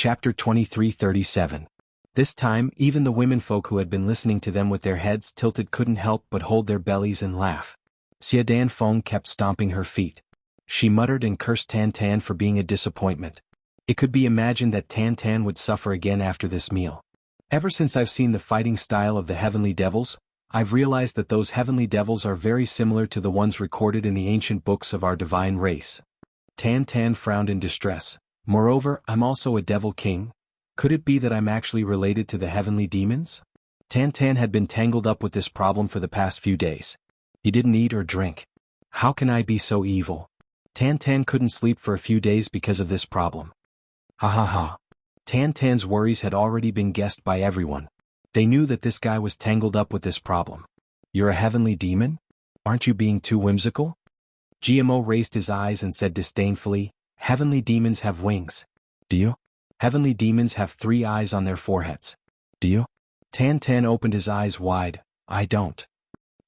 Chapter 2337. This time, even the womenfolk who had been listening to them with their heads tilted couldn't help but hold their bellies and laugh. Xia Danfeng kept stomping her feet. She muttered and cursed Tan Tan for being a disappointment. It could be imagined that Tan Tan would suffer again after this meal. Ever since I've seen the fighting style of the heavenly devils, I've realized that those heavenly devils are very similar to the ones recorded in the ancient books of our divine race. Tan Tan frowned in distress. Moreover, I'm also a devil king. Could it be that I'm actually related to the heavenly demons? Tan Tan had been tangled up with this problem for the past few days. He didn't eat or drink. How can I be so evil? Tan Tan couldn't sleep for a few days because of this problem. Ha ha ha. Tan Tan's worries had already been guessed by everyone. They knew that this guy was tangled up with this problem. You're a heavenly demon? Aren't you being too whimsical? GMO raised his eyes and said disdainfully, heavenly demons have wings. Do you? Heavenly demons have 3 eyes on their foreheads. Do you? Tan Tan opened his eyes wide. I don't.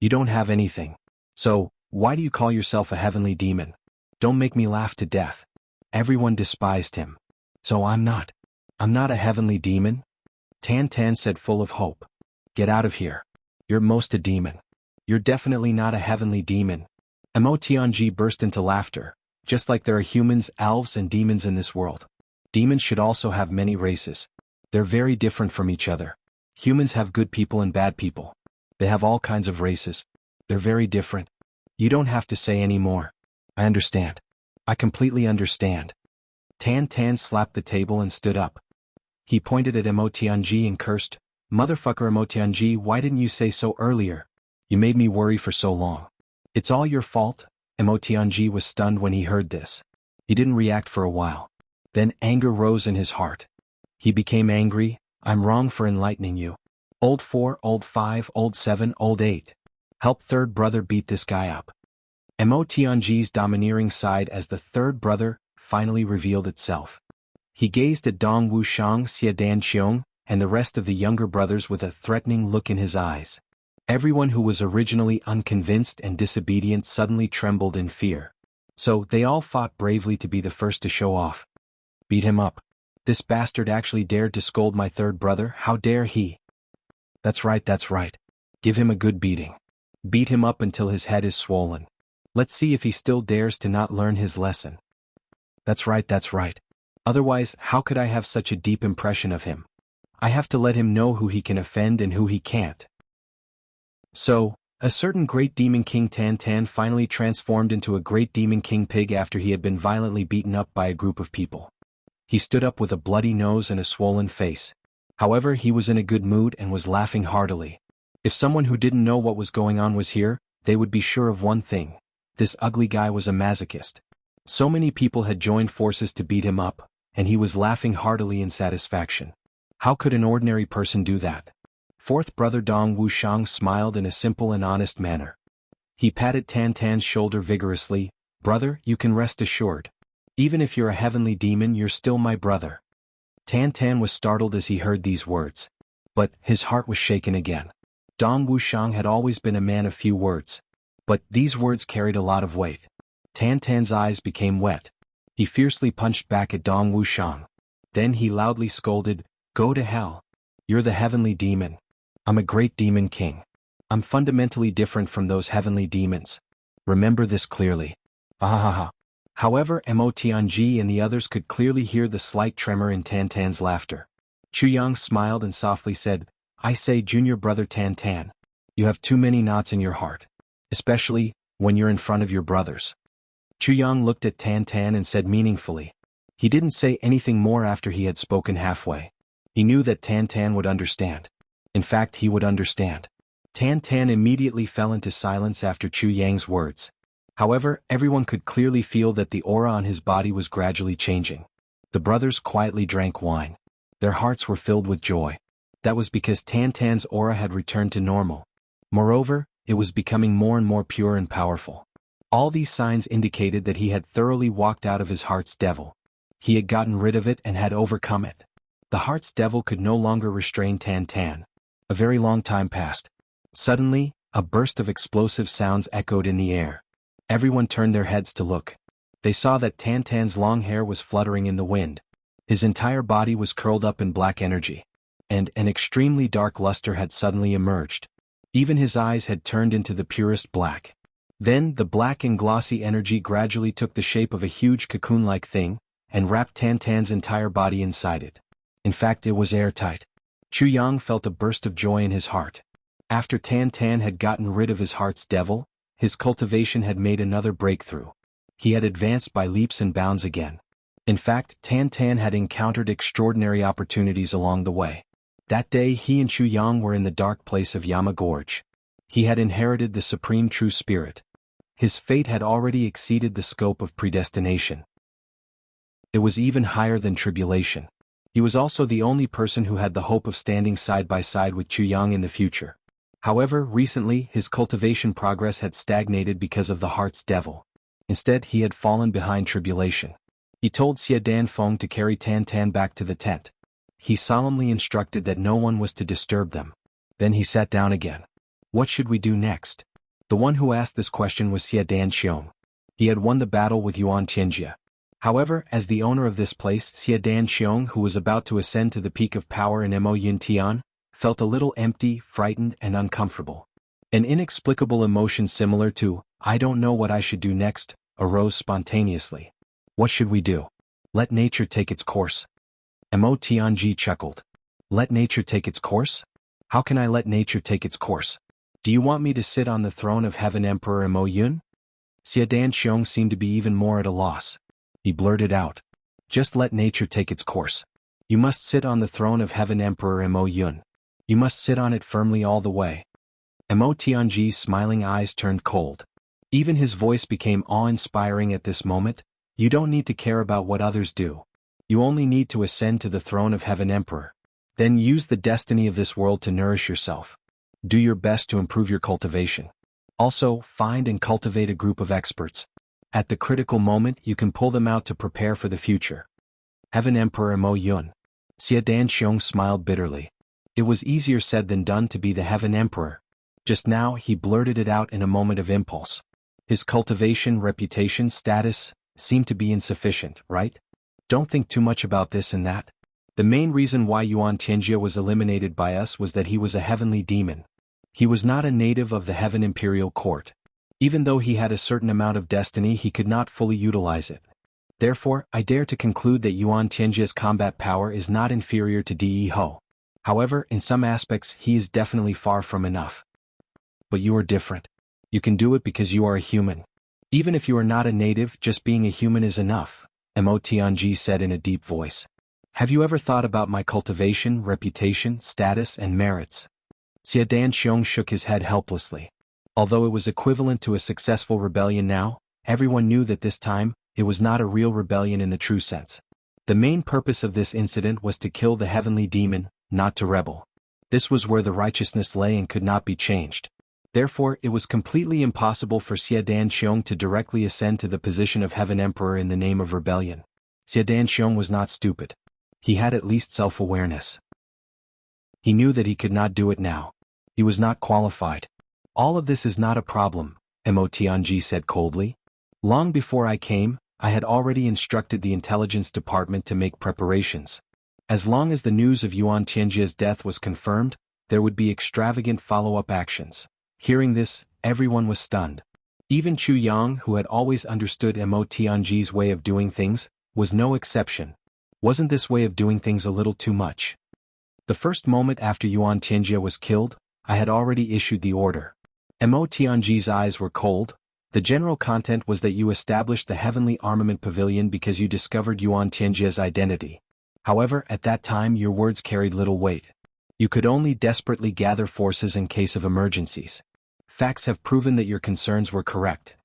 You don't have anything. So, why do you call yourself a heavenly demon? Don't make me laugh to death. Everyone despised him. So I'm not a heavenly demon? Tan Tan said full of hope. Get out of here. You're most a demon. You're definitely not a heavenly demon. Mo Tianji burst into laughter. Just like there are humans, elves, and demons in this world. Demons should also have many races. They're very different from each other. Humans have good people and bad people. They have all kinds of races. They're very different. You don't have to say any more. I understand. I completely understand. Tan Tan slapped the table and stood up. He pointed at Mo Tianji and cursed, Motherfucker Mo Tianji, why didn't you say so earlier? You made me worry for so long. It's all your fault. Mo Tianji was stunned when he heard this. He didn't react for a while. Then anger rose in his heart. He became angry. I'm wrong for enlightening you. Old 4, old 5, old 7, old 8. Help third brother beat this guy up. Mo Tianji's domineering side as the third brother finally revealed itself. He gazed at Dong Wuxiang, Xia Danqiong, and the rest of the younger brothers with a threatening look in his eyes. Everyone who was originally unconvinced and disobedient suddenly trembled in fear. So they all fought bravely to be the first to show off. Beat him up. This bastard actually dared to scold my third brother, how dare he? That's right. Give him a good beating. Beat him up until his head is swollen. Let's see if he still dares to not learn his lesson. That's right. Otherwise, how could I have such a deep impression of him? I have to let him know who he can offend and who he can't. So, a certain great demon king Tan Tan finally transformed into a great demon king pig after he had been violently beaten up by a group of people. He stood up with a bloody nose and a swollen face. However, he was in a good mood and was laughing heartily. If someone who didn't know what was going on was here, they would be sure of one thing. This ugly guy was a masochist. So many people had joined forces to beat him up, and he was laughing heartily in satisfaction. How could an ordinary person do that? Fourth brother Dong Wuxiang smiled in a simple and honest manner. He patted Tan Tan's shoulder vigorously. Brother, you can rest assured. Even if you're a heavenly demon, you're still my brother. Tan Tan was startled as he heard these words. But his heart was shaken again. Dong Wuxiang had always been a man of few words. But these words carried a lot of weight. Tan Tan's eyes became wet. He fiercely punched back at Dong Wuxiang. Then he loudly scolded, Go to hell. You're the heavenly demon. I'm a great demon king. I'm fundamentally different from those heavenly demons. Remember this clearly. Ahaha. However, Mo Tianji and the others could clearly hear the slight tremor in Tan Tan's laughter. Chuyang smiled and softly said, I say junior brother Tan Tan. You have too many knots in your heart. Especially, when you're in front of your brothers. Chuyang looked at Tan Tan and said meaningfully. He didn't say anything more after he had spoken halfway. He knew that Tan Tan would understand. In fact, he would understand. Tan Tan immediately fell into silence after Chu Yang's words. However, everyone could clearly feel that the aura on his body was gradually changing. The brothers quietly drank wine. Their hearts were filled with joy. That was because Tan Tan's aura had returned to normal. Moreover, it was becoming more and more pure and powerful. All these signs indicated that he had thoroughly walked out of his heart's devil. He had gotten rid of it and had overcome it. The heart's devil could no longer restrain Tan Tan. A very long time passed. Suddenly, a burst of explosive sounds echoed in the air. Everyone turned their heads to look. They saw that Tan Tan's long hair was fluttering in the wind. His entire body was curled up in black energy. And an extremely dark luster had suddenly emerged. Even his eyes had turned into the purest black. Then the black and glossy energy gradually took the shape of a huge cocoon-like thing, and wrapped Tan Tan's entire body inside it. In fact, it was airtight. Chu Yang felt a burst of joy in his heart. After Tan Tan had gotten rid of his heart's devil, his cultivation had made another breakthrough. He had advanced by leaps and bounds again. In fact, Tan Tan had encountered extraordinary opportunities along the way. That day he and Chu Yang were in the dark place of Yama Gorge. He had inherited the supreme true spirit. His fate had already exceeded the scope of predestination. It was even higher than tribulation. He was also the only person who had the hope of standing side by side with Chu Yang in the future. However, recently his cultivation progress had stagnated because of the heart's devil. Instead, he had fallen behind tribulation. He told Xie Danfeng to carry Tan Tan back to the tent. He solemnly instructed that no one was to disturb them. Then he sat down again. What should we do next? The one who asked this question was Xie Danxiong. He had won the battle with Yuan Tianjie. However, as the owner of this place, Xie Danxiong, who was about to ascend to the peak of power in Mo Yin Tian, felt a little empty, frightened, and uncomfortable. An inexplicable emotion similar to, "I don't know what I should do next," arose spontaneously. What should we do? Let nature take its course. Mo Tianji chuckled. Let nature take its course? How can I let nature take its course? Do you want me to sit on the throne of Heaven Emperor Mo Yun? Xie Danxiong seemed to be even more at a loss. He blurted out. Just let nature take its course. You must sit on the throne of Heaven Emperor Mo Yun. You must sit on it firmly all the way. Mo Tianji's smiling eyes turned cold. Even his voice became awe-inspiring at this moment. You don't need to care about what others do. You only need to ascend to the throne of Heaven Emperor. Then use the destiny of this world to nourish yourself. Do your best to improve your cultivation. Also, find and cultivate a group of experts. At the critical moment, you can pull them out to prepare for the future. Heaven Emperor Mo Yun. Xie Danxiong smiled bitterly. It was easier said than done to be the Heaven Emperor. Just now, he blurted it out in a moment of impulse. His cultivation, reputation, status seemed to be insufficient, right? Don't think too much about this and that. The main reason why Yuan Tianjie was eliminated by us was that he was a heavenly demon. He was not a native of the Heaven Imperial Court. Even though he had a certain amount of destiny, he could not fully utilize it. Therefore, I dare to conclude that Yuan Tianjie's combat power is not inferior to Di Ho. However, in some aspects, he is definitely far from enough. But you are different. You can do it because you are a human. Even if you are not a native, just being a human is enough, Mo Tianji said in a deep voice. Have you ever thought about my cultivation, reputation, status, and merits? Xie Danxiong shook his head helplessly. Although it was equivalent to a successful rebellion now, everyone knew that this time, it was not a real rebellion in the true sense. The main purpose of this incident was to kill the heavenly demon, not to rebel. This was where the righteousness lay and could not be changed. Therefore, it was completely impossible for Xie Danxiong to directly ascend to the position of Heaven Emperor in the name of rebellion. Xie Danxiong was not stupid. He had at least self-awareness. He knew that he could not do it now. He was not qualified. All of this is not a problem, Mo Tianji said coldly. Long before I came, I had already instructed the intelligence department to make preparations. As long as the news of Yuan Tianjie's death was confirmed, there would be extravagant follow-up actions. Hearing this, everyone was stunned. Even Chu Yang, who had always understood Mo Tianji's way of doing things, was no exception. Wasn't this way of doing things a little too much? The first moment after Yuan Tianjie was killed, I had already issued the order. Mo Tianji's eyes were cold. The general content was that you established the Heavenly Armament Pavilion because you discovered Yuan Tianjie's identity. However, at that time your words carried little weight. You could only desperately gather forces in case of emergencies. Facts have proven that your concerns were correct.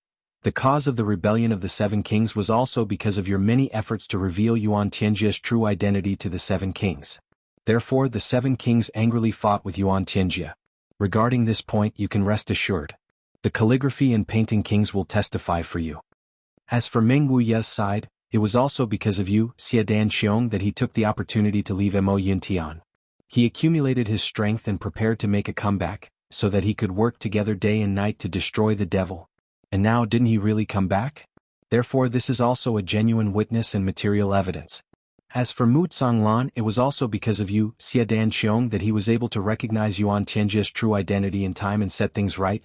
The cause of the rebellion of the Seven Kings was also because of your many efforts to reveal Yuan Tianjie's true identity to the Seven Kings. Therefore, the Seven Kings angrily fought with Yuan Tianjie. Regarding this point, you can rest assured. The calligraphy and painting kings will testify for you. As for Meng Wuya's side, it was also because of you, Xie Danxiong, that he took the opportunity to leave Mo Yin Tian. He accumulated his strength and prepared to make a comeback, so that he could work together day and night to destroy the devil. And now didn't he really come back? Therefore this is also a genuine witness and material evidence. As for Mu Tsanglan, it was also because of you, Xia Dan Xiong, that he was able to recognize Yuan Tianjia's true identity in time and set things right.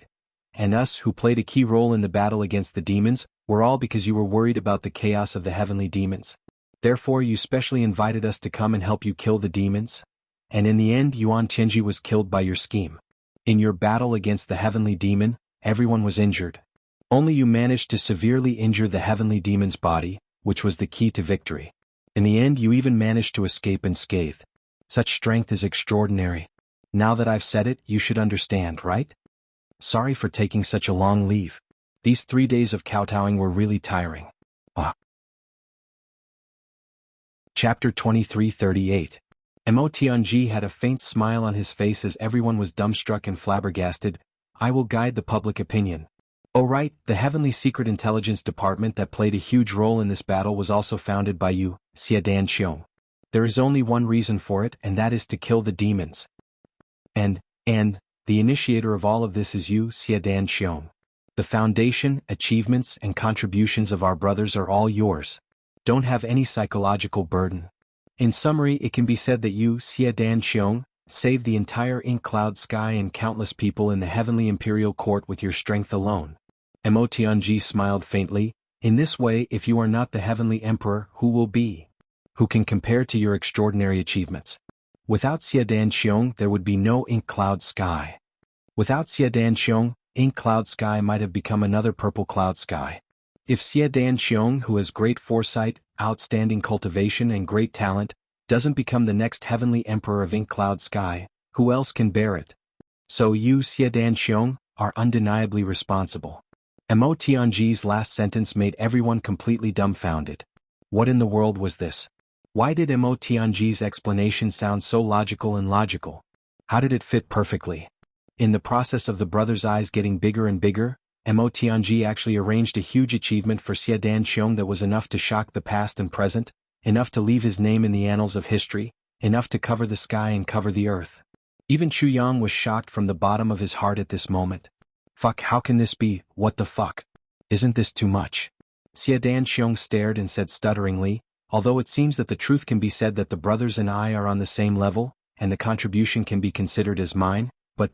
And us, who played a key role in the battle against the demons, were all because you were worried about the chaos of the heavenly demons. Therefore you specially invited us to come and help you kill the demons. And in the end Yuan Tianji was killed by your scheme. In your battle against the heavenly demon, everyone was injured. Only you managed to severely injure the heavenly demon's body, which was the key to victory. In the end you even managed to escape unscathed. Such strength is extraordinary. Now that I've said it, you should understand, right? Sorry for taking such a long leave. These 3 days of kowtowing were really tiring. Chapter 23:38. Mo Tianji had a faint smile on his face as everyone was dumbstruck and flabbergasted. I will guide the public opinion. Oh right, the Heavenly Secret Intelligence Department that played a huge role in this battle was also founded by you, Xia Dan Xiong. There is only one reason for it, and that is to kill the demons. And, the initiator of all of this is you, Xia Dan Xiong. The foundation, achievements, and contributions of our brothers are all yours. Don't have any psychological burden. In summary, it can be said that you, Xia Dan Xiong, saved the entire ink cloud sky and countless people in the heavenly imperial court with your strength alone. Mo Tianji smiled faintly. In this way, if you are not the heavenly emperor, who will be? Who can compare to your extraordinary achievements? Without Xia Dan Xiong, there would be no ink cloud sky. Without Xia Dan Xiong, ink cloud sky might have become another purple cloud sky. If Xia Dan Xiong, who has great foresight, outstanding cultivation and great talent, doesn't become the next heavenly emperor of ink cloud sky, who else can bear it? So you, Xia Dan Xiong, are undeniably responsible. Mo Tianji's last sentence made everyone completely dumbfounded. What in the world was this? Why did Mo Tianji's explanation sound so logical and logical? How did it fit perfectly? In the process of the brothers' eyes getting bigger and bigger, Mo Tianji actually arranged a huge achievement for Xia Dan Xiong that was enough to shock the past and present, enough to leave his name in the annals of history, enough to cover the sky and cover the earth. Even Chu Yang was shocked from the bottom of his heart at this moment. Fuck, how can this be? What the fuck? Isn't this too much? Xia Dan Xiong stared and said stutteringly, although it seems that the truth can be said that the brothers and I are on the same level, and the contribution can be considered as mine, but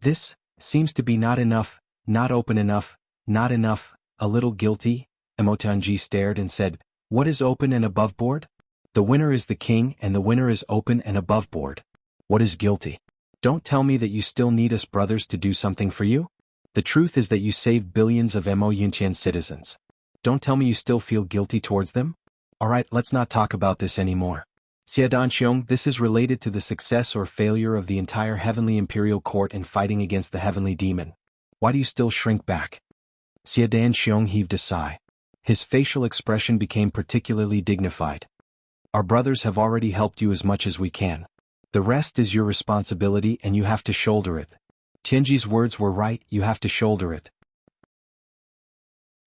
this seems to be not enough, not open enough, not enough, a little guilty. Mo Tianji stared and said, what is open and above board? The winner is the king and the winner is open and above board. What is guilty? Don't tell me that you still need us brothers to do something for you? The truth is that you saved billions of Mo Yunqian citizens. Don't tell me you still feel guilty towards them? Alright, let's not talk about this anymore. Xia Dan Xiong, this is related to the success or failure of the entire Heavenly Imperial Court in fighting against the Heavenly Demon. Why do you still shrink back? Xia Dan Xiong heaved a sigh. His facial expression became particularly dignified. Our brothers have already helped you as much as we can. The rest is your responsibility and you have to shoulder it. Tianji's words were right, you have to shoulder it.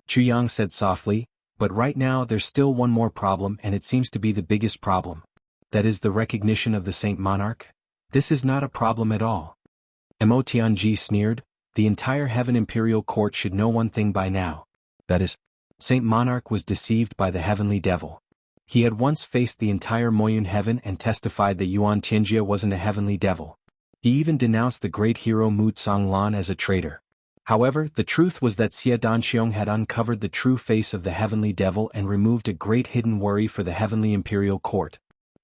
Chu Yang said softly, but right now there's still one more problem and it seems to be the biggest problem. That is the recognition of the Saint Monarch. This is not a problem at all. Mo Tianji sneered, the entire Heaven Imperial Court should know one thing by now. That is, Saint Monarch was deceived by the Heavenly Devil. He had once faced the entire Moyun Heaven and testified that Yuan Tianjia wasn't a Heavenly Devil. He even denounced the great hero Mu Tsanglan as a traitor. However, the truth was that Xia Dan Xiong had uncovered the true face of the Heavenly Devil and removed a great hidden worry for the Heavenly Imperial Court.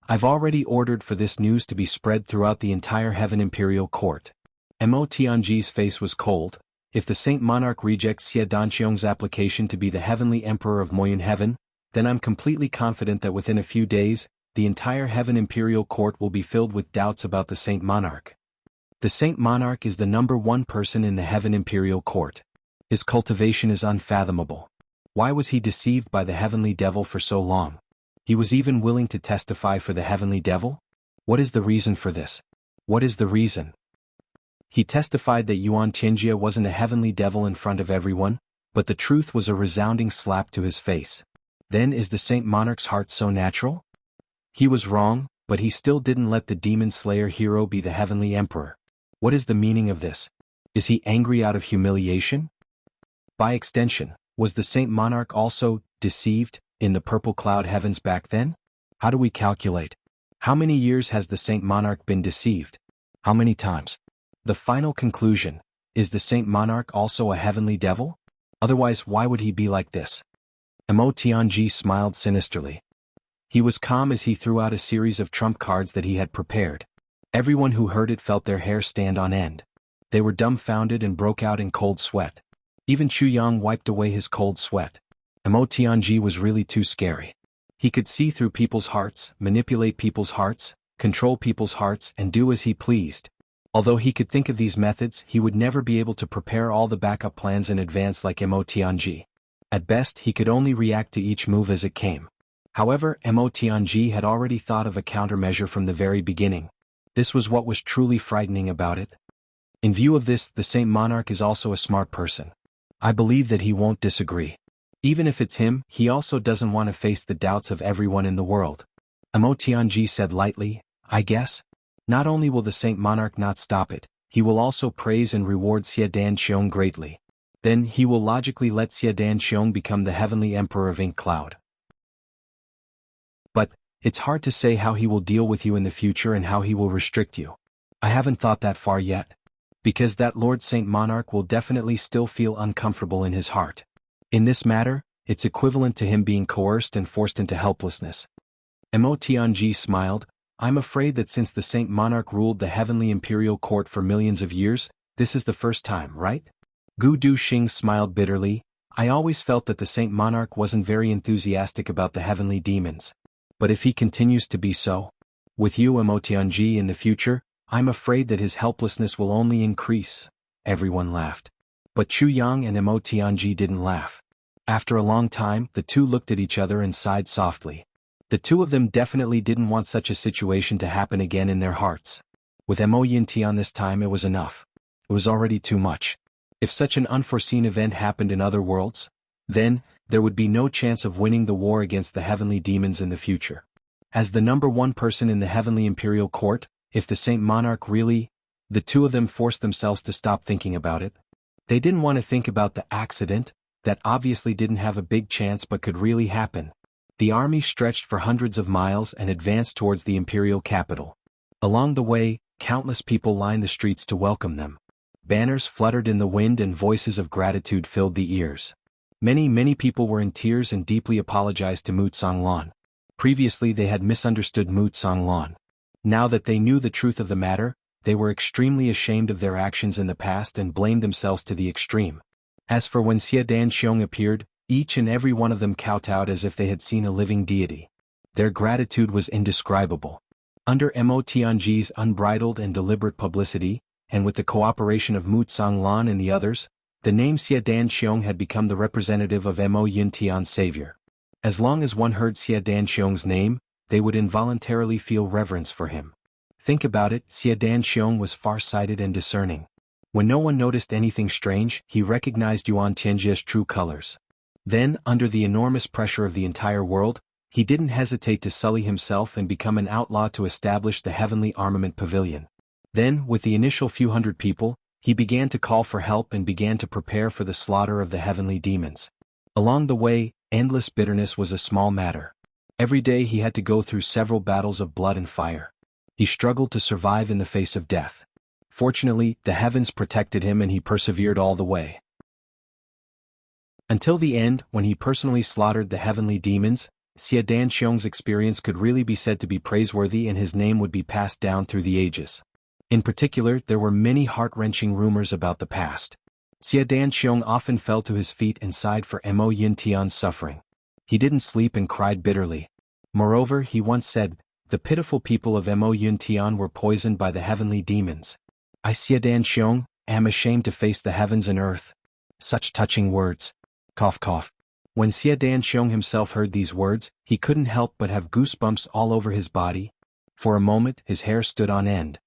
I've already ordered for this news to be spread throughout the entire Heaven Imperial Court. Mo Tianji's face was cold. If the Saint Monarch rejects Xia Dan Xiong's application to be the Heavenly Emperor of Moyun Heaven, then I'm completely confident that within a few days, the entire Heaven Imperial Court will be filled with doubts about the Saint Monarch. The Saint Monarch is the #1 person in the Heaven Imperial Court. His cultivation is unfathomable. Why was he deceived by the Heavenly Devil for so long? He was even willing to testify for the Heavenly Devil? What is the reason for this? What is the reason? He testified that Yuan Tianjia wasn't a Heavenly Devil in front of everyone, but the truth was a resounding slap to his face. Then is the Saint Monarch's heart so natural? He was wrong, but he still didn't let the Demon Slayer hero be the Heavenly Emperor. What is the meaning of this? Is he angry out of humiliation? By extension, was the Saint Monarch also deceived in the purple cloud heavens back then? How do we calculate? How many years has the Saint Monarch been deceived? How many times? The final conclusion, is the Saint Monarch also a heavenly devil? Otherwise why would he be like this? Mo Tianji smiled sinisterly. He was calm as he threw out a series of trump cards that he had prepared. Everyone who heard it felt their hair stand on end. They were dumbfounded and broke out in cold sweat. Even Chu Yang wiped away his cold sweat. Mo Tianji was really too scary. He could see through people's hearts, manipulate people's hearts, control people's hearts, and do as he pleased. Although he could think of these methods, he would never be able to prepare all the backup plans in advance like Mo Tianji. At best, he could only react to each move as it came. However, Mo Tianji had already thought of a countermeasure from the very beginning. This was what was truly frightening about it. In view of this, the Saint Monarch is also a smart person. I believe that he won't disagree. Even if it's him, he also doesn't want to face the doubts of everyone in the world. Mo Tianji said lightly, I guess. Not only will the Saint Monarch not stop it, he will also praise and reward Xie Danqiong greatly. Then he will logically let Xie Danqiong become the heavenly emperor of Ink Cloud. But, it's hard to say how he will deal with you in the future and how he will restrict you. I haven't thought that far yet. Because that Lord Saint Monarch will definitely still feel uncomfortable in his heart. In this matter, it's equivalent to him being coerced and forced into helplessness. Mo Tianji smiled. I'm afraid that since the Saint Monarch ruled the heavenly imperial court for millions of years, this is the first time, right? Gu Duxing smiled bitterly. I always felt that the Saint Monarch wasn't very enthusiastic about the heavenly demons. But if he continues to be so, with you Mo Tianji in the future, I'm afraid that his helplessness will only increase. Everyone laughed. But Chu Yang and Mo Tianji didn't laugh. After a long time, the two looked at each other and sighed softly. The two of them definitely didn't want such a situation to happen again in their hearts. With Mo Yintian this time it was enough. It was already too much. If such an unforeseen event happened in other worlds, then, there would be no chance of winning the war against the heavenly demons in the future. As the number one person in the heavenly imperial court, if the Saint Monarch really, the two of them forced themselves to stop thinking about it. They didn't want to think about the accident, that obviously didn't have a big chance but could really happen. The army stretched for hundreds of miles and advanced towards the imperial capital. Along the way, countless people lined the streets to welcome them. Banners fluttered in the wind and voices of gratitude filled the ears. Many people were in tears and deeply apologized to Mu Tsonglan. Previously they had misunderstood Mu Tsonglan. Now that they knew the truth of the matter, they were extremely ashamed of their actions in the past and blamed themselves to the extreme. As for when Xie Danqiong appeared, each and every one of them kowtowed as if they had seen a living deity. Their gratitude was indescribable. Under Mo Tianji's unbridled and deliberate publicity, and with the cooperation of Mu Tsonglan and the others, the name Xie Danqiong had become the representative of Mo Yintian's savior. As long as one heard Xie Danqiong's name, they would involuntarily feel reverence for him. Think about it, Xie Danqiong was far-sighted and discerning. When no one noticed anything strange, he recognized Yuan Tianjie's true colors. Then, under the enormous pressure of the entire world, he didn't hesitate to sully himself and become an outlaw to establish the Heavenly Armament Pavilion. Then, with the initial few hundred people, he began to call for help and began to prepare for the slaughter of the heavenly demons. Along the way, endless bitterness was a small matter. Every day he had to go through several battles of blood and fire. He struggled to survive in the face of death. Fortunately, the heavens protected him and he persevered all the way. Until the end, when he personally slaughtered the heavenly demons, Xie Danqiong's experience could really be said to be praiseworthy and his name would be passed down through the ages. In particular, there were many heart-wrenching rumors about the past. Xie Danqiong often fell to his feet and sighed for Mo Yintian's suffering. He didn't sleep and cried bitterly. Moreover, he once said, the pitiful people of Mo Yintian were poisoned by the heavenly demons. I, Xie Danqiong, am ashamed to face the heavens and earth. Such touching words. Cough cough. When Xie Danqiong himself heard these words, he couldn't help but have goosebumps all over his body. For a moment, his hair stood on end.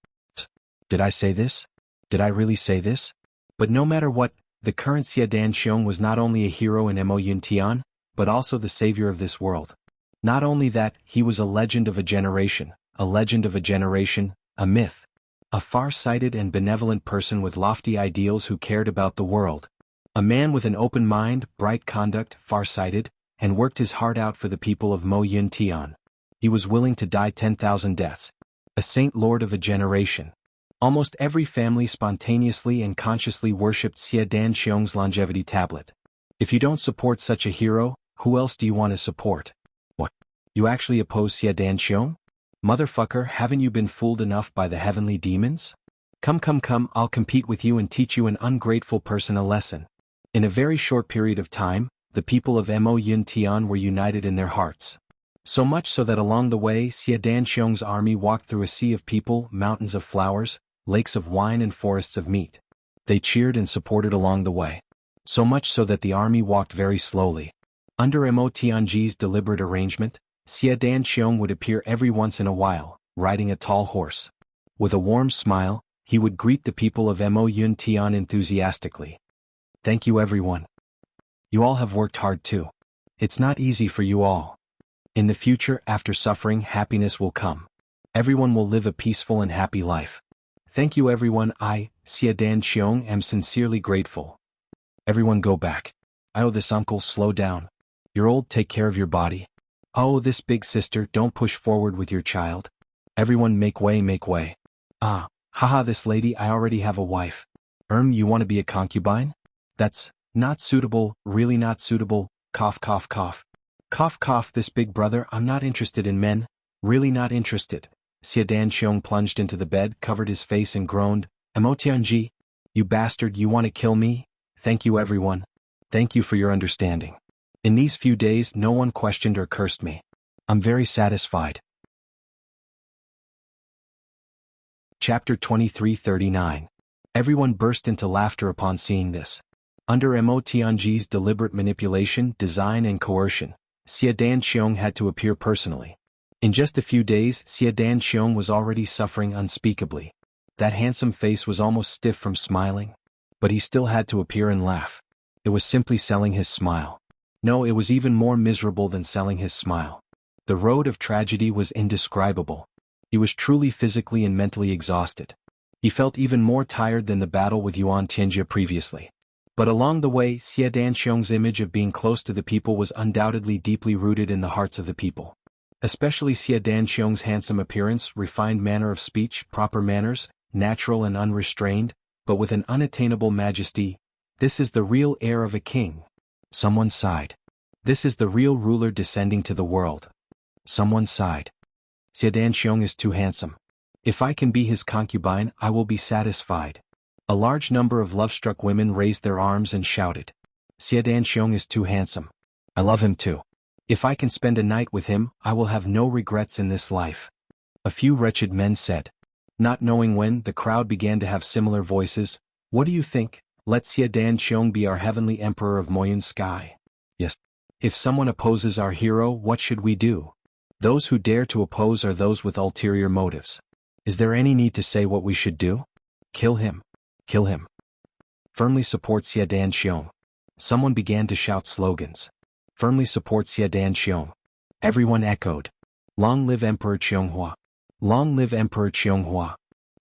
Did I say this? Did I really say this? But no matter what, the current Xie Danqiong was not only a hero in Mo Yintian, but also the savior of this world. Not only that, he was a legend of a generation, a myth. A far-sighted and benevolent person with lofty ideals who cared about the world. A man with an open mind, bright conduct, far-sighted, and worked his heart out for the people of Mo Yintian. He was willing to die 10,000 deaths. A saint lord of a generation. Almost every family spontaneously and consciously worshipped Xie Dan Xiong's longevity tablet. If you don't support such a hero, who else do you want to support? What? You actually oppose Xie Dan Xiong? Motherfucker, haven't you been fooled enough by the heavenly demons? Come, I'll compete with you and teach you an ungrateful person a lesson. In a very short period of time, the people of Mo Yun Tian were united in their hearts. So much so that along the way Xie Dan Xiong's army walked through a sea of people, mountains of flowers, lakes of wine and forests of meat. They cheered and supported along the way. So much so that the army walked very slowly. Under Mo Tianji's deliberate arrangement, Xie Dan Xiong would appear every once in a while, riding a tall horse. With a warm smile, he would greet the people of Mo Yun Tian enthusiastically. Thank you everyone. You all have worked hard too. It's not easy for you all. In the future, after suffering, happiness will come. Everyone will live a peaceful and happy life. Thank you everyone. I, Xie Dan Xiong, am sincerely grateful. Everyone go back. Oh, this uncle, slow down. You're old, take care of your body. Oh, this big sister, don't push forward with your child. Everyone make way, make way. Ah, haha, this lady, I already have a wife. You want to be a concubine? That's not suitable, really not suitable. Cough, cough, cough. Cough, cough, this big brother, I'm not interested in men. Really not interested. Xie Dan Xiong plunged into the bed, covered his face and groaned, Mo Tianji, you bastard, you want to kill me? Thank you everyone. Thank you for your understanding. In these few days no one questioned or cursed me. I'm very satisfied. Chapter 23:39. Everyone burst into laughter upon seeing this. Under Mo Tianji's deliberate manipulation, design and coercion, Xie Dan Xiong had to appear personally. In just a few days, Xie Dan Xiong was already suffering unspeakably. That handsome face was almost stiff from smiling. But he still had to appear and laugh. It was simply selling his smile. No, it was even more miserable than selling his smile. The road of tragedy was indescribable. He was truly physically and mentally exhausted. He felt even more tired than the battle with Yuan Tianjia previously. But along the way, Xie Dan Xiong's image of being close to the people was undoubtedly deeply rooted in the hearts of the people. Especially Xie Dan Xiong's handsome appearance, refined manner of speech, proper manners, natural and unrestrained, but with an unattainable majesty. This is the real heir of a king. Someone sighed. This is the real ruler descending to the world. Someone sighed. Xie Dan Xiong is too handsome. If I can be his concubine, I will be satisfied. A large number of love-struck women raised their arms and shouted. Xie Dan Xiong is too handsome. I love him too. If I can spend a night with him, I will have no regrets in this life. A few wretched men said. Not knowing when, the crowd began to have similar voices. What do you think? Let Xie Dan Xiong be our heavenly emperor of Moyun Sky. Yes. If someone opposes our hero, what should we do? Those who dare to oppose are those with ulterior motives. Is there any need to say what we should do? Kill him. Kill him. Firmly support Xie Dan Xiong. Someone began to shout slogans. Firmly support Xie Dan Xiong. Everyone echoed. Long live Emperor Qianghua. Long live Emperor Qianghua.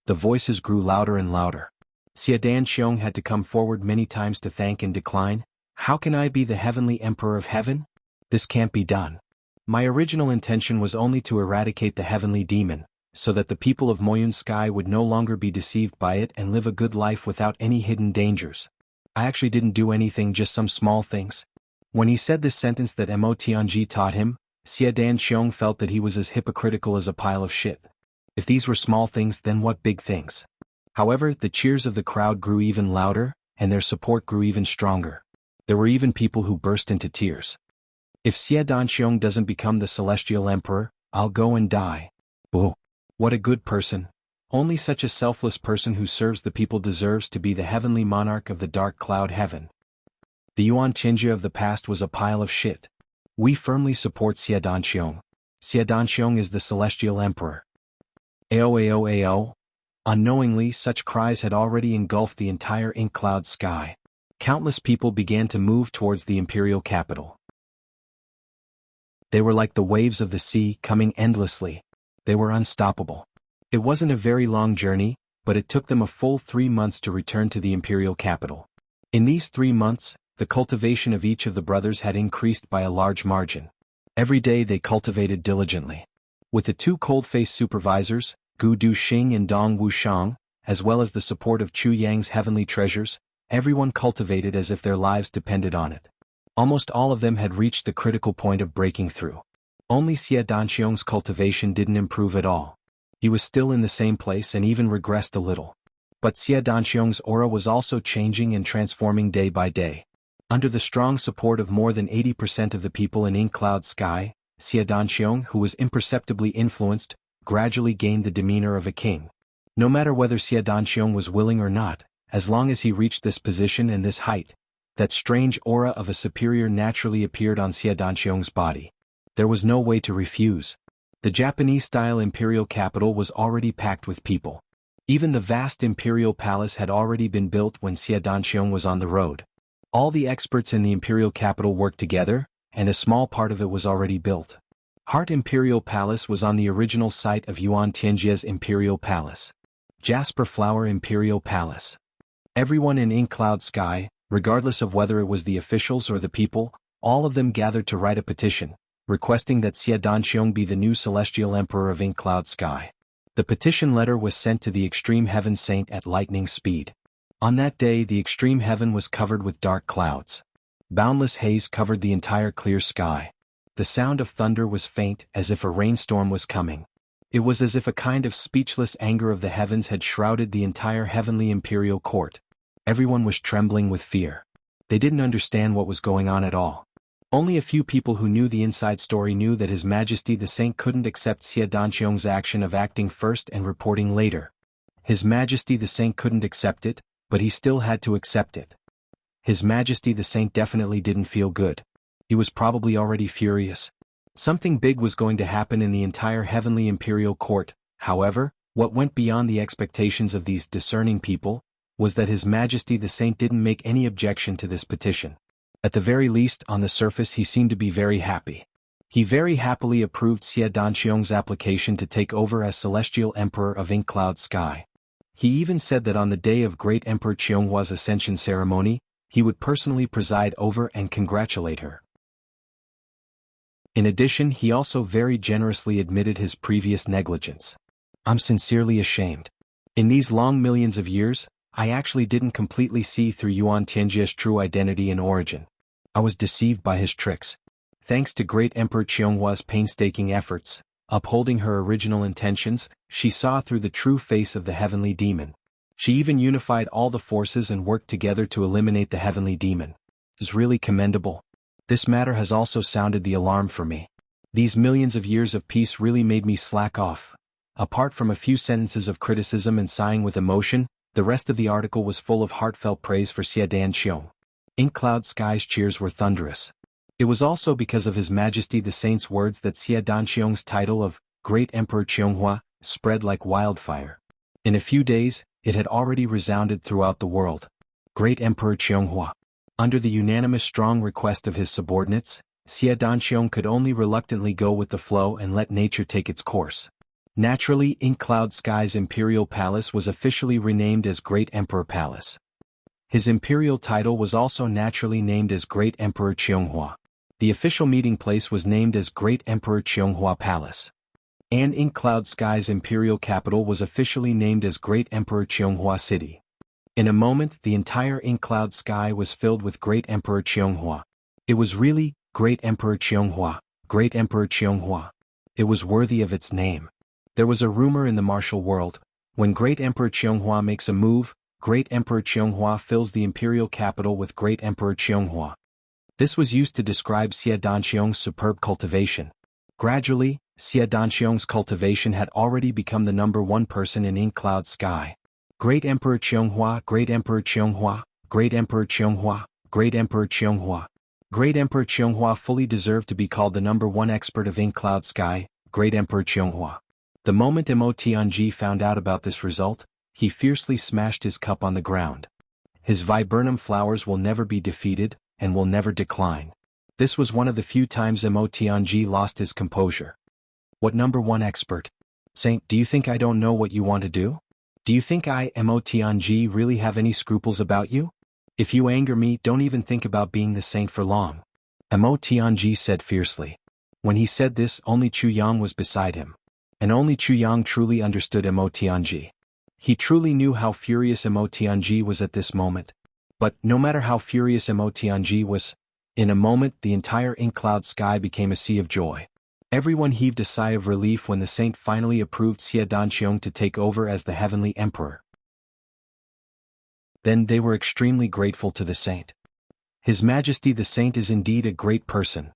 The voices grew louder and louder. Xie Dan Xiong had to come forward many times to thank and decline. How can I be the heavenly emperor of heaven? This can't be done. My original intention was only to eradicate the heavenly demon, so that the people of Moyun Sky would no longer be deceived by it and live a good life without any hidden dangers. I actually didn't do anything, just some small things. When he said this sentence that Mo Tianji taught him, Xie Dan Xiong felt that he was as hypocritical as a pile of shit. If these were small things, then what big things? However, the cheers of the crowd grew even louder, and their support grew even stronger. There were even people who burst into tears. If Xie Dan Xiong doesn't become the celestial emperor, I'll go and die. Oh, what a good person. Only such a selfless person who serves the people deserves to be the heavenly monarch of the dark cloud heaven. The Yuan Tianjia of the past was a pile of shit. We firmly support Xie Dan Xiong. Xie Dan Xiong is the celestial emperor. Ao. Unknowingly, such cries had already engulfed the entire ink cloud sky. Countless people began to move towards the imperial capital. They were like the waves of the sea, coming endlessly. They were unstoppable. It wasn't a very long journey, but it took them a full 3 months to return to the imperial capital. In these 3 months, the cultivation of each of the brothers had increased by a large margin. Every day they cultivated diligently. With the two cold-faced supervisors, Gu Duxing and Dong Wushang, as well as the support of Chu Yang's heavenly treasures, everyone cultivated as if their lives depended on it. Almost all of them had reached the critical point of breaking through. Only Xie Danqiong's cultivation didn't improve at all. He was still in the same place and even regressed a little. But Xie Danqiong's aura was also changing and transforming day by day. Under the strong support of more than 80% of the people in Ink Cloud Sky, Xie Danqiong, who was imperceptibly influenced, gradually gained the demeanor of a king. No matter whether Xie Danqiong was willing or not, as long as he reached this position and this height, that strange aura of a superior naturally appeared on Xie Danqiong's body. There was no way to refuse. The Japanese-style imperial capital was already packed with people. Even the vast imperial palace had already been built when Xie Danqiong was on the road. All the experts in the imperial capital worked together, and a small part of it was already built. Heart Imperial Palace was on the original site of Yuan Tianjie's Imperial Palace. Jasper Flower Imperial Palace. Everyone in Ink Cloud Sky, regardless of whether it was the officials or the people, all of them gathered to write a petition, requesting that Xie Danqiong be the new celestial emperor of Ink Cloud Sky. The petition letter was sent to the Extreme Heaven Saint at lightning speed. On that day the Extreme Heaven was covered with dark clouds. Boundless haze covered the entire clear sky. The sound of thunder was faint, as if a rainstorm was coming. It was as if a kind of speechless anger of the heavens had shrouded the entire heavenly imperial court. Everyone was trembling with fear. They didn't understand what was going on at all. Only a few people who knew the inside story knew that His Majesty the Saint couldn't accept Xie Danqiong's action of acting first and reporting later. His Majesty the Saint couldn't accept it, but he still had to accept it. His Majesty the Saint definitely didn't feel good. He was probably already furious. Something big was going to happen in the entire heavenly imperial court. However, what went beyond the expectations of these discerning people was that His Majesty the Saint didn't make any objection to this petition. At the very least, on the surface he seemed to be very happy. He very happily approved Xie Danqiong's application to take over as Celestial Emperor of Ink Cloud Sky. He even said that on the day of Great Emperor Qionghua's ascension ceremony, he would personally preside over and congratulate her. In addition, he also very generously admitted his previous negligence. I'm sincerely ashamed. In these long millions of years, I actually didn't completely see through Yuan Tianjie's true identity and origin. I was deceived by his tricks. Thanks to Great Emperor Qionghua's painstaking efforts, upholding her original intentions, she saw through the true face of the heavenly demon. She even unified all the forces and worked together to eliminate the heavenly demon. It is really commendable. This matter has also sounded the alarm for me. These millions of years of peace really made me slack off. Apart from a few sentences of criticism and sighing with emotion, the rest of the article was full of heartfelt praise for Xie Danqiong. Ink Cloud Sky's cheers were thunderous. It was also because of His Majesty the Saint's words that Xie Danqiong's title of Great Emperor Qionghu spread like wildfire. In a few days, it had already resounded throughout the world. Great Emperor Qionghu. Under the unanimous strong request of his subordinates, Xie Danqiong could only reluctantly go with the flow and let nature take its course. Naturally, Ink Cloud Sky's imperial palace was officially renamed as Great Emperor Palace. His imperial title was also naturally named as Great Emperor Qionghu. The official meeting place was named as Great Emperor Qionghu Palace. And Ink Cloud Sky's imperial capital was officially named as Great Emperor Qionghu City. In a moment, the entire Ink Cloud Sky was filled with Great Emperor Qionghu. It was really Great Emperor Qionghu, Great Emperor Qionghu. It was worthy of its name. There was a rumor in the martial world, when Great Emperor Qionghu makes a move, Great Emperor Qionghu fills the imperial capital with Great Emperor Qionghu. This was used to describe Xie Danqiong's superb cultivation. Gradually, Xie Danqiong's cultivation had already become the #1 person in Ink Cloud Sky. Great Emperor Qionghu, Great Emperor Qionghu, Great Emperor Qionghu, Great Emperor Qionghu. Great Emperor Qionghu fully deserved to be called the #1 expert of Ink Cloud Sky, Great Emperor Qionghu. The moment Mo Tianji found out about this result, he fiercely smashed his cup on the ground. His viburnum flowers will never be defeated, and will never decline. This was one of the few times Mo Tianji lost his composure. What #1 expert? Saint, do you think I don't know what you want to do? Do you think I, Mo Tianji, really have any scruples about you? If you anger me, don't even think about being the saint for long. Mo Tianji said fiercely. When he said this, only Chu Yang was beside him. And only Chu Yang truly understood Tianji. He truly knew how furious Tianji was at this moment. But, no matter how furious Tianji was, in a moment the entire ink-cloud sky became a sea of joy. Everyone heaved a sigh of relief when the saint finally approved Xie Danqiong to take over as the heavenly emperor. Then they were extremely grateful to the saint. His Majesty the saint is indeed a great person.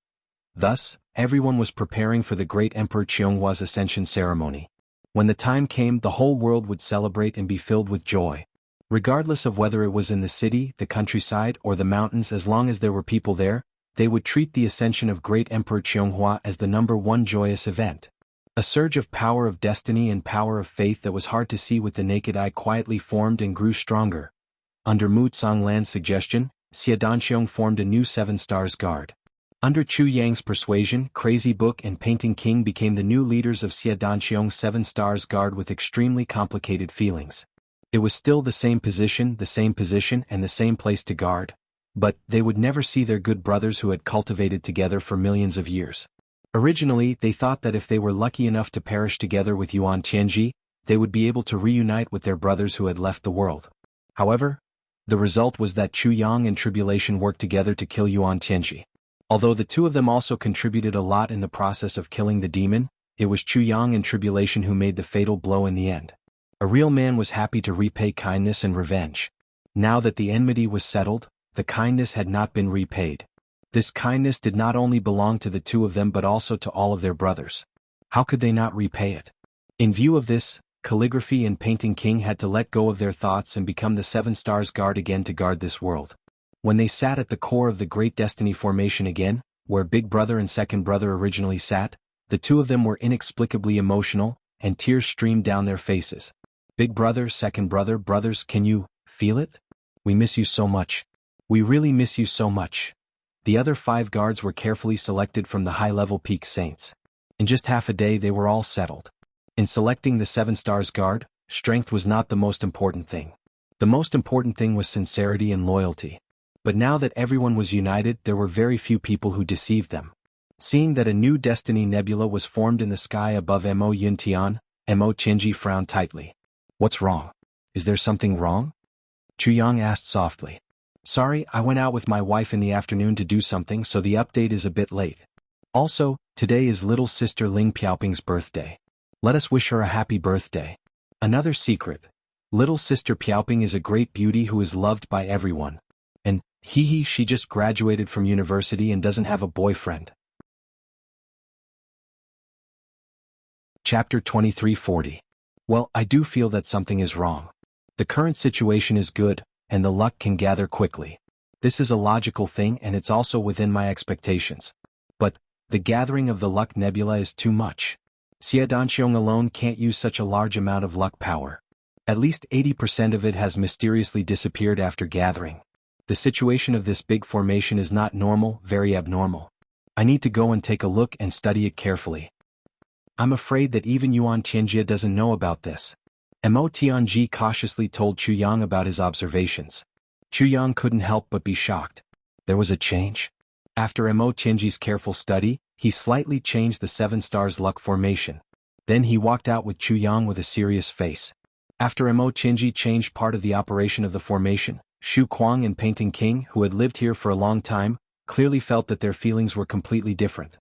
Thus, everyone was preparing for the great Emperor Qionghua's ascension ceremony. When the time came, the whole world would celebrate and be filled with joy. Regardless of whether it was in the city, the countryside, or the mountains, as long as there were people there, they would treat the ascension of great Emperor Qionghu as the #1 joyous event. A surge of power of destiny and power of faith that was hard to see with the naked eye quietly formed and grew stronger. Under Mu Zonglan's suggestion, Xie Danqiong formed a new 7 Stars Guard. Under Chu Yang's persuasion, Crazy Book and Painting King became the new leaders of Xie Danqiong's 7 Stars Guard with extremely complicated feelings. It was still the same position and the same place to guard. But they would never see their good brothers who had cultivated together for millions of years. Originally, they thought that if they were lucky enough to perish together with Yuan Tianji, they would be able to reunite with their brothers who had left the world. However, the result was that Chu Yang and Tribulation worked together to kill Yuan Tianji. Although the two of them also contributed a lot in the process of killing the demon, it was Chu Yang and Tribulation who made the fatal blow in the end. A real man was happy to repay kindness and revenge. Now that the enmity was settled, the kindness had not been repaid. This kindness did not only belong to the two of them but also to all of their brothers. How could they not repay it? In view of this, Calligraphy and Painting King had to let go of their thoughts and become the 7 Stars Guard again to guard this world. When they sat at the core of the Great Destiny Formation again, where Big Brother and Second Brother originally sat, the two of them were inexplicably emotional, and tears streamed down their faces. Big Brother, Second Brother, brothers, can you feel it? We miss you so much. We really miss you so much. The other 5 guards were carefully selected from the high-level peak saints. In just half a day they were all settled. In selecting the 7 Stars Guard, strength was not the most important thing. The most important thing was sincerity and loyalty. But now that everyone was united, there were very few people who deceived them. Seeing that a new destiny nebula was formed in the sky above Mo Yuntian, Mo Tianji frowned tightly. What's wrong? Is there something wrong? Chu Yang asked softly. Sorry, I went out with my wife in the afternoon to do something, so the update is a bit late. Also, today is little sister Ling Piaoping's birthday. Let us wish her a happy birthday. Another secret. Little sister Piaoping is a great beauty who is loved by everyone. And, she just graduated from university and doesn't have a boyfriend. Chapter 2340. Well, I do feel that something is wrong. The current situation is good, and the luck can gather quickly. This is a logical thing and it's also within my expectations. But, the gathering of the luck nebula is too much. Xie Danqiong alone can't use such a large amount of luck power. At least 80% of it has mysteriously disappeared after gathering. The situation of this big formation is not normal, very abnormal. I need to go and take a look and study it carefully. I'm afraid that even Yuan Tianjie doesn't know about this. Mo Tianji cautiously told Chu Yang about his observations. Chu Yang couldn't help but be shocked. There was a change? After Mo Tianji's careful study, he slightly changed the 7 Stars luck formation. Then he walked out with Chu Yang with a serious face. After Mo Tianji changed part of the operation of the formation, Xu Kuang and Painting King, who had lived here for a long time, clearly felt that their feelings were completely different.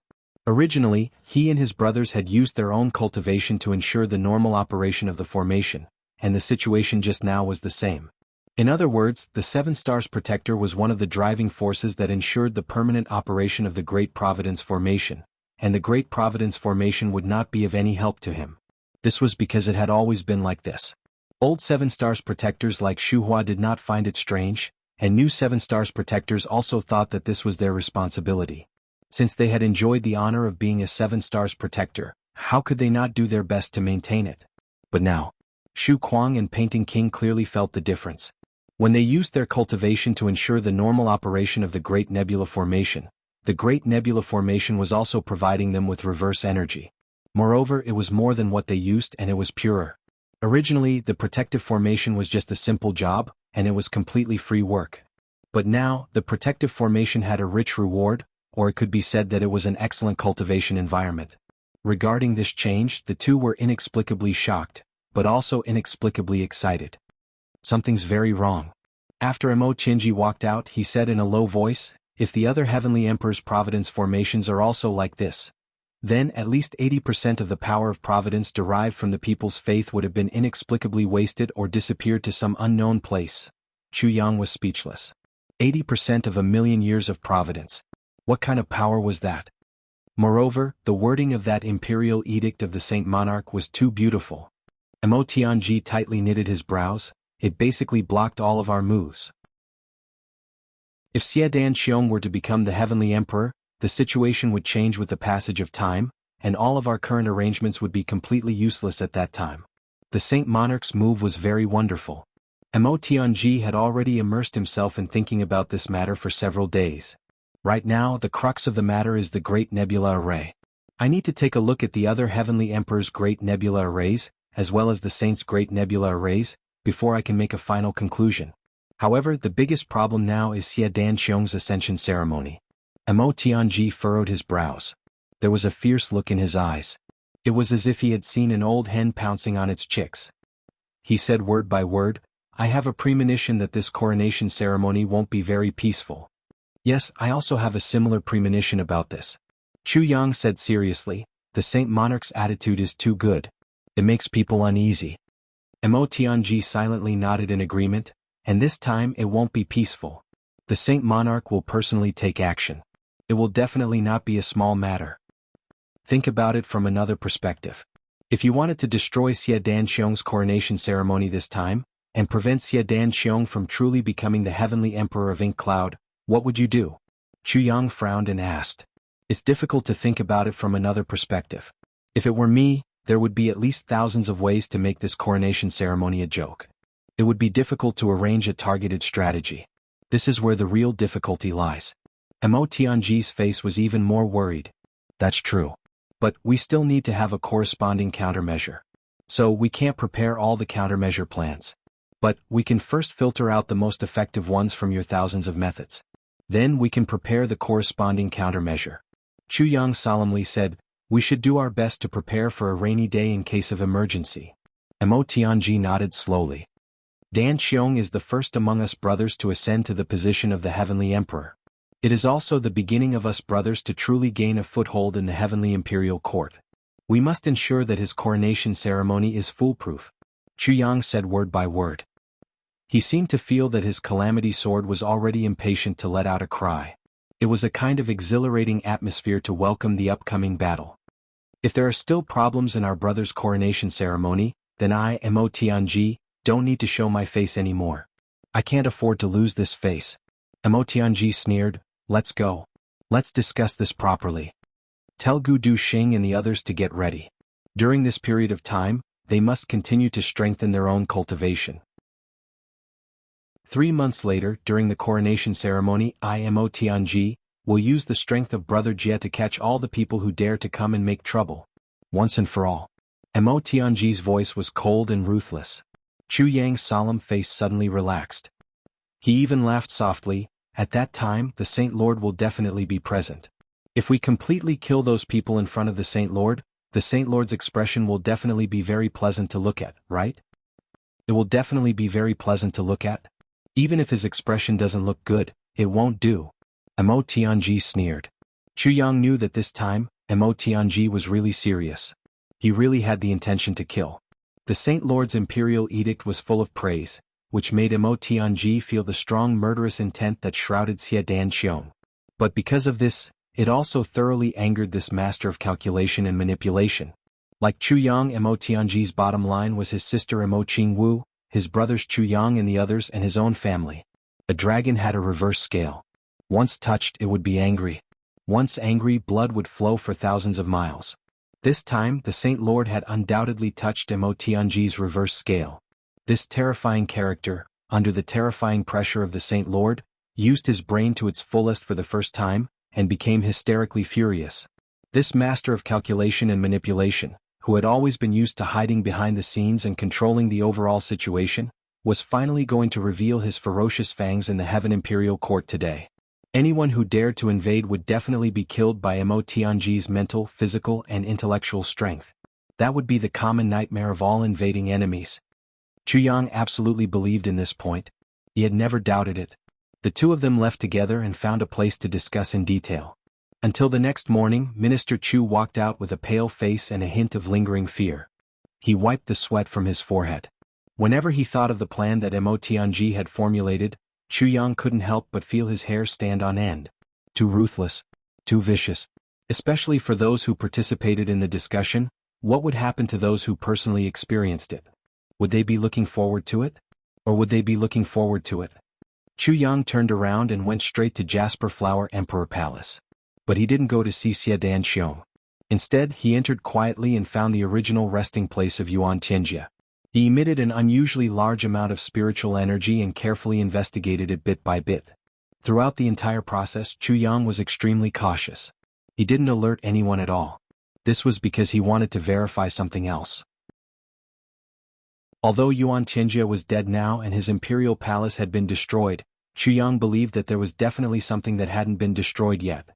Originally, he and his brothers had used their own cultivation to ensure the normal operation of the formation, and the situation just now was the same. In other words, the 7 Stars Protector was one of the driving forces that ensured the permanent operation of the Great Providence Formation, and the Great Providence Formation would not be of any help to him. This was because it had always been like this. Old 7 Stars Protectors like Xu Hua did not find it strange, and new 7 Stars Protectors also thought that this was their responsibility. Since they had enjoyed the honor of being a 7 Stars Protector, how could they not do their best to maintain it? But now, Xu Kuang and Painting King clearly felt the difference. When they used their cultivation to ensure the normal operation of the Great Nebula Formation, the Great Nebula Formation was also providing them with reverse energy. Moreover, it was more than what they used and it was purer. Originally, the protective formation was just a simple job, and it was completely free work. But now, the protective formation had a rich reward, or it could be said that it was an excellent cultivation environment. Regarding this change, the two were inexplicably shocked, but also inexplicably excited. Something's very wrong. After Emo Chinji walked out, he said in a low voice, if the other Heavenly Emperor's Providence formations are also like this, then at least 80% of the power of Providence derived from the people's faith would have been inexplicably wasted or disappeared to some unknown place. Chu Yang was speechless. 80% of 1,000,000 years of Providence. What kind of power was that? Moreover, the wording of that imperial edict of the Saint Monarch was too beautiful. Emo Tianji tightly knitted his brows. It basically blocked all of our moves. If Xie Danxiong were to become the Heavenly Emperor, the situation would change with the passage of time, and all of our current arrangements would be completely useless at that time. The Saint Monarch's move was very wonderful. Emo Tianji had already immersed himself in thinking about this matter for several days. Right now, the crux of the matter is the Great Nebula Array. I need to take a look at the other Heavenly Emperor's Great Nebula Arrays, as well as the Saint's Great Nebula Arrays, before I can make a final conclusion. However, the biggest problem now is Xie Danxiong's ascension ceremony. Emo Tianji furrowed his brows. There was a fierce look in his eyes. It was as if he had seen an old hen pouncing on its chicks. He said word by word, I have a premonition that this coronation ceremony won't be very peaceful. Yes, I also have a similar premonition about this. Chu Yang said seriously, the Saint Monarch's attitude is too good. It makes people uneasy. Emo Tianji silently nodded in agreement, and this time it won't be peaceful. The Saint Monarch will personally take action. It will definitely not be a small matter. Think about it from another perspective. If you wanted to destroy Xie Danxiong's coronation ceremony this time, and prevent Xie Danxiong from truly becoming the Heavenly Emperor of Ink Cloud, what would you do? Chu Yang frowned and asked. It's difficult to think about it from another perspective. If it were me, there would be at least thousands of ways to make this coronation ceremony a joke. It would be difficult to arrange a targeted strategy. This is where the real difficulty lies. Emo Tianji's face was even more worried. That's true. But we still need to have a corresponding countermeasure. So we can't prepare all the countermeasure plans. But we can first filter out the most effective ones from your thousands of methods. Then we can prepare the corresponding countermeasure. Chu Yang solemnly said, we should do our best to prepare for a rainy day in case of emergency. Emo Tianji nodded slowly. Dan Xiong is the first among us brothers to ascend to the position of the Heavenly Emperor. It is also the beginning of us brothers to truly gain a foothold in the Heavenly Imperial Court. We must ensure that his coronation ceremony is foolproof. Chu Yang said word by word. He seemed to feel that his calamity sword was already impatient to let out a cry. It was a kind of exhilarating atmosphere to welcome the upcoming battle. If there are still problems in our brother's coronation ceremony, then I, Emo Tianji, don't need to show my face anymore. I can't afford to lose this face. Emo Tianji sneered, let's go. Let's discuss this properly. Tell Gu Du Xing and the others to get ready. During this period of time, they must continue to strengthen their own cultivation. 3 months later, during the coronation ceremony, I, Emo Tianji, will use the strength of Brother Jie to catch all the people who dare to come and make trouble. Once and for all. Emo Tianji's voice was cold and ruthless. Chu Yang's solemn face suddenly relaxed. He even laughed softly. At that time, the Saint Lord will definitely be present. If we completely kill those people in front of the Saint Lord's expression will definitely be very pleasant to look at, right? It will definitely be very pleasant to look at. Even if his expression doesn't look good, it won't do. Emo Tianji sneered. Chu Yang knew that this time, Emo Tianji was really serious. He really had the intention to kill. The Saint Lord's imperial edict was full of praise, which made Emo Tianji feel the strong murderous intent that shrouded Xie Danxiong. But because of this, it also thoroughly angered this master of calculation and manipulation. Like Chu Yang, Emo Tianji's bottom line was his sister Emo Qingwu, his brothers Chu Yang and the others, and his own family. A dragon had a reverse scale. Once touched, it would be angry. Once angry, blood would flow for thousands of miles. This time, the Saint Lord had undoubtedly touched Emo Tianji's reverse scale. This terrifying character, under the terrifying pressure of the Saint Lord, used his brain to its fullest for the first time, and became hysterically furious. This master of calculation and manipulation, who had always been used to hiding behind the scenes and controlling the overall situation, was finally going to reveal his ferocious fangs in the Heaven Imperial Court today. Anyone who dared to invade would definitely be killed by Mo Tianji's mental, physical, and intellectual strength. That would be the common nightmare of all invading enemies. Chu Yang absolutely believed in this point. He had never doubted it. The two of them left together and found a place to discuss in detail. Until the next morning, Minister Chu walked out with a pale face and a hint of lingering fear. He wiped the sweat from his forehead. Whenever he thought of the plan that Mo Tianji had formulated, Chu Yang couldn't help but feel his hair stand on end. Too ruthless. Too vicious. Especially for those who participated in the discussion, what would happen to those who personally experienced it? Would they be looking forward to it? Or would they be looking forward to it? Chu Yang turned around and went straight to Jasper Flower Emperor Palace. But he didn't go to see Xie Danxiong. Instead, he entered quietly and found the original resting place of Yuan Tianjia. He emitted an unusually large amount of spiritual energy and carefully investigated it bit by bit. Throughout the entire process, Chu Yang was extremely cautious. He didn't alert anyone at all. This was because he wanted to verify something else. Although Yuan Tianjia was dead now and his imperial palace had been destroyed, Chu Yang believed that there was definitely something that hadn't been destroyed yet.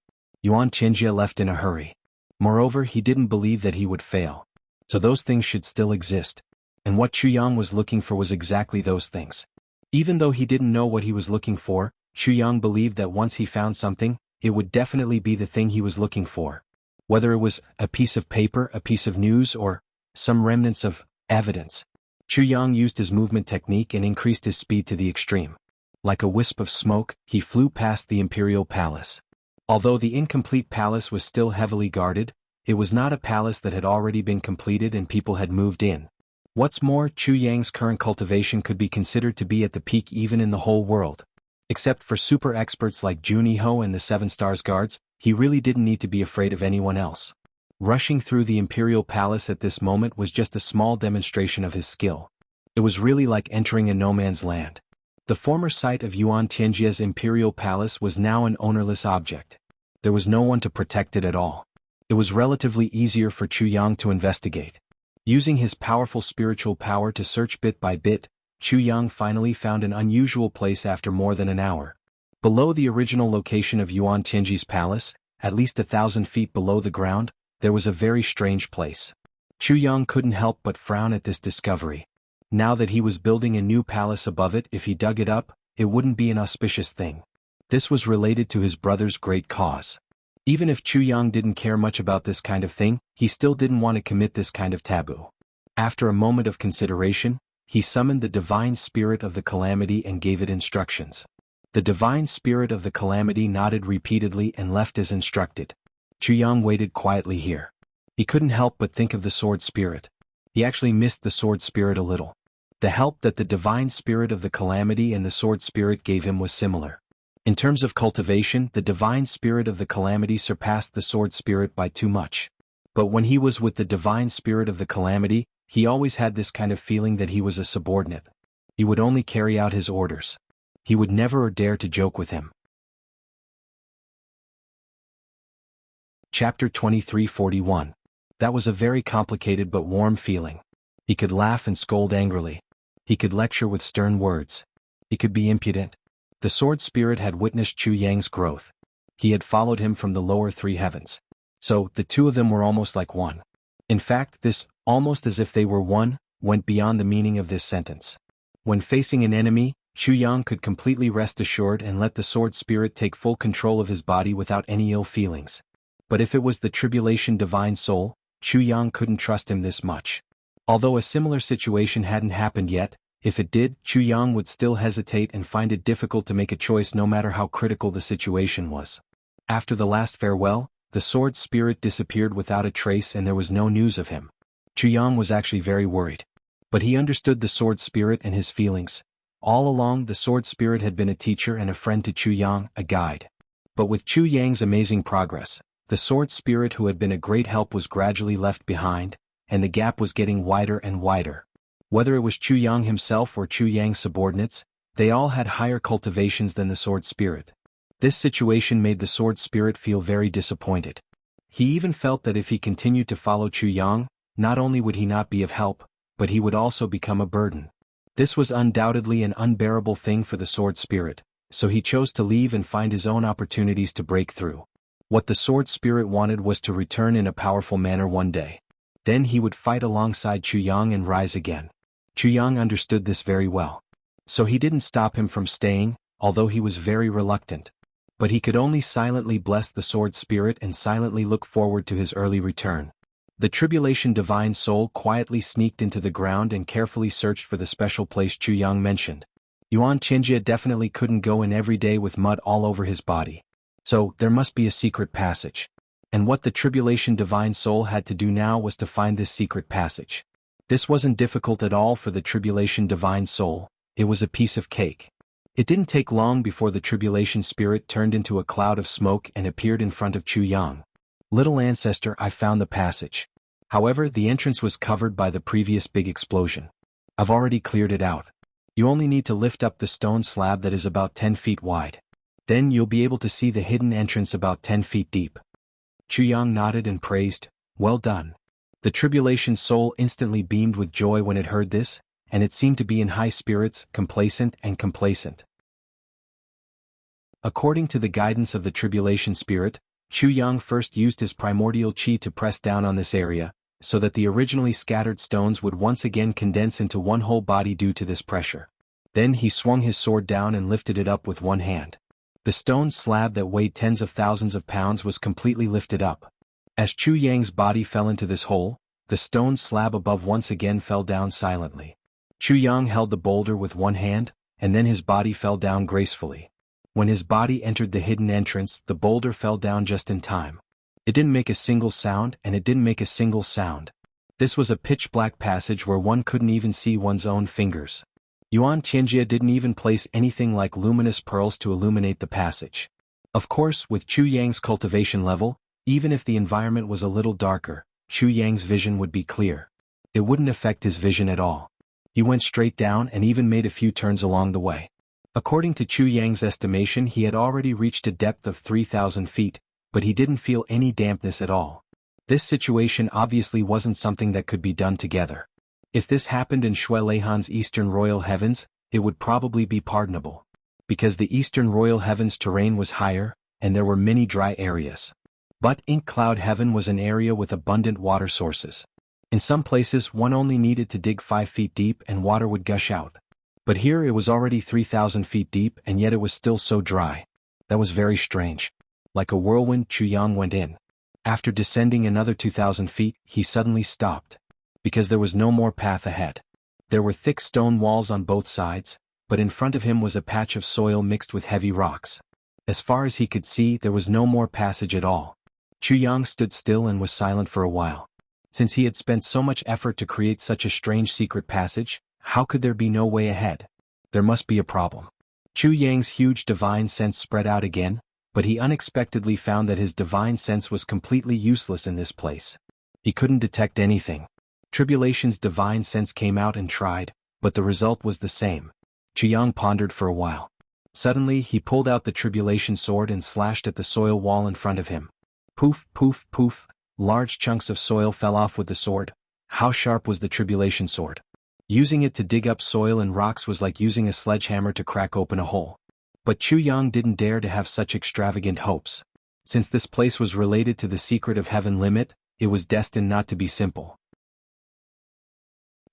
Yuan Tianjia left in a hurry. Moreover, he didn't believe that he would fail. So those things should still exist. And what Chu Yang was looking for was exactly those things. Even though he didn't know what he was looking for, Chu Yang believed that once he found something, it would definitely be the thing he was looking for. Whether it was a piece of paper, a piece of news, or some remnants of evidence. Chu Yang used his movement technique and increased his speed to the extreme. Like a wisp of smoke, he flew past the imperial palace. Although the incomplete palace was still heavily guarded, it was not a palace that had already been completed and people had moved in. What's more, Chu Yang's current cultivation could be considered to be at the peak even in the whole world. Except for super experts like Juniho and the Seven Stars Guards, he really didn't need to be afraid of anyone else. Rushing through the imperial palace at this moment was just a small demonstration of his skill. It was really like entering a no-man's land. The former site of Yuan Tianjia's imperial palace was now an ownerless object. There was no one to protect it at all. It was relatively easier for Chu Yang to investigate. Using his powerful spiritual power to search bit by bit, Chu Yang finally found an unusual place after more than an hour. Below the original location of Yuan Tianji's palace, at least 1,000 feet below the ground, there was a very strange place. Chu Yang couldn't help but frown at this discovery. Now that he was building a new palace above it, if he dug it up, it wouldn't be an auspicious thing. This was related to his brother's great cause. Even if Chu Yang didn't care much about this kind of thing, he still didn't want to commit this kind of taboo. After a moment of consideration, he summoned the divine spirit of the calamity and gave it instructions. The divine spirit of the calamity nodded repeatedly and left as instructed. Chu Yang waited quietly here. He couldn't help but think of the sword spirit. He actually missed the sword spirit a little. The help that the divine spirit of the calamity and the sword spirit gave him was similar. In terms of cultivation, the divine spirit of the calamity surpassed the sword spirit by too much. But when he was with the divine spirit of the calamity, he always had this kind of feeling that he was a subordinate. He would only carry out his orders. He would never dare to joke with him. Chapter 23:41. That was a very complicated but warm feeling. He could laugh and scold angrily. He could lecture with stern words. He could be impudent. The sword spirit had witnessed Chu Yang's growth. He had followed him from the lower three heavens. So, the two of them were almost like one. In fact, this, almost as if they were one, went beyond the meaning of this sentence. When facing an enemy, Chu Yang could completely rest assured and let the sword spirit take full control of his body without any ill feelings. But if it was the tribulation divine soul, Chu Yang couldn't trust him this much. Although a similar situation hadn't happened yet, if it did, Chu Yang would still hesitate and find it difficult to make a choice no matter how critical the situation was. After the last farewell, the sword spirit disappeared without a trace and there was no news of him. Chu Yang was actually very worried. But he understood the sword spirit and his feelings. All along, the sword spirit had been a teacher and a friend to Chu Yang, a guide. But with Chu Yang's amazing progress, the sword spirit who had been a great help was gradually left behind, and the gap was getting wider and wider. Whether it was Chu Yang himself or Chu Yang's subordinates, they all had higher cultivations than the sword spirit. This situation made the sword spirit feel very disappointed. He even felt that if he continued to follow Chu Yang, not only would he not be of help, but he would also become a burden. This was undoubtedly an unbearable thing for the sword spirit, so he chose to leave and find his own opportunities to break through. What the sword spirit wanted was to return in a powerful manner one day. Then he would fight alongside Chu Yang and rise again. Chu Yang understood this very well. So he didn't stop him from staying, although he was very reluctant. But he could only silently bless the sword spirit and silently look forward to his early return. The Tribulation Divine Soul quietly sneaked into the ground and carefully searched for the special place Chu Yang mentioned. Yuan Qinjie definitely couldn't go in every day with mud all over his body. So, there must be a secret passage. And what the Tribulation Divine Soul had to do now was to find this secret passage. This wasn't difficult at all for the Tribulation Divine Soul, it was a piece of cake. It didn't take long before the Tribulation Spirit turned into a cloud of smoke and appeared in front of Chu Yang. Little ancestor, I found the passage. However, the entrance was covered by the previous big explosion. I've already cleared it out. You only need to lift up the stone slab that is about 10 feet wide. Then you'll be able to see the hidden entrance about 10 feet deep. Chu Yang nodded and praised, well done. The Tribulation Soul instantly beamed with joy when it heard this, and it seemed to be in high spirits, complacent. According to the guidance of the Tribulation Spirit, Chu Yang first used his primordial qi to press down on this area, so that the originally scattered stones would once again condense into one whole body due to this pressure. Then he swung his sword down and lifted it up with one hand. The stone slab that weighed tens of thousands of pounds was completely lifted up. As Chu Yang's body fell into this hole, the stone slab above once again fell down silently. Chu Yang held the boulder with one hand, and then his body fell down gracefully. When his body entered the hidden entrance, the boulder fell down just in time. It didn't make a single sound, and it didn't make a single sound. This was a pitch-black passage where one couldn't even see one's own fingers. Yuan Tianjie didn't even place anything like luminous pearls to illuminate the passage. Of course, with Chu Yang's cultivation level, even if the environment was a little darker, Chu Yang's vision would be clear. It wouldn't affect his vision at all. He went straight down and even made a few turns along the way. According to Chu Yang's estimation, he had already reached a depth of 3,000 feet, but he didn't feel any dampness at all. This situation obviously wasn't something that could be done together. If this happened in Shui Leihan's Eastern Royal Heavens, it would probably be pardonable. Because the Eastern Royal Heavens terrain was higher, and there were many dry areas. But Ink Cloud Heaven was an area with abundant water sources. In some places one only needed to dig 5 feet deep and water would gush out. But here it was already 3,000 feet deep and yet it was still so dry. That was very strange. Like a whirlwind, Chu Yang went in. After descending another 2,000 feet, he suddenly stopped. Because there was no more path ahead. There were thick stone walls on both sides, but in front of him was a patch of soil mixed with heavy rocks. As far as he could see, there was no more passage at all. Chu Yang stood still and was silent for a while. Since he had spent so much effort to create such a strange secret passage, how could there be no way ahead? There must be a problem. Chu Yang's huge divine sense spread out again, but he unexpectedly found that his divine sense was completely useless in this place. He couldn't detect anything. Tribulation's divine sense came out and tried, but the result was the same. Chu Yang pondered for a while. Suddenly he pulled out the Tribulation sword and slashed at the soil wall in front of him. Poof, poof, poof, large chunks of soil fell off with the sword. How sharp was the Tribulation sword? Using it to dig up soil and rocks was like using a sledgehammer to crack open a hole. But Chu Yang didn't dare to have such extravagant hopes. Since this place was related to the secret of heaven limit, it was destined not to be simple.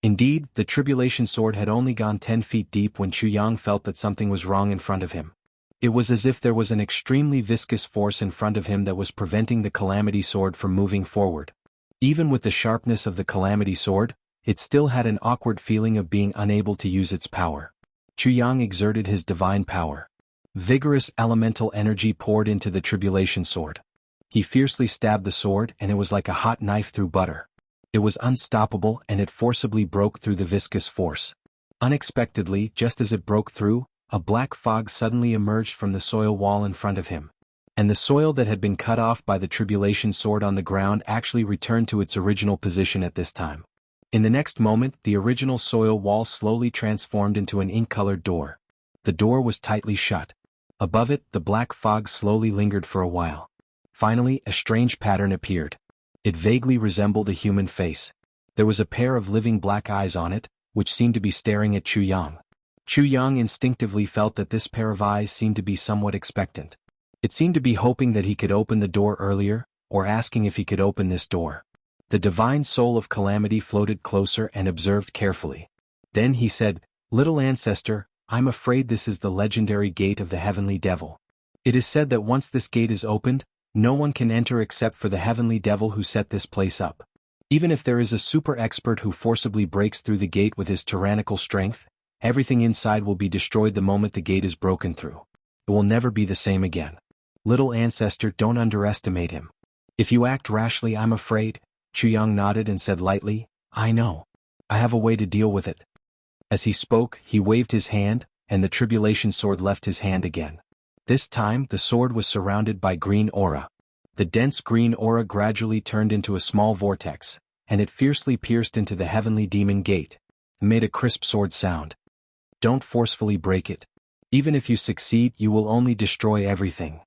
Indeed, the Tribulation sword had only gone 10 feet deep when Chu Yang felt that something was wrong in front of him. It was as if there was an extremely viscous force in front of him that was preventing the Calamity sword from moving forward. Even with the sharpness of the Calamity sword, it still had an awkward feeling of being unable to use its power. Chu Yang exerted his divine power. Vigorous elemental energy poured into the Tribulation sword. He fiercely stabbed the sword and it was like a hot knife through butter. It was unstoppable and it forcibly broke through the viscous force. Unexpectedly, just as it broke through, a black fog suddenly emerged from the soil wall in front of him. And the soil that had been cut off by the Tribulation sword on the ground actually returned to its original position at this time. In the next moment, the original soil wall slowly transformed into an ink-colored door. The door was tightly shut. Above it, the black fog slowly lingered for a while. Finally, a strange pattern appeared. It vaguely resembled a human face. There was a pair of living black eyes on it, which seemed to be staring at Chu Yang. Chu Yang instinctively felt that this pair of eyes seemed to be somewhat expectant. It seemed to be hoping that he could open the door earlier, or asking if he could open this door. The divine soul of Calamity floated closer and observed carefully. Then he said, "Little ancestor, I'm afraid this is the legendary gate of the heavenly devil. It is said that once this gate is opened, no one can enter except for the heavenly devil who set this place up. Even if there is a super expert who forcibly breaks through the gate with his tyrannical strength, everything inside will be destroyed the moment the gate is broken through. It will never be the same again. Little ancestor, don't underestimate him. If you act rashly, I'm afraid." Chu Yang nodded and said lightly, "I know. I have a way to deal with it." As he spoke, he waved his hand, and the tribulation sword left his hand again. This time, the sword was surrounded by green aura. The dense green aura gradually turned into a small vortex, and it fiercely pierced into the heavenly demon gate, and made a crisp sword sound. "Don't forcefully break it. Even if you succeed, you will only destroy everything."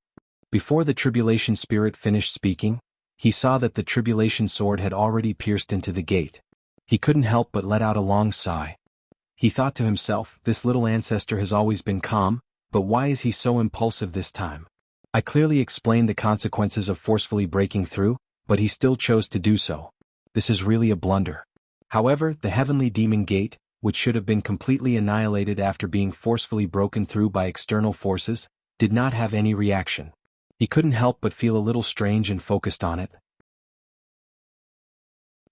Before the tribulation spirit finished speaking, he saw that the tribulation sword had already pierced into the gate. He couldn't help but let out a long sigh. He thought to himself, this little ancestor has always been calm, but why is he so impulsive this time? I clearly explained the consequences of forcefully breaking through, but he still chose to do so. This is really a blunder. However, the heavenly demon gate, which should have been completely annihilated after being forcefully broken through by external forces, did not have any reaction. He couldn't help but feel a little strange and focused on it.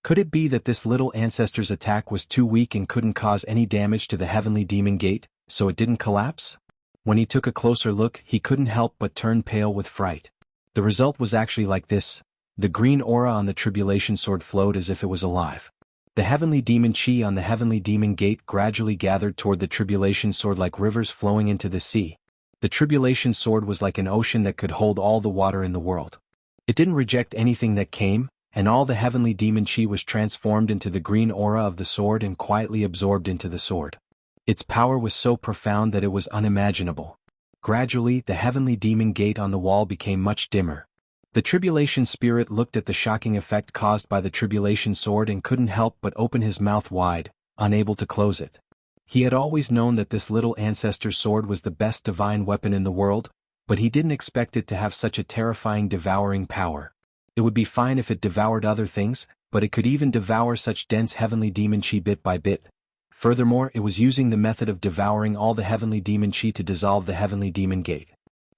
Could it be that this little ancestor's attack was too weak and couldn't cause any damage to the heavenly demon gate, so it didn't collapse? When he took a closer look, he couldn't help but turn pale with fright. The result was actually like this. The green aura on the tribulation sword flowed as if it was alive. The heavenly demon chi on the heavenly demon gate gradually gathered toward the tribulation sword like rivers flowing into the sea. The tribulation sword was like an ocean that could hold all the water in the world. It didn't reject anything that came, and all the heavenly demon chi was transformed into the green aura of the sword and quietly absorbed into the sword. Its power was so profound that it was unimaginable. Gradually, the heavenly demon gate on the wall became much dimmer. The tribulation spirit looked at the shocking effect caused by the tribulation sword and couldn't help but open his mouth wide, unable to close it. He had always known that this little ancestor's sword was the best divine weapon in the world, but he didn't expect it to have such a terrifying devouring power. It would be fine if it devoured other things, but it could even devour such dense heavenly demon chi bit by bit. Furthermore, it was using the method of devouring all the heavenly demon chi to dissolve the heavenly demon gate.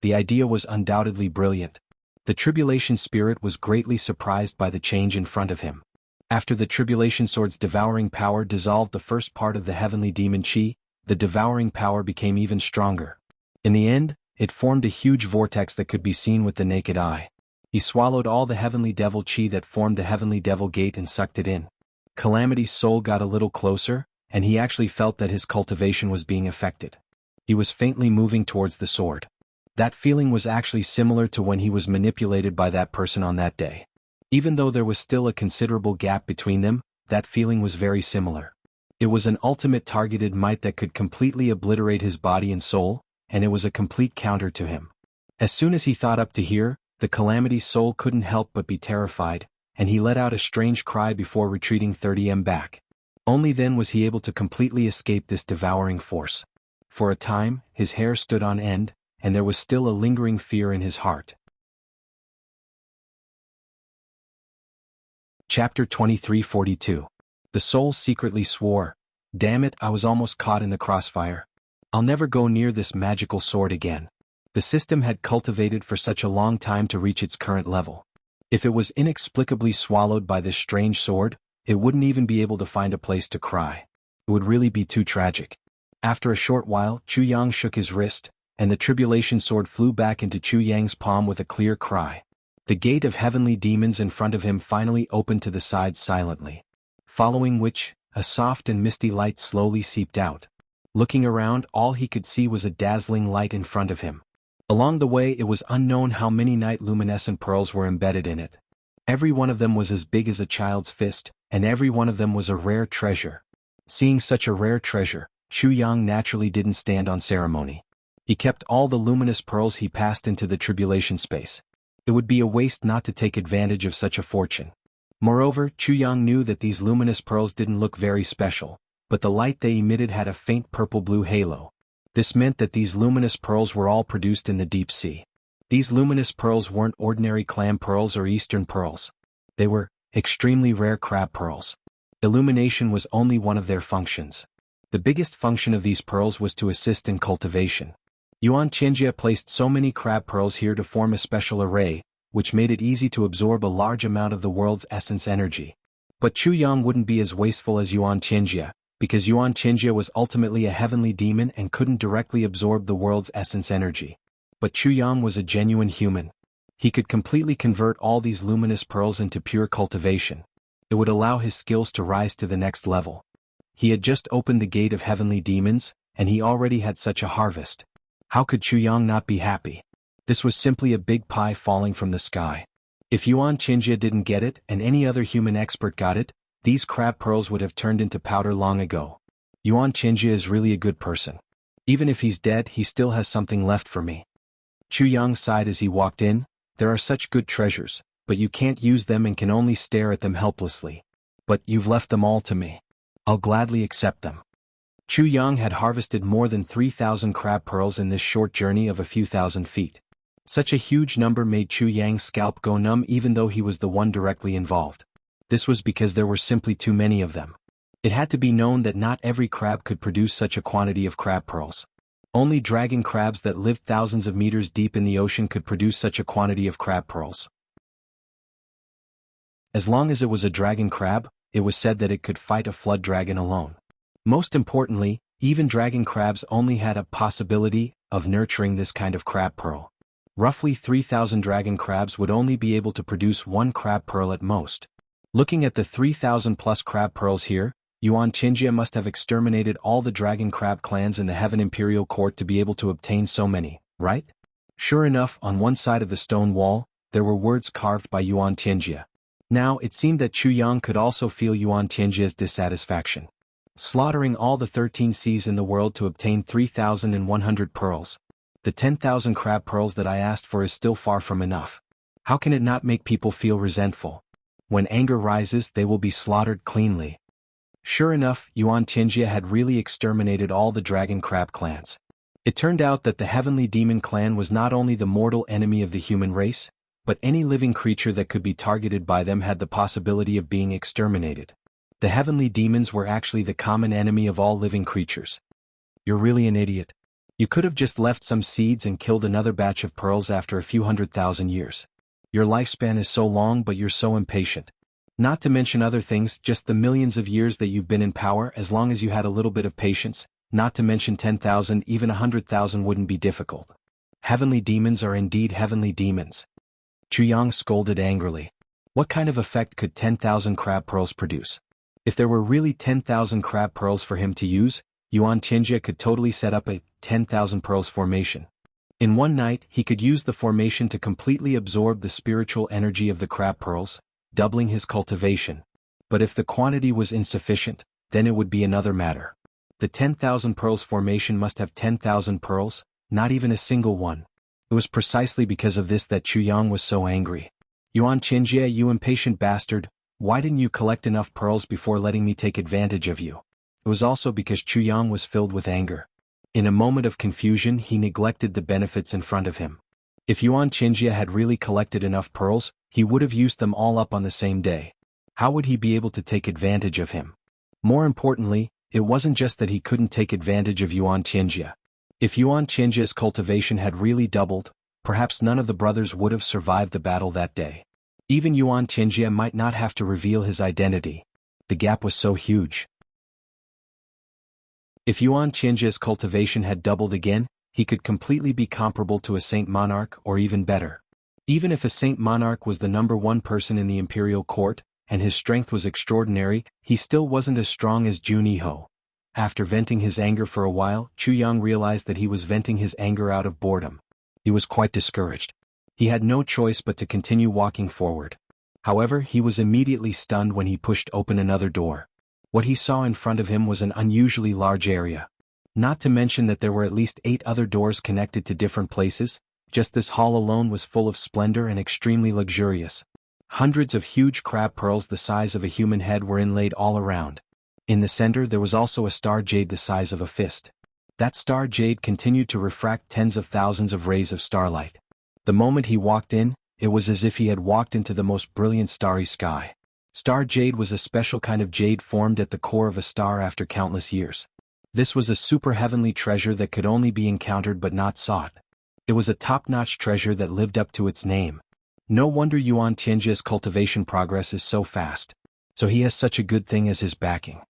The idea was undoubtedly brilliant. The tribulation spirit was greatly surprised by the change in front of him. After the tribulation sword's devouring power dissolved the first part of the heavenly demon chi, the devouring power became even stronger. In the end, it formed a huge vortex that could be seen with the naked eye. He swallowed all the heavenly devil chi that formed the heavenly devil gate and sucked it in. Calamity's soul got a little closer, and he actually felt that his cultivation was being affected. He was faintly moving towards the sword. That feeling was actually similar to when he was manipulated by that person on that day. Even though there was still a considerable gap between them, that feeling was very similar. It was an ultimate targeted might that could completely obliterate his body and soul, and it was a complete counter to him. As soon as he thought up to here, the Calamity's soul couldn't help but be terrified, and he let out a strange cry before retreating 30 m back. Only then was he able to completely escape this devouring force. For a time, his hair stood on end, and there was still a lingering fear in his heart. Chapter 2342. The soul secretly swore, "Damn it, I was almost caught in the crossfire. I'll never go near this magical sword again." The system had cultivated for such a long time to reach its current level. If it was inexplicably swallowed by this strange sword, it wouldn't even be able to find a place to cry. It would really be too tragic. After a short while, Chu Yang shook his wrist, and the tribulation sword flew back into Chu Yang's palm with a clear cry. The gate of heavenly demons in front of him finally opened to the sides silently. Following which, a soft and misty light slowly seeped out. Looking around, all he could see was a dazzling light in front of him. Along the way, it was unknown how many night luminescent pearls were embedded in it. Every one of them was as big as a child's fist, and every one of them was a rare treasure. Seeing such a rare treasure, Chu Yang naturally didn't stand on ceremony. He kept all the luminous pearls he passed into the tribulation space. It would be a waste not to take advantage of such a fortune. Moreover, Chu Yang knew that these luminous pearls didn't look very special, but the light they emitted had a faint purple-blue halo. This meant that these luminous pearls were all produced in the deep sea. These luminous pearls weren't ordinary clam pearls or eastern pearls. They were extremely rare crab pearls. Illumination was only one of their functions. The biggest function of these pearls was to assist in cultivation. Yuan Qingjie placed so many crab pearls here to form a special array, which made it easy to absorb a large amount of the world's essence energy. But Chu Yang wouldn't be as wasteful as Yuan Qingjie, because Yuan Qingjie was ultimately a heavenly demon and couldn't directly absorb the world's essence energy. But Chu Yang was a genuine human. He could completely convert all these luminous pearls into pure cultivation. It would allow his skills to rise to the next level. He had just opened the gate of heavenly demons, and he already had such a harvest. How could Chu Yang not be happy? This was simply a big pie falling from the sky. If Yuan Qingjie didn't get it and any other human expert got it, these crab pearls would have turned into powder long ago. Yuan Qingjie is really a good person. Even if he's dead, he still has something left for me. Chu Yang sighed as he walked in. There are such good treasures, but you can't use them and can only stare at them helplessly. But you've left them all to me. I'll gladly accept them. Chu Yang had harvested more than 3,000 crab pearls in this short journey of a few thousand feet. Such a huge number made Chu Yang's scalp go numb even though he was the one directly involved. This was because there were simply too many of them. It had to be known that not every crab could produce such a quantity of crab pearls. Only dragon crabs that lived thousands of meters deep in the ocean could produce such a quantity of crab pearls. As long as it was a dragon crab, it was said that it could fight a flood dragon alone. Most importantly, even dragon crabs only had a possibility of nurturing this kind of crab pearl. Roughly 3,000 dragon crabs would only be able to produce one crab pearl at most. Looking at the 3,000 plus crab pearls here, Yuan Qingjie must have exterminated all the dragon crab clans in the Heaven Imperial Court to be able to obtain so many, right? Sure enough, on one side of the stone wall, there were words carved by Yuan Qingjie. Now, it seemed that Chu Yang could also feel Yuan Qingjie's dissatisfaction. Slaughtering all the 13 seas in the world to obtain 3,100 pearls. The 10,000 crab pearls that I asked for is still far from enough. How can it not make people feel resentful? When anger rises, they will be slaughtered cleanly. Sure enough, Yuan Qingjie had really exterminated all the dragon crab clans. It turned out that the heavenly demon clan was not only the mortal enemy of the human race, but any living creature that could be targeted by them had the possibility of being exterminated. The heavenly demons were actually the common enemy of all living creatures. You're really an idiot. You could have just left some seeds and killed another batch of pearls after a few 100,000 years. Your lifespan is so long, but you're so impatient. Not to mention other things, just the millions of years that you've been in power. As long as you had a little bit of patience, not to mention 10,000, even 100,000 wouldn't be difficult. Heavenly demons are indeed heavenly demons. Chu Yang scolded angrily. What kind of effect could 10,000 crab pearls produce? If there were really 10,000 crab pearls for him to use, Yuan Qingjie could totally set up a 10,000 pearls formation. In one night, he could use the formation to completely absorb the spiritual energy of the crab pearls, doubling his cultivation. But if the quantity was insufficient, then it would be another matter. The 10,000 pearls formation must have 10,000 pearls, not even a single one. It was precisely because of this that Chu Yang was so angry. Yuan Qingjie, you impatient bastard, why didn't you collect enough pearls before letting me take advantage of you? It was also because Chu Yang was filled with anger. In a moment of confusion, he neglected the benefits in front of him. If Yuan Qingjie had really collected enough pearls, he would have used them all up on the same day. How would he be able to take advantage of him? More importantly, it wasn't just that he couldn't take advantage of Yuan Qingjie. If Yuan Qingjie's cultivation had really doubled, perhaps none of the brothers would have survived the battle that day. Even Yuan Qingjie might not have to reveal his identity. The gap was so huge. If Yuan Qingjie's cultivation had doubled again, he could completely be comparable to a Saint Monarch or even better. Even if a Saint Monarch was the #1 person in the imperial court, and his strength was extraordinary, he still wasn't as strong as Juniho. After venting his anger for a while, Chu Yang realized that he was venting his anger out of boredom. He was quite discouraged. He had no choice but to continue walking forward. However, he was immediately stunned when he pushed open another door. What he saw in front of him was an unusually large area. Not to mention that there were at least 8 other doors connected to different places. Just this hall alone was full of splendor and extremely luxurious. Hundreds of huge crab pearls the size of a human head were inlaid all around. In the center there was also a star jade the size of a fist. That star jade continued to refract tens of thousands of rays of starlight. The moment he walked in, it was as if he had walked into the most brilliant starry sky. Star jade was a special kind of jade formed at the core of a star after countless years. This was a super heavenly treasure that could only be encountered but not sought. It was a top-notch treasure that lived up to its name. No wonder Yuan Tianjia's cultivation progress is so fast. So he has such a good thing as his backing.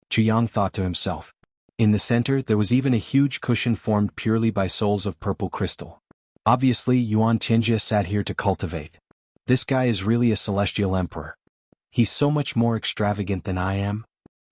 Chuyang thought to himself. In the center there was even a huge cushion formed purely by souls of purple crystal. Obviously Yuan Tianjia sat here to cultivate. This guy is really a celestial emperor. He's so much more extravagant than I am.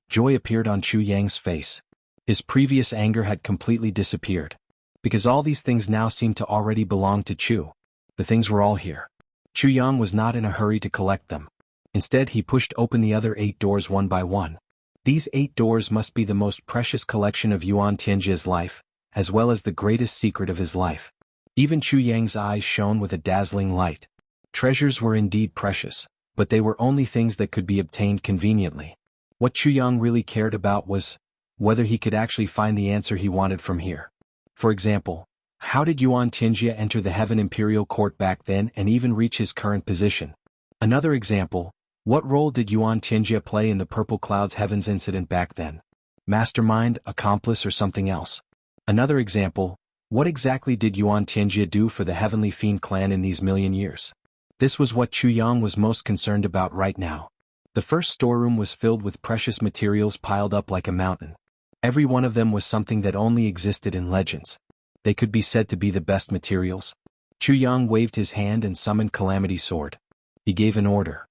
Joy appeared on Chu Yang's face. His previous anger had completely disappeared. Because all these things now seemed to already belong to Chu. The things were all here. Chu Yang was not in a hurry to collect them. Instead he pushed open the other 8 doors one by one. These 8 doors must be the most precious collection of Yuan Tianjia's life, as well as the greatest secret of his life. Even Chu Yang's eyes shone with a dazzling light. Treasures were indeed precious, but they were only things that could be obtained conveniently. What Chu Yang really cared about was whether he could actually find the answer he wanted from here. For example, how did Yuan Tianjia enter the Heaven Imperial Court back then and even reach his current position? Another example, what role did Yuan Tianjia play in the Purple Clouds Heavens incident back then? Mastermind, accomplice, or something else? Another example, what exactly did Yuan Tianjia do for the Heavenly Fiend clan in these million years? This was what Chu Yang was most concerned about right now. The first storeroom was filled with precious materials piled up like a mountain. Every one of them was something that only existed in legends. They could be said to be the best materials. Chu Yang waved his hand and summoned Calamity Sword. He gave an order.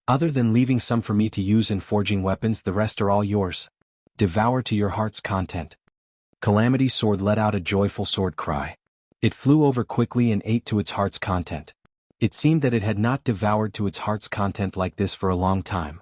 Other than leaving some for me to use in forging weapons, the rest are all yours. Devour to your heart's content. Calamity Sword let out a joyful sword cry. It flew over quickly and ate to its heart's content. It seemed that it had not devoured to its heart's content like this for a long time.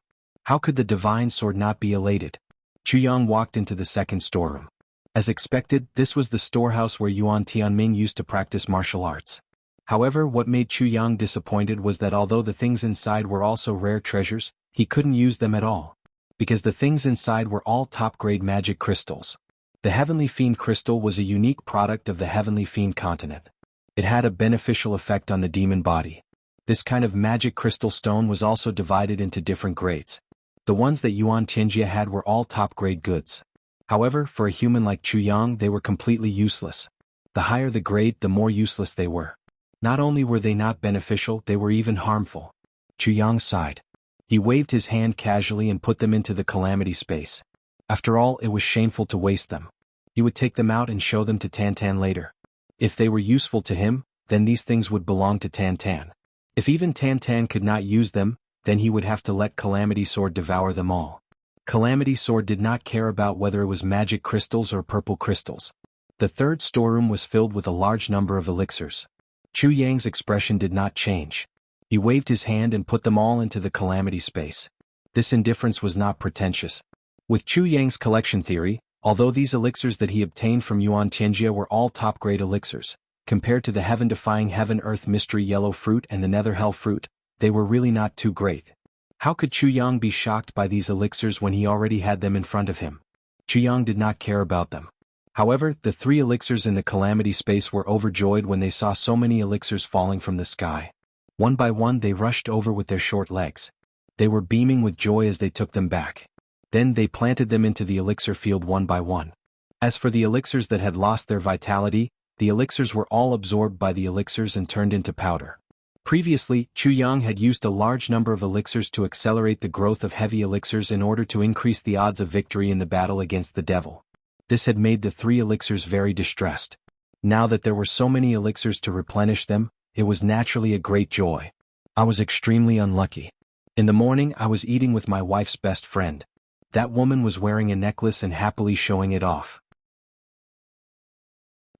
How could the divine sword not be elated? Chu Yang walked into the second storeroom. As expected, this was the storehouse where Yuan Tianming used to practice martial arts. However, what made Chu Yang disappointed was that although the things inside were also rare treasures, he couldn't use them at all. Because the things inside were all top-grade magic crystals. The Heavenly Fiend Crystal was a unique product of the Heavenly Fiend continent. It had a beneficial effect on the demon body. This kind of magic crystal stone was also divided into different grades. The ones that Yuan Tianjia had were all top-grade goods. However, for a human like Chu Yang, they were completely useless. The higher the grade, the more useless they were. Not only were they not beneficial, they were even harmful. Chu Yang sighed. He waved his hand casually and put them into the calamity space. After all, it was shameful to waste them. He would take them out and show them to Tantan later. If they were useful to him, then these things would belong to Tantan. If even Tantan could not use them, then he would have to let Calamity Sword devour them all. Calamity Sword did not care about whether it was magic crystals or purple crystals. The third storeroom was filled with a large number of elixirs. Chu Yang's expression did not change. He waved his hand and put them all into the calamity space. This indifference was not pretentious. With Chu Yang's collection theory, although these elixirs that he obtained from Yuan Tianjia were all top-grade elixirs, compared to the heaven-defying Heaven-Earth Mystery Yellow Fruit and the Nether Hell Fruit, they were really not too great. How could Chu Yang be shocked by these elixirs when he already had them in front of him? Chu Yang did not care about them. However, the 3 elixirs in the calamity space were overjoyed when they saw so many elixirs falling from the sky. One by one they rushed over with their short legs. They were beaming with joy as they took them back. Then they planted them into the elixir field one by one. As for the elixirs that had lost their vitality, the elixirs were all absorbed by the elixirs and turned into powder. Previously, Chu Yang had used a large number of elixirs to accelerate the growth of heavy elixirs in order to increase the odds of victory in the battle against the devil. This had made the 3 elixirs very distressed. Now that there were so many elixirs to replenish them, it was naturally a great joy. I was extremely unlucky. In the morning I was eating with my wife's best friend. That woman was wearing a necklace and happily showing it off.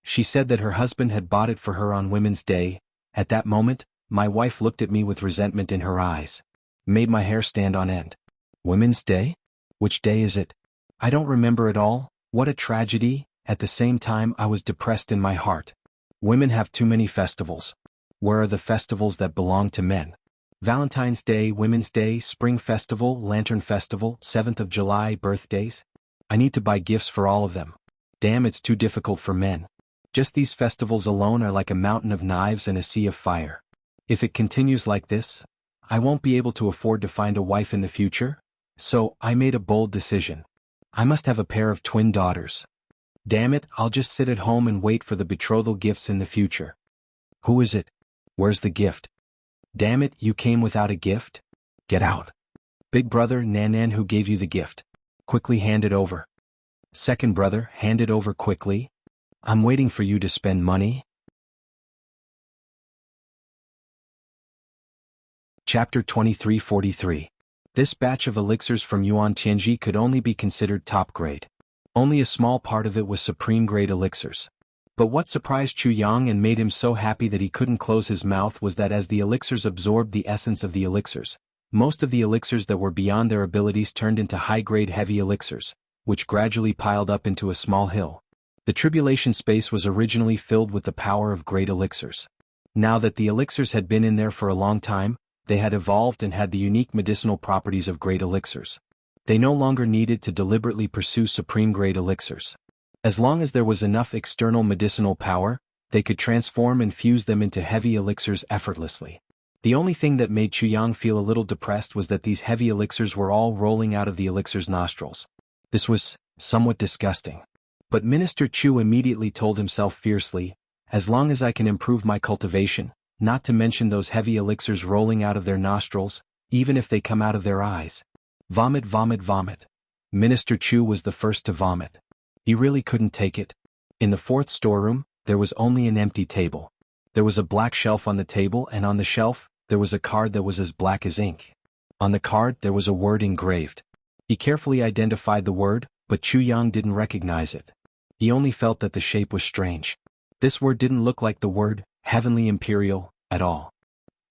She said that her husband had bought it for her on Women's Day. At that moment, my wife looked at me with resentment in her eyes. Made my hair stand on end. Women's Day? Which day is it? I don't remember at all. What a tragedy. At the same time I was depressed in my heart. Women have too many festivals. Where are the festivals that belong to men? Valentine's Day, Women's Day, Spring Festival, Lantern Festival, 7th of July, birthdays. I need to buy gifts for all of them. Damn, it's too difficult for men. Just these festivals alone are like a mountain of knives and a sea of fire. If it continues like this, I won't be able to afford to find a wife in the future. So, I made a bold decision. I must have a pair of twin daughters. Damn it, I'll just sit at home and wait for the betrothal gifts in the future. Who is it? Where's the gift? Damn it, you came without a gift? Get out. Big brother, Nanan, who gave you the gift? Quickly hand it over. Second brother, hand it over quickly. I'm waiting for you to spend money. Chapter 2343. This batch of elixirs from Yuan Tianji could only be considered top grade. Only a small part of it was supreme grade elixirs. But what surprised Chu Yang and made him so happy that he couldn't close his mouth was that as the elixirs absorbed the essence of the elixirs, most of the elixirs that were beyond their abilities turned into high-grade heavy elixirs, which gradually piled up into a small hill. The tribulation space was originally filled with the power of great elixirs. Now that the elixirs had been in there for a long time, they had evolved and had the unique medicinal properties of great elixirs. They no longer needed to deliberately pursue supreme-grade elixirs. As long as there was enough external medicinal power, they could transform and fuse them into heavy elixirs effortlessly. The only thing that made Chu Yang feel a little depressed was that these heavy elixirs were all rolling out of the elixir's nostrils. This was somewhat disgusting. But Minister Chu immediately told himself fiercely, as long as I can improve my cultivation, not to mention those heavy elixirs rolling out of their nostrils, even if they come out of their eyes. Vomit, vomit, vomit. Minister Chu was the first to vomit. He really couldn't take it. In the fourth storeroom, there was only an empty table. There was a black shelf on the table, and on the shelf, there was a card that was as black as ink. On the card, there was a word engraved. He carefully identified the word, but Chu Yang didn't recognize it. He only felt that the shape was strange. This word didn't look like the word, Heavenly Imperial, at all.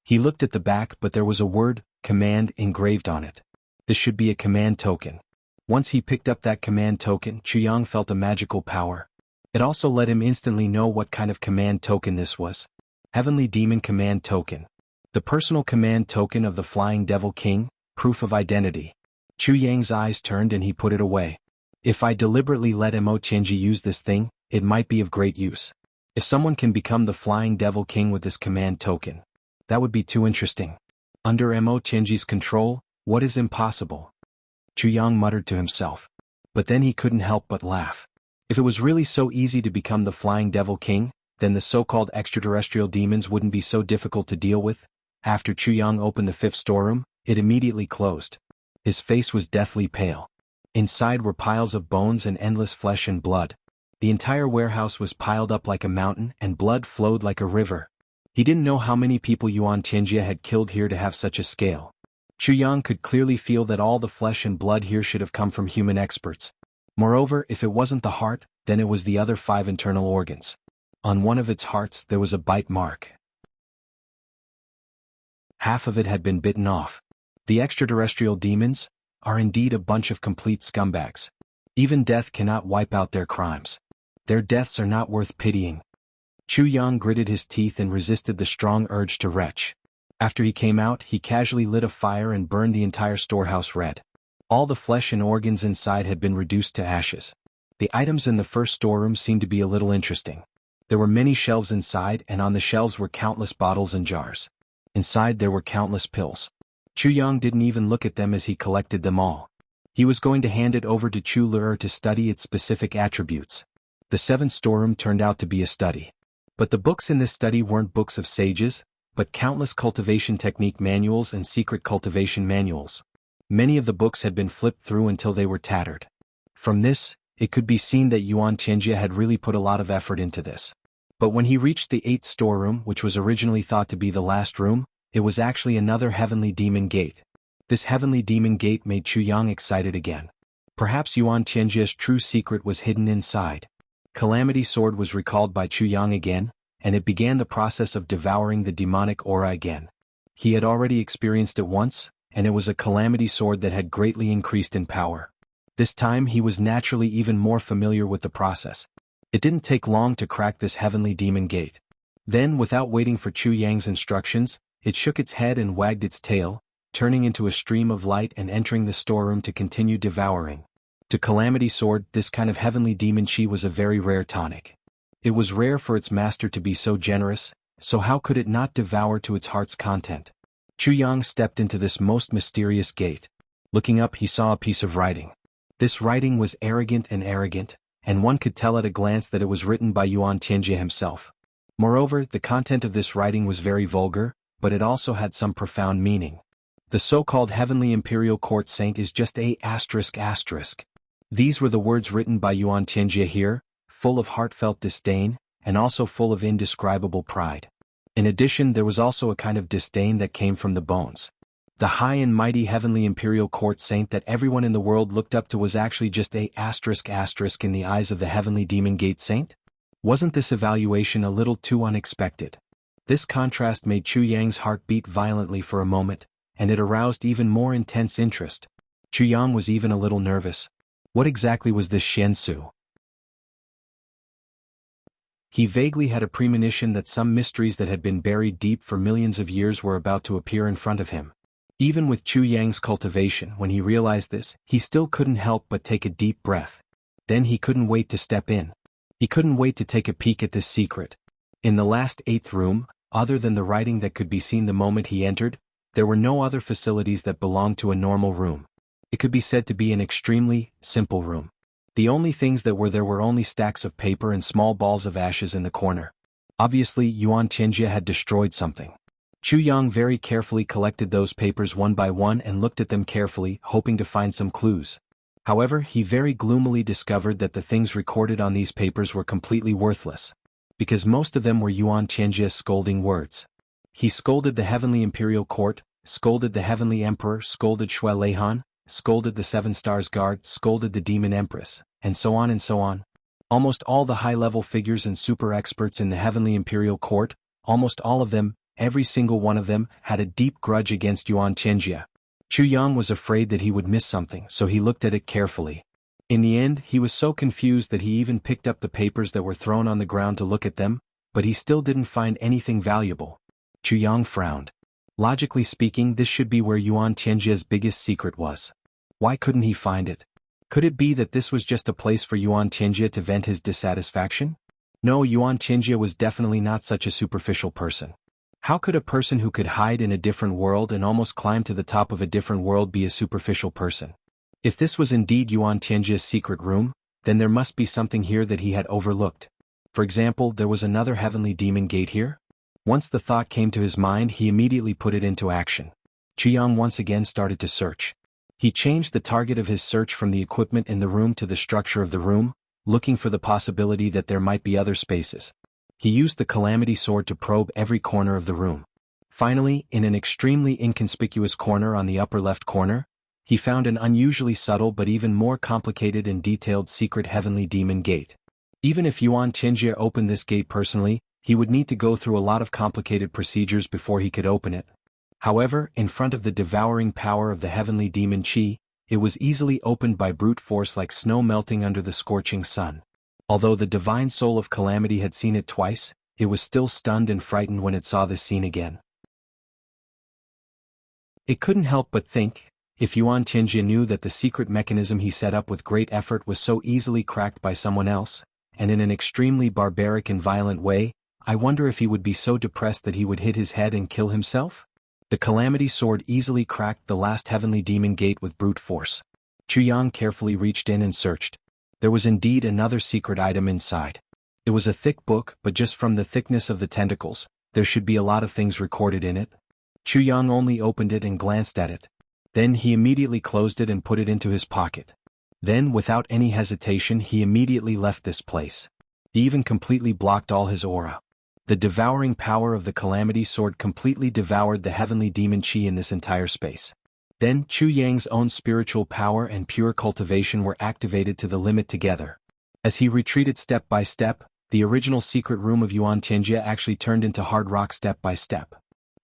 He looked at the back, but there was a word, Command, engraved on it. This should be a command token. Once he picked up that command token, Chu Yang felt a magical power. It also let him instantly know what kind of command token this was. Heavenly Demon Command Token. The personal command token of the Flying Devil King, proof of identity. Chu Yang's eyes turned and he put it away. If I deliberately let Mo Tianji use this thing, it might be of great use. If someone can become the Flying Devil King with this command token, that would be too interesting. Under Mo Tianji's control, what is impossible? Chu Yang muttered to himself. But then he couldn't help but laugh. If it was really so easy to become the Flying Devil King, then the so-called extraterrestrial demons wouldn't be so difficult to deal with. After Chu Yang opened the fifth storeroom, it immediately closed. His face was deathly pale. Inside were piles of bones and endless flesh and blood. The entire warehouse was piled up like a mountain and blood flowed like a river. He didn't know how many people Yuan Tianjia had killed here to have such a scale. Chu Yang could clearly feel that all the flesh and blood here should have come from human experts. Moreover, if it wasn't the heart, then it was the other 5 internal organs. On one of its hearts there was a bite mark. Half of it had been bitten off. The extraterrestrial demons are indeed a bunch of complete scumbags. Even death cannot wipe out their crimes. Their deaths are not worth pitying. Chu Yang gritted his teeth and resisted the strong urge to retch. After he came out, he casually lit a fire and burned the entire storehouse red. All the flesh and organs inside had been reduced to ashes. The items in the first storeroom seemed to be a little interesting. There were many shelves inside, and on the shelves were countless bottles and jars. Inside there were countless pills. Chu Yang didn't even look at them as he collected them all. He was going to hand it over to Chu Lu'er to study its specific attributes. The seventh storeroom turned out to be a study. But the books in this study weren't books of sages, but countless cultivation technique manuals and secret cultivation manuals. Many of the books had been flipped through until they were tattered. From this, it could be seen that Yuan Tianjia had really put a lot of effort into this. But when he reached the 8th storeroom, which was originally thought to be the last room, it was actually another heavenly demon gate. This heavenly demon gate made Chu Yang excited again. Perhaps Yuan Tianjia's true secret was hidden inside. Calamity Sword was recalled by Chu Yang again, and it began the process of devouring the demonic aura again. He had already experienced it once, and it was a calamity sword that had greatly increased in power. This time he was naturally even more familiar with the process. It didn't take long to crack this heavenly demon gate. Then, without waiting for Chu Yang's instructions, It shook its head and wagged its tail, turning into a stream of light and entering the storeroom to continue devouring. To Calamity Sword, this kind of heavenly demon chi was a very rare tonic. It was rare for its master to be so generous, so how could it not devour to its heart's content? Chu Yang stepped into this most mysterious gate. Looking up, he saw a piece of writing. This writing was arrogant, and one could tell at a glance that it was written by Yuan Tianjie himself. Moreover, the content of this writing was very vulgar, but it also had some profound meaning. The so-called Heavenly Imperial Court Saint is just a ***. These were the words written by Yuan Tianjie here, full of heartfelt disdain, and also full of indescribable pride. In addition, there was also a kind of disdain that came from the bones. The high and mighty Heavenly Imperial Court Saint that everyone in the world looked up to was actually just a *** in the eyes of the Heavenly Demon Gate Saint? Wasn't this evaluation a little too unexpected? This contrast made Chu Yang's heart beat violently for a moment, and it aroused even more intense interest. Chu Yang was even a little nervous. What exactly was this Xiansu? He vaguely had a premonition that some mysteries that had been buried deep for millions of years were about to appear in front of him. Even with Chu Yang's cultivation, when he realized this, he still couldn't help but take a deep breath. Then he couldn't wait to step in. He couldn't wait to take a peek at this secret. In the last 8th room, other than the writing that could be seen the moment he entered, there were no other facilities that belonged to a normal room. It could be said to be an extremely simple room. The only things that were there were only stacks of paper and small balls of ashes in the corner. Obviously, Yuan Tianjie had destroyed something. Chu Yang very carefully collected those papers one by one and looked at them carefully, hoping to find some clues. However, he very gloomily discovered that the things recorded on these papers were completely worthless, because most of them were Yuan Tianjie's scolding words. He scolded the Heavenly Imperial Court, scolded the Heavenly Emperor, scolded Shui Leihan, scolded the 7 Stars Guard, scolded the Demon Empress, and so on and so on. Almost all the high-level figures and super experts in the Heavenly Imperial Court, almost all of them, every single one of them, had a deep grudge against Yuan Tianjie. Chu Yang was afraid that he would miss something, so he looked at it carefully. In the end, he was so confused that he even picked up the papers that were thrown on the ground to look at them, but he still didn't find anything valuable. Chu Yang frowned. Logically speaking, this should be where Yuan Tianjie's biggest secret was. Why couldn't he find it? Could it be that this was just a place for Yuan Tianjie to vent his dissatisfaction? No, Yuan Tianjie was definitely not such a superficial person. How could a person who could hide in a different world and almost climb to the top of a different world be a superficial person? If this was indeed Yuan Tianjie's secret room, then there must be something here that he had overlooked. For example, there was another heavenly demon gate here? Once the thought came to his mind, he immediately put it into action. Chu Yang once again started to search. He changed the target of his search from the equipment in the room to the structure of the room, looking for the possibility that there might be other spaces. He used the Calamity Sword to probe every corner of the room. Finally, in an extremely inconspicuous corner on the upper left corner, he found an unusually subtle but even more complicated and detailed secret heavenly demon gate. Even if Yuan Tianjie opened this gate personally, he would need to go through a lot of complicated procedures before he could open it. However, in front of the devouring power of the heavenly demon chi, it was easily opened by brute force like snow melting under the scorching sun. Although the divine soul of Calamity had seen it twice, it was still stunned and frightened when it saw this scene again. It couldn't help but think, if Yuan Tianjie knew that the secret mechanism he set up with great effort was so easily cracked by someone else, and in an extremely barbaric and violent way, I wonder if he would be so depressed that he would hit his head and kill himself? The Calamity Sword easily cracked the last heavenly demon gate with brute force. Chu Yang carefully reached in and searched. There was indeed another secret item inside. It was a thick book, but just from the thickness of the tentacles, there should be a lot of things recorded in it. Chu Yang only opened it and glanced at it. Then he immediately closed it and put it into his pocket. Then, without any hesitation, he immediately left this place. He even completely blocked all his aura. The devouring power of the Calamity Sword completely devoured the heavenly demon chi in this entire space. Then Chu Yang's own spiritual power and pure cultivation were activated to the limit together. As he retreated step by step, the original secret room of Yuan Tianjie actually turned into hard rock step by step.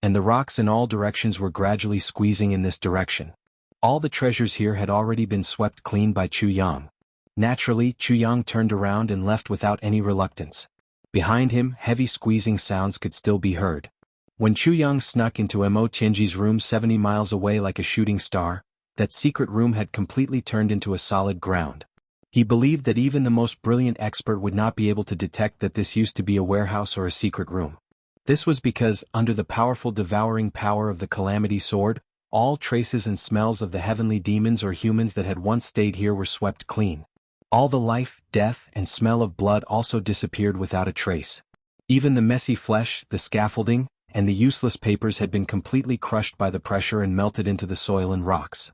And the rocks in all directions were gradually squeezing in this direction. All the treasures here had already been swept clean by Chu Yang. Naturally, Chu Yang turned around and left without any reluctance. Behind him, heavy squeezing sounds could still be heard. When Chu Yang snuck into Mo Tianji's room 70 miles away like a shooting star, that secret room had completely turned into a solid ground. He believed that even the most brilliant expert would not be able to detect that this used to be a warehouse or a secret room. This was because, under the powerful devouring power of the Calamity Sword, all traces and smells of the heavenly demons or humans that had once stayed here were swept clean. All the life, death, and smell of blood also disappeared without a trace. Even the messy flesh, the scaffolding, and the useless papers had been completely crushed by the pressure and melted into the soil and rocks.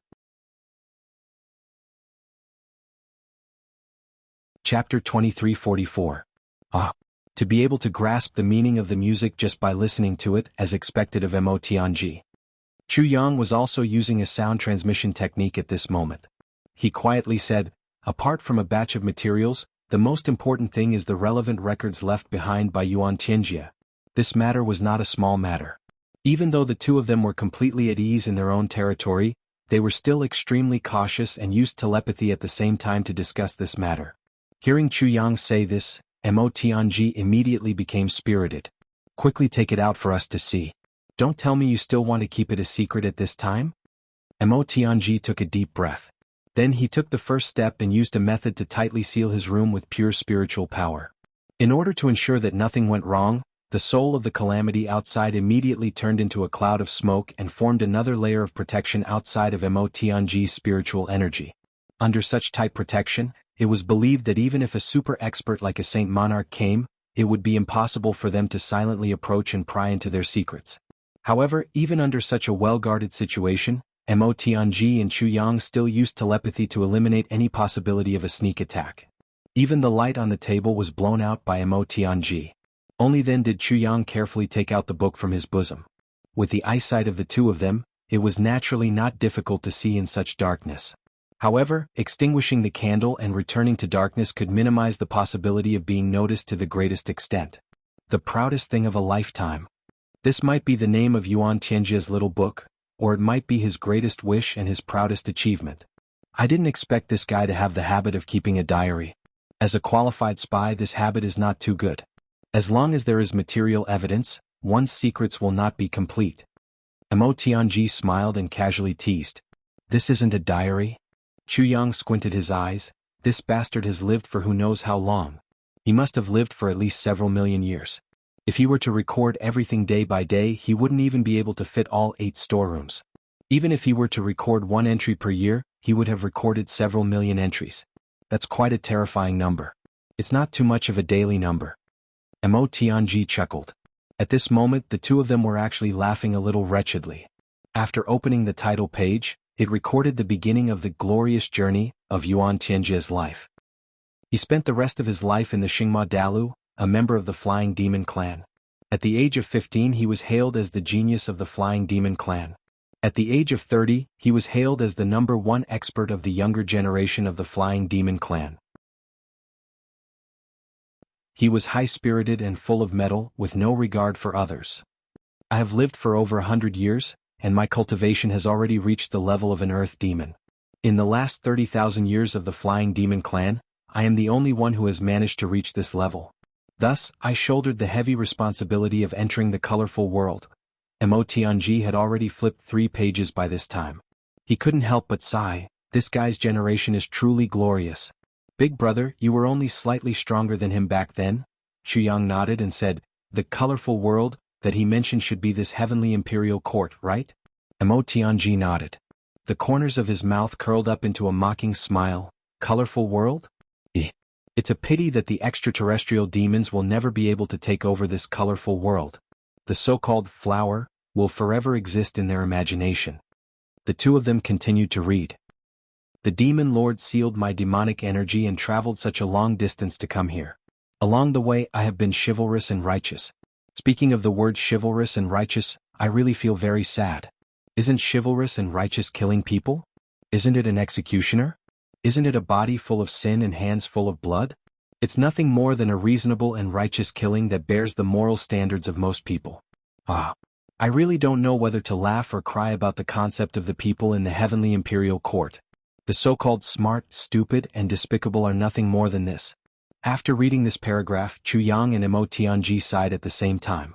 Chapter 2344. To be able to grasp the meaning of the music just by listening to it, as expected of Mo Tianji. Chu Yang was also using a sound transmission technique at this moment. He quietly said, "Apart from a batch of materials, the most important thing is the relevant records left behind by Yuan Tianjia." This matter was not a small matter. Even though the two of them were completely at ease in their own territory, they were still extremely cautious and used telepathy at the same time to discuss this matter. Hearing Chu Yang say this, Mo Tianji immediately became spirited. "Quickly take it out for us to see. Don't tell me you still want to keep it a secret at this time?" Mo Tianji took a deep breath. Then he took the first step and used a method to tightly seal his room with pure spiritual power. In order to ensure that nothing went wrong, the soul of the calamity outside immediately turned into a cloud of smoke and formed another layer of protection outside of Mo Tianji's spiritual energy. Under such tight protection, it was believed that even if a super expert like a Saint Monarch came, it would be impossible for them to silently approach and pry into their secrets. However, even under such a well-guarded situation, Mo Tianji and Chu Yang still used telepathy to eliminate any possibility of a sneak attack. Even the light on the table was blown out by Mo Tianji. Only then did Chu Yang carefully take out the book from his bosom. With the eyesight of the two of them, it was naturally not difficult to see in such darkness. However, extinguishing the candle and returning to darkness could minimize the possibility of being noticed to the greatest extent. The proudest thing of a lifetime. This might be the name of Yuan Tianjia's little book, or it might be his greatest wish and his proudest achievement. I didn't expect this guy to have the habit of keeping a diary. As a qualified spy, this habit is not too good. As long as there is material evidence, one's secrets will not be complete. Mo Tianji smiled and casually teased. "This isn't a diary?" Chu Yang squinted his eyes. "This bastard has lived for who knows how long. He must have lived for at least several million years. If he were to record everything day by day, he wouldn't even be able to fit all 8 storerooms. Even if he were to record 1 entry per year, he would have recorded several million entries. That's quite a terrifying number. It's not too much of a daily number." Mo Tianji chuckled. At this moment, the two of them were actually laughing a little wretchedly. After opening the title page, it recorded the beginning of the glorious journey of Yuan Tianjia's life. He spent the rest of his life in the Xingma Dalu, a member of the Flying Demon clan. At the age of 15, he was hailed as the genius of the Flying Demon clan. At the age of 30, he was hailed as the #1 expert of the younger generation of the Flying Demon clan. He was high-spirited and full of mettle, with no regard for others. "I have lived for over 100 years, and my cultivation has already reached the level of an earth demon. In the last 30,000 years of the Flying Demon clan, I am the only one who has managed to reach this level. Thus, I shouldered the heavy responsibility of entering the colorful world." Mo Tianji had already flipped 3 pages by this time. He couldn't help but sigh. This guy's generation is truly glorious. "Big brother, you were only slightly stronger than him back then?" Chu Yang nodded and said, "The colorful world that he mentioned should be this heavenly imperial court, right?" Mo Tianji nodded. The corners of his mouth curled up into a mocking smile. "Colorful world? It's a pity that the extraterrestrial demons will never be able to take over this colorful world. The so-called flower will forever exist in their imagination." The two of them continued to read. "The demon lord sealed my demonic energy and traveled such a long distance to come here. Along the way I have been chivalrous and righteous. Speaking of the word chivalrous and righteous, I really feel very sad. Isn't chivalrous and righteous killing people? Isn't it an executioner? Isn't it a body full of sin and hands full of blood? It's nothing more than a reasonable and righteous killing that bears the moral standards of most people. I really don't know whether to laugh or cry about the concept of the people in the heavenly imperial court. The so-called smart, stupid, and despicable are nothing more than this." After reading this paragraph, Chu Yang and Mo Tianji sighed at the same time.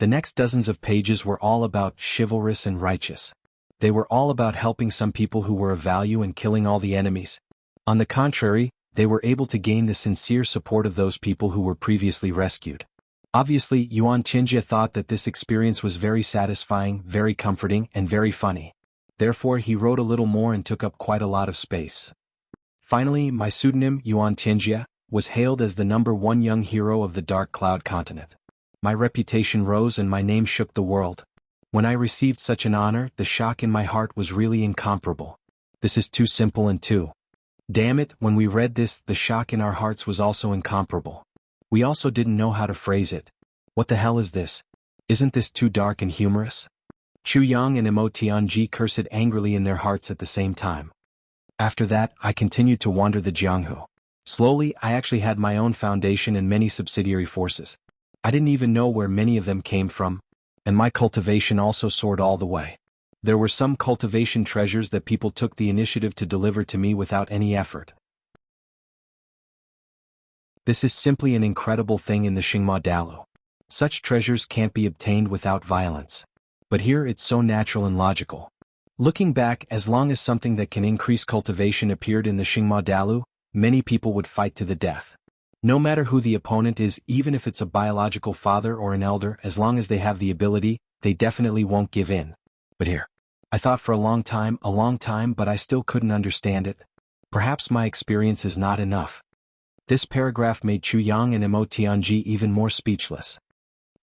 The next dozens of pages were all about chivalrous and righteous. They were all about helping some people who were of value and killing all the enemies. On the contrary, they were able to gain the sincere support of those people who were previously rescued. Obviously, Yuan Tianjie thought that this experience was very satisfying, very comforting, and very funny. Therefore, he wrote a little more and took up quite a lot of space. Finally, my pseudonym, Yuan Tianjie, was hailed as the #1 young hero of the Dark Cloud continent. My reputation rose and my name shook the world. When I received such an honor, the shock in my heart was really incomparable. This is too simple and too. Damn it, when we read this, the shock in our hearts was also incomparable. We also didn't know how to phrase it. What the hell is this? Isn't this too dark and humorous? Chu Yang and Immortality cursed angrily in their hearts at the same time. After that, I continued to wander the Jianghu. Slowly, I actually had my own foundation and many subsidiary forces. I didn't even know where many of them came from, and my cultivation also soared all the way. There were some cultivation treasures that people took the initiative to deliver to me without any effort. This is simply an incredible thing in the Xingma Dalu. Such treasures can't be obtained without violence. But here it's so natural and logical. Looking back, as long as something that can increase cultivation appeared in the Xingma Dalu, many people would fight to the death. No matter who the opponent is, even if it's a biological father or an elder, as long as they have the ability, they definitely won't give in. But here, I thought for a long time, but I still couldn't understand it. Perhaps my experience is not enough. This paragraph made Chu Yang and Immortality even more speechless.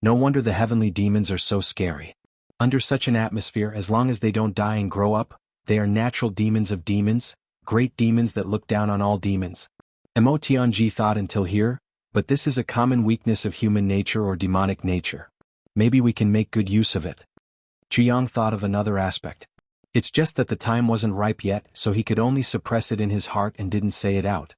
No wonder the heavenly demons are so scary. Under such an atmosphere, as long as they don't die and grow up, they are natural demons of demons, great demons that look down on all demons. Immortality thought until here, but this is a common weakness of human nature or demonic nature. Maybe we can make good use of it. Chu Yang thought of another aspect. It's just that the time wasn't ripe yet, so he could only suppress it in his heart and didn't say it out.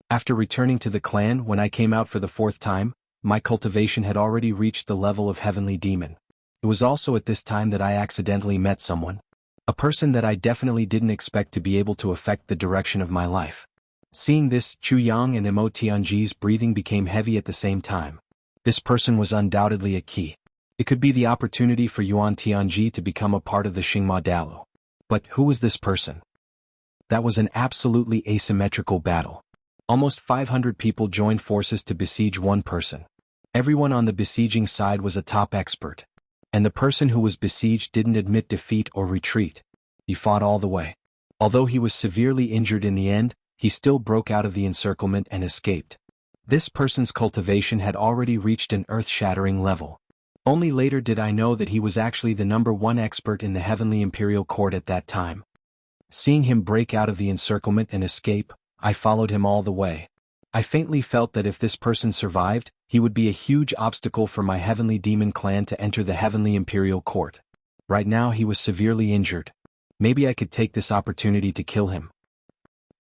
After returning to the clan, when I came out for the 4th time, my cultivation had already reached the level of heavenly demon. It was also at this time that I accidentally met someone. A person that I definitely didn't expect to be able to affect the direction of my life. Seeing this, Chu Yang and Immortality's breathing became heavy at the same time. This person was undoubtedly a key. It could be the opportunity for Yuan Tianjie to become a part of the Xingma Dalu. But who was this person? That was an absolutely asymmetrical battle. Almost 500 people joined forces to besiege one person. Everyone on the besieging side was a top expert. And the person who was besieged didn't admit defeat or retreat. He fought all the way. Although he was severely injured in the end, he still broke out of the encirclement and escaped. This person's cultivation had already reached an earth-shattering level. Only later did I know that he was actually the #1 expert in the Heavenly Imperial Court at that time. Seeing him break out of the encirclement and escape, I followed him all the way. I faintly felt that if this person survived, he would be a huge obstacle for my Heavenly Demon clan to enter the Heavenly Imperial Court. Right now he was severely injured. Maybe I could take this opportunity to kill him.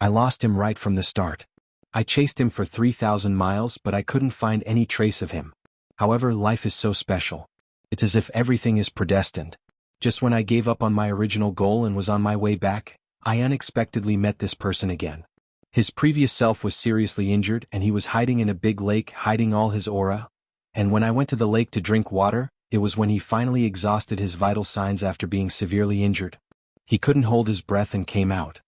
I lost him right from the start. I chased him for 3,000 miles, but I couldn't find any trace of him. However, life is so special. It's as if everything is predestined. Just when I gave up on my original goal and was on my way back, I unexpectedly met this person again. His previous self was seriously injured and he was hiding in a big lake, hiding all his aura. And when I went to the lake to drink water, it was when he finally exhausted his vital signs after being severely injured. He couldn't hold his breath and came out.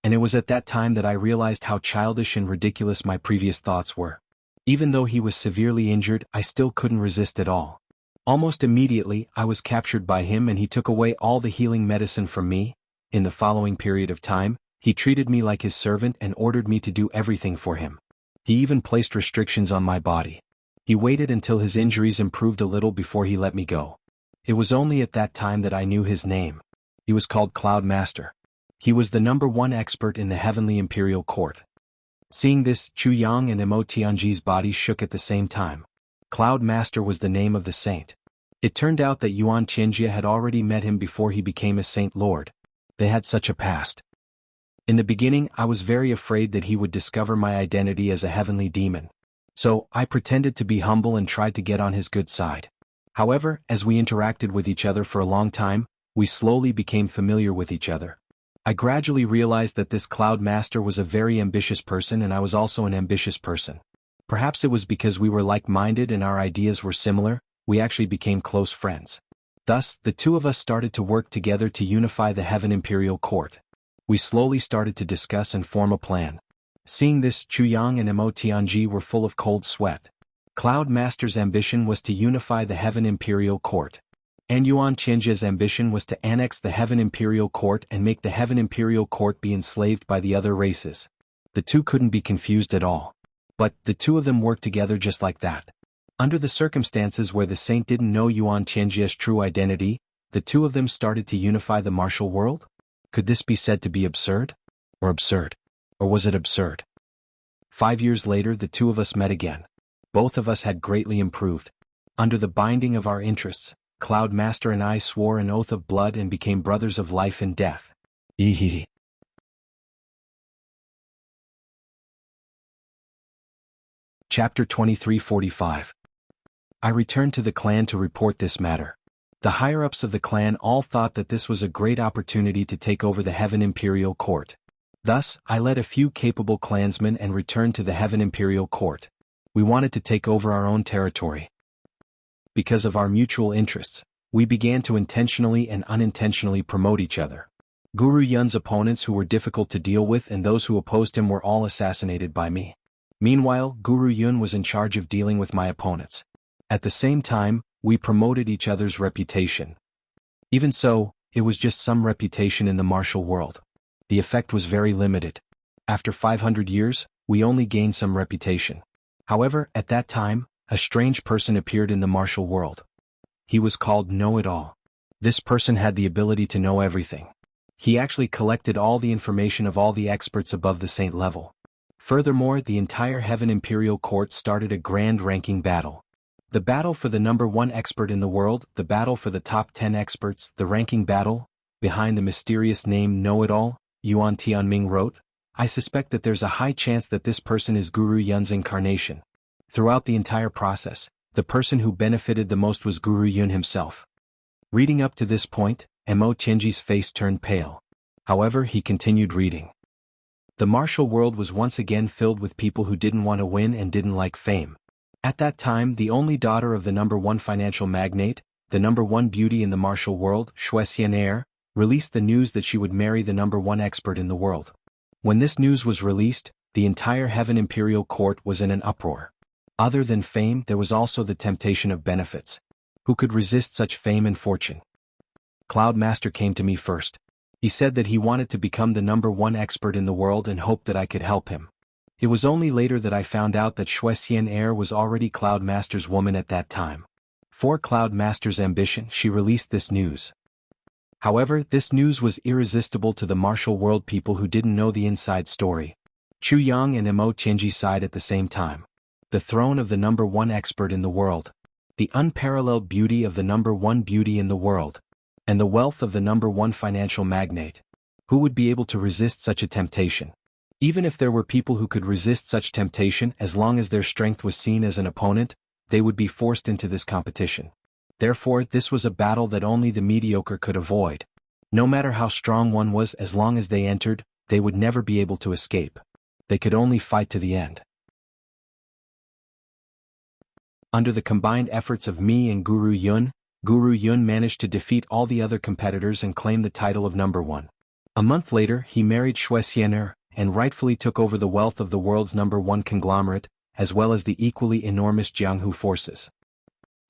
And it was at that time that I realized how childish and ridiculous my previous thoughts were. Even though he was severely injured, I still couldn't resist at all. Almost immediately, I was captured by him and he took away all the healing medicine from me. In the following period of time, he treated me like his servant and ordered me to do everything for him. He even placed restrictions on my body. He waited until his injuries improved a little before he let me go. It was only at that time that I knew his name. He was called Cloud Master. He was the #1 expert in the Heavenly Imperial Court. Seeing this, Chu Yang and Immortality's bodies shook at the same time. Cloud Master was the name of the saint. It turned out that Yuan Tianjie had already met him before he became a Saint Lord. They had such a past. In the beginning, I was very afraid that he would discover my identity as a heavenly demon. So, I pretended to be humble and tried to get on his good side. However, as we interacted with each other for a long time, we slowly became familiar with each other. I gradually realized that this Cloud Master was a very ambitious person and I was also an ambitious person. Perhaps it was because we were like-minded and our ideas were similar, we actually became close friends. Thus, the two of us started to work together to unify the Heaven Imperial Court. We slowly started to discuss and form a plan. Seeing this, Chu Yang and Mo Tianji were full of cold sweat. Cloud Master's ambition was to unify the Heaven Imperial Court. And Yuan Qianzhe's ambition was to annex the Heaven Imperial Court and make the Heaven Imperial Court be enslaved by the other races. The two couldn't be confused at all. But the two of them worked together just like that. Under the circumstances where the saint didn't know Yuan Qianzhe's true identity, the two of them started to unify the martial world? Could this be said to be absurd? Or absurd? Or was it absurd? 5 years later, the two of us met again. Both of us had greatly improved. Under the binding of our interests, Cloud Master and I swore an oath of blood and became brothers of life and death. Ehehe. Chapter 2345. I returned to the clan to report this matter. The higher-ups of the clan all thought that this was a great opportunity to take over the Heaven Imperial Court. Thus, I led a few capable clansmen and returned to the Heaven Imperial Court. We wanted to take over our own territory. Because of our mutual interests, we began to intentionally and unintentionally promote each other. Guru Yun's opponents who were difficult to deal with and those who opposed him were all assassinated by me. Meanwhile, Guru Yun was in charge of dealing with my opponents. At the same time, we promoted each other's reputation. Even so, it was just some reputation in the martial world. The effect was very limited. After 500 years, we only gained some reputation. However, at that time, a strange person appeared in the martial world. He was called Know-It-All. This person had the ability to know everything. He actually collected all the information of all the experts above the saint level. Furthermore, the entire Heaven Imperial Court started a grand ranking battle. The battle for the number 1 expert in the world, the battle for the top 10 experts, the ranking battle, behind the mysterious name Know-It-All, Yuan Tianming wrote, I suspect that there's a high chance that this person is Guru Yun's incarnation. Throughout the entire process, the person who benefited the most was Guru Yun himself. Reading up to this point, Mo Tianji's face turned pale. However, he continued reading. The martial world was once again filled with people who didn't want to win and didn't like fame. At that time, the only daughter of the number 1 financial magnate, the number 1 beauty in the martial world, Shuexian, released the news that she would marry the number 1 expert in the world. When this news was released, the entire Heaven Imperial Court was in an uproar. Other than fame, there was also the temptation of benefits. Who could resist such fame and fortune? Cloud Master came to me first. He said that he wanted to become the number 1 expert in the world and hoped that I could help him. It was only later that I found out that Shuexian was already Cloud Master's woman at that time. For Cloud Master's ambition, she released this news. However, this news was irresistible to the martial world people who didn't know the inside story. Chu Yang and Mo Tianji sighed at the same time. The throne of the number 1 expert in the world. The unparalleled beauty of the number 1 beauty in the world. And the wealth of the number 1 financial magnate. Who would be able to resist such a temptation? Even if there were people who could resist such temptation, as long as their strength was seen as an opponent, they would be forced into this competition. Therefore, this was a battle that only the mediocre could avoid. No matter how strong one was, as long as they entered, they would never be able to escape. They could only fight to the end. Under the combined efforts of me and Guru Yun managed to defeat all the other competitors and claim the title of number 1. A month later, he married Shuexian and rightfully took over the wealth of the world's number 1 conglomerate, as well as the equally enormous Jianghu forces.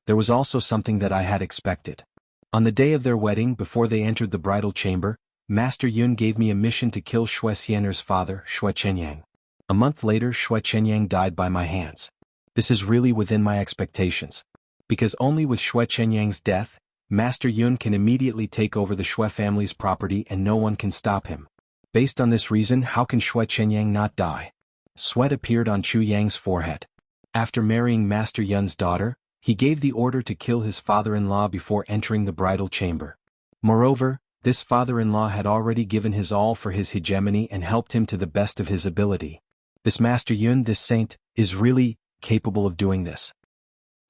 There was also something that I had expected. On the day of their wedding, before they entered the bridal chamber, Master Yun gave me a mission to kill Shuexian's father, Shueqianyang. A month later, Shueqianyang died by my hands. This is really within my expectations. Because only with Shueqianyang's death, Master Yun can immediately take over the Shui family's property and no one can stop him. Based on this reason, how can Shueqianyang not die? Sweat appeared on Chu Yang's forehead. After marrying Master Yun's daughter, he gave the order to kill his father-in-law before entering the bridal chamber. Moreover, this father-in-law had already given his all for his hegemony and helped him to the best of his ability. This Master Yun, this saint, is really capable of doing this.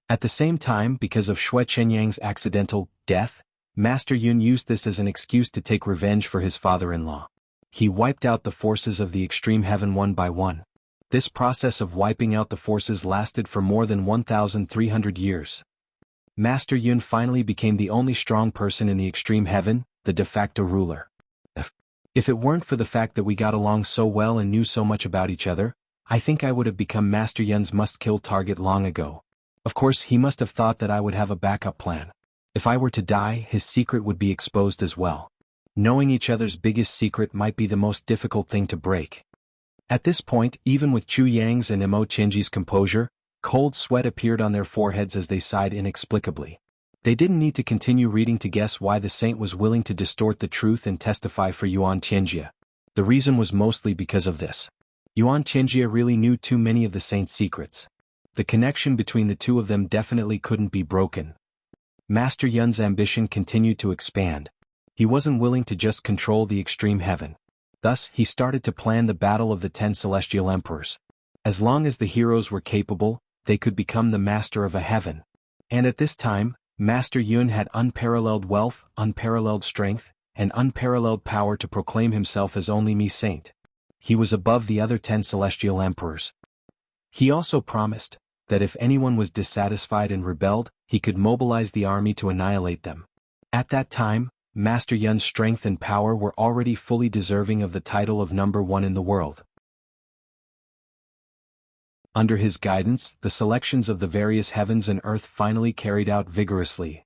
At the same time, because of Shueqianyang's accidental death, Master Yun used this as an excuse to take revenge for his father-in-law. He wiped out the forces of the extreme heaven one by one. This process of wiping out the forces lasted for more than 1,300 years. Master Yun finally became the only strong person in the extreme heaven, the de facto ruler. If it weren't for the fact that we got along so well and knew so much about each other, I think I would have become Master Yun's must-kill target long ago. Of course, he must have thought that I would have a backup plan. If I were to die, his secret would be exposed as well. Knowing each other's biggest secret might be the most difficult thing to break. At this point, even with Chu Yang's and Imo Qinji's composure, cold sweat appeared on their foreheads as they sighed inexplicably. They didn't need to continue reading to guess why the saint was willing to distort the truth and testify for Yuan Tianjia. The reason was mostly because of this. Yuan Tianjia really knew too many of the saint's secrets. The connection between the two of them definitely couldn't be broken. Master Yun's ambition continued to expand. He wasn't willing to just control the extreme heaven. Thus, he started to plan the battle of the 10 celestial emperors. As long as the heroes were capable, they could become the master of a heaven. And at this time, Master Yun had unparalleled wealth, unparalleled strength, and unparalleled power to proclaim himself as only me saint. He was above the other 10 celestial emperors. He also promised that if anyone was dissatisfied and rebelled, he could mobilize the army to annihilate them. At that time, Master Yun's strength and power were already fully deserving of the title of number one in the world. Under his guidance, the selections of the various heavens and earth finally carried out vigorously.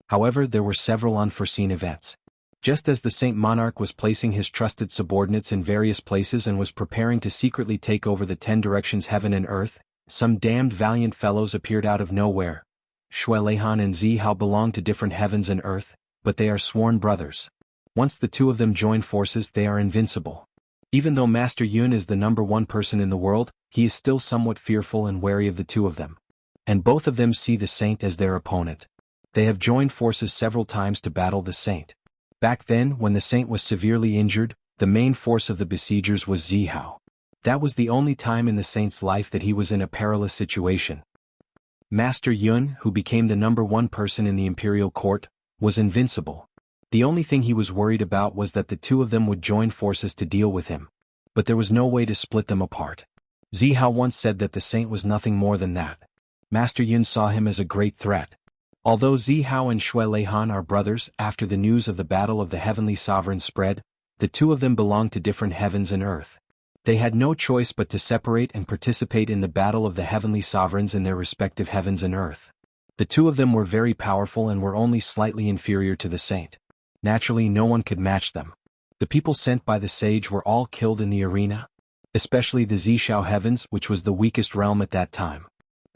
However, there were several unforeseen events. Just as the Saint Monarch was placing his trusted subordinates in various places and was preparing to secretly take over the 10 directions heaven and earth, some damned valiant fellows appeared out of nowhere. Shui Leihan and Zi Hao belong to different heavens and earth, but they are sworn brothers. Once the two of them join forces, they are invincible. Even though Master Yun is the number one person in the world, he is still somewhat fearful and wary of the two of them. And both of them see the saint as their opponent. They have joined forces several times to battle the saint. Back then, when the saint was severely injured, the main force of the besiegers was Zi Hao. That was the only time in the saint's life that he was in a perilous situation. Master Yun, who became the number one person in the imperial court, was invincible. The only thing he was worried about was that the two of them would join forces to deal with him. But there was no way to split them apart. Zi Hao once said that the saint was nothing more than that. Master Yun saw him as a great threat. Although Zi Hao and Shui Leihan are brothers, after the news of the battle of the heavenly sovereigns spread, the two of them belonged to different heavens and earth. They had no choice but to separate and participate in the battle of the heavenly sovereigns in their respective heavens and earth. The two of them were very powerful and were only slightly inferior to the saint. Naturally, no one could match them. The people sent by the sage were all killed in the arena, especially the Zishao heavens, which was the weakest realm at that time.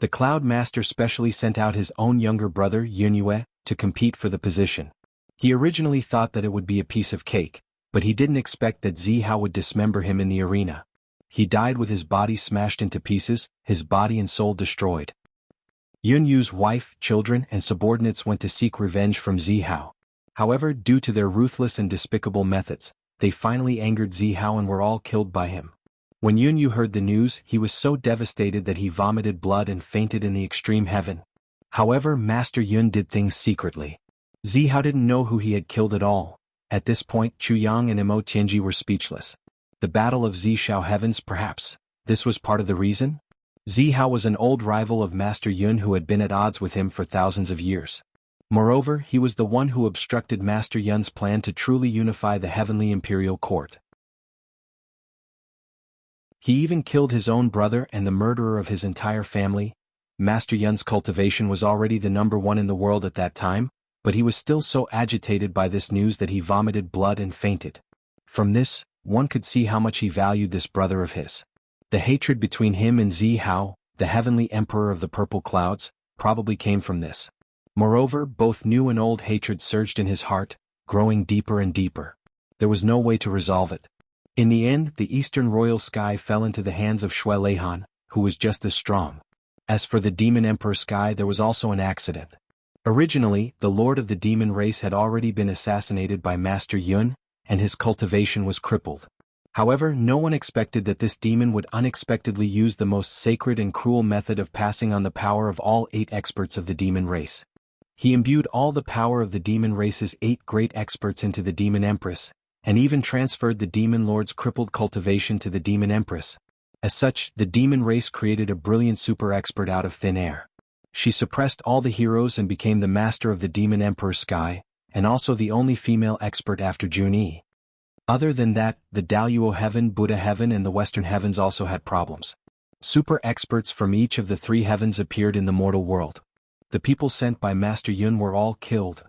The Cloud Master specially sent out his own younger brother, Yunyue, to compete for the position. He originally thought that it would be a piece of cake, but he didn't expect that Zi Hao would dismember him in the arena. He died with his body smashed into pieces, his body and soul destroyed. Yunyu's wife, children, and subordinates went to seek revenge from Zi Hao. However, due to their ruthless and despicable methods, they finally angered Zi Hao and were all killed by him. When Yunyu heard the news, he was so devastated that he vomited blood and fainted in the extreme heaven. However, Master Yun did things secretly. Zi Hao didn't know who he had killed at all. At this point, Chu Yang and Imo Tianji were speechless. The battle of Zishao heavens, perhaps. This was part of the reason? Zi Hao was an old rival of Master Yun who had been at odds with him for thousands of years. Moreover, he was the one who obstructed Master Yun's plan to truly unify the heavenly imperial court. He even killed his own brother and the murderer of his entire family. Master Yun's cultivation was already the number one in the world at that time, but he was still so agitated by this news that he vomited blood and fainted. From this, one could see how much he valued this brother of his. The hatred between him and Zi Hao, the heavenly emperor of the purple clouds, probably came from this. Moreover, both new and old hatred surged in his heart, growing deeper and deeper. There was no way to resolve it. In the end, the eastern royal sky fell into the hands of Shui Leihan, who was just as strong. As for the demon emperor sky, there was also an accident. Originally, the lord of the demon race had already been assassinated by Master Yun, and his cultivation was crippled. However, no one expected that this demon would unexpectedly use the most sacred and cruel method of passing on the power of all 8 experts of the demon race. He imbued all the power of the demon race's 8 great experts into the demon empress, and even transferred the demon lord's crippled cultivation to the demon empress. As such, the demon race created a brilliant super expert out of thin air. She suppressed all the heroes and became the master of the demon Emperor Sky, and also the only female expert after Junyi. Other than that, the Daluo Heaven, Buddha Heaven and the Western Heavens also had problems. Super experts from each of the three heavens appeared in the mortal world. The people sent by Master Yun were all killed.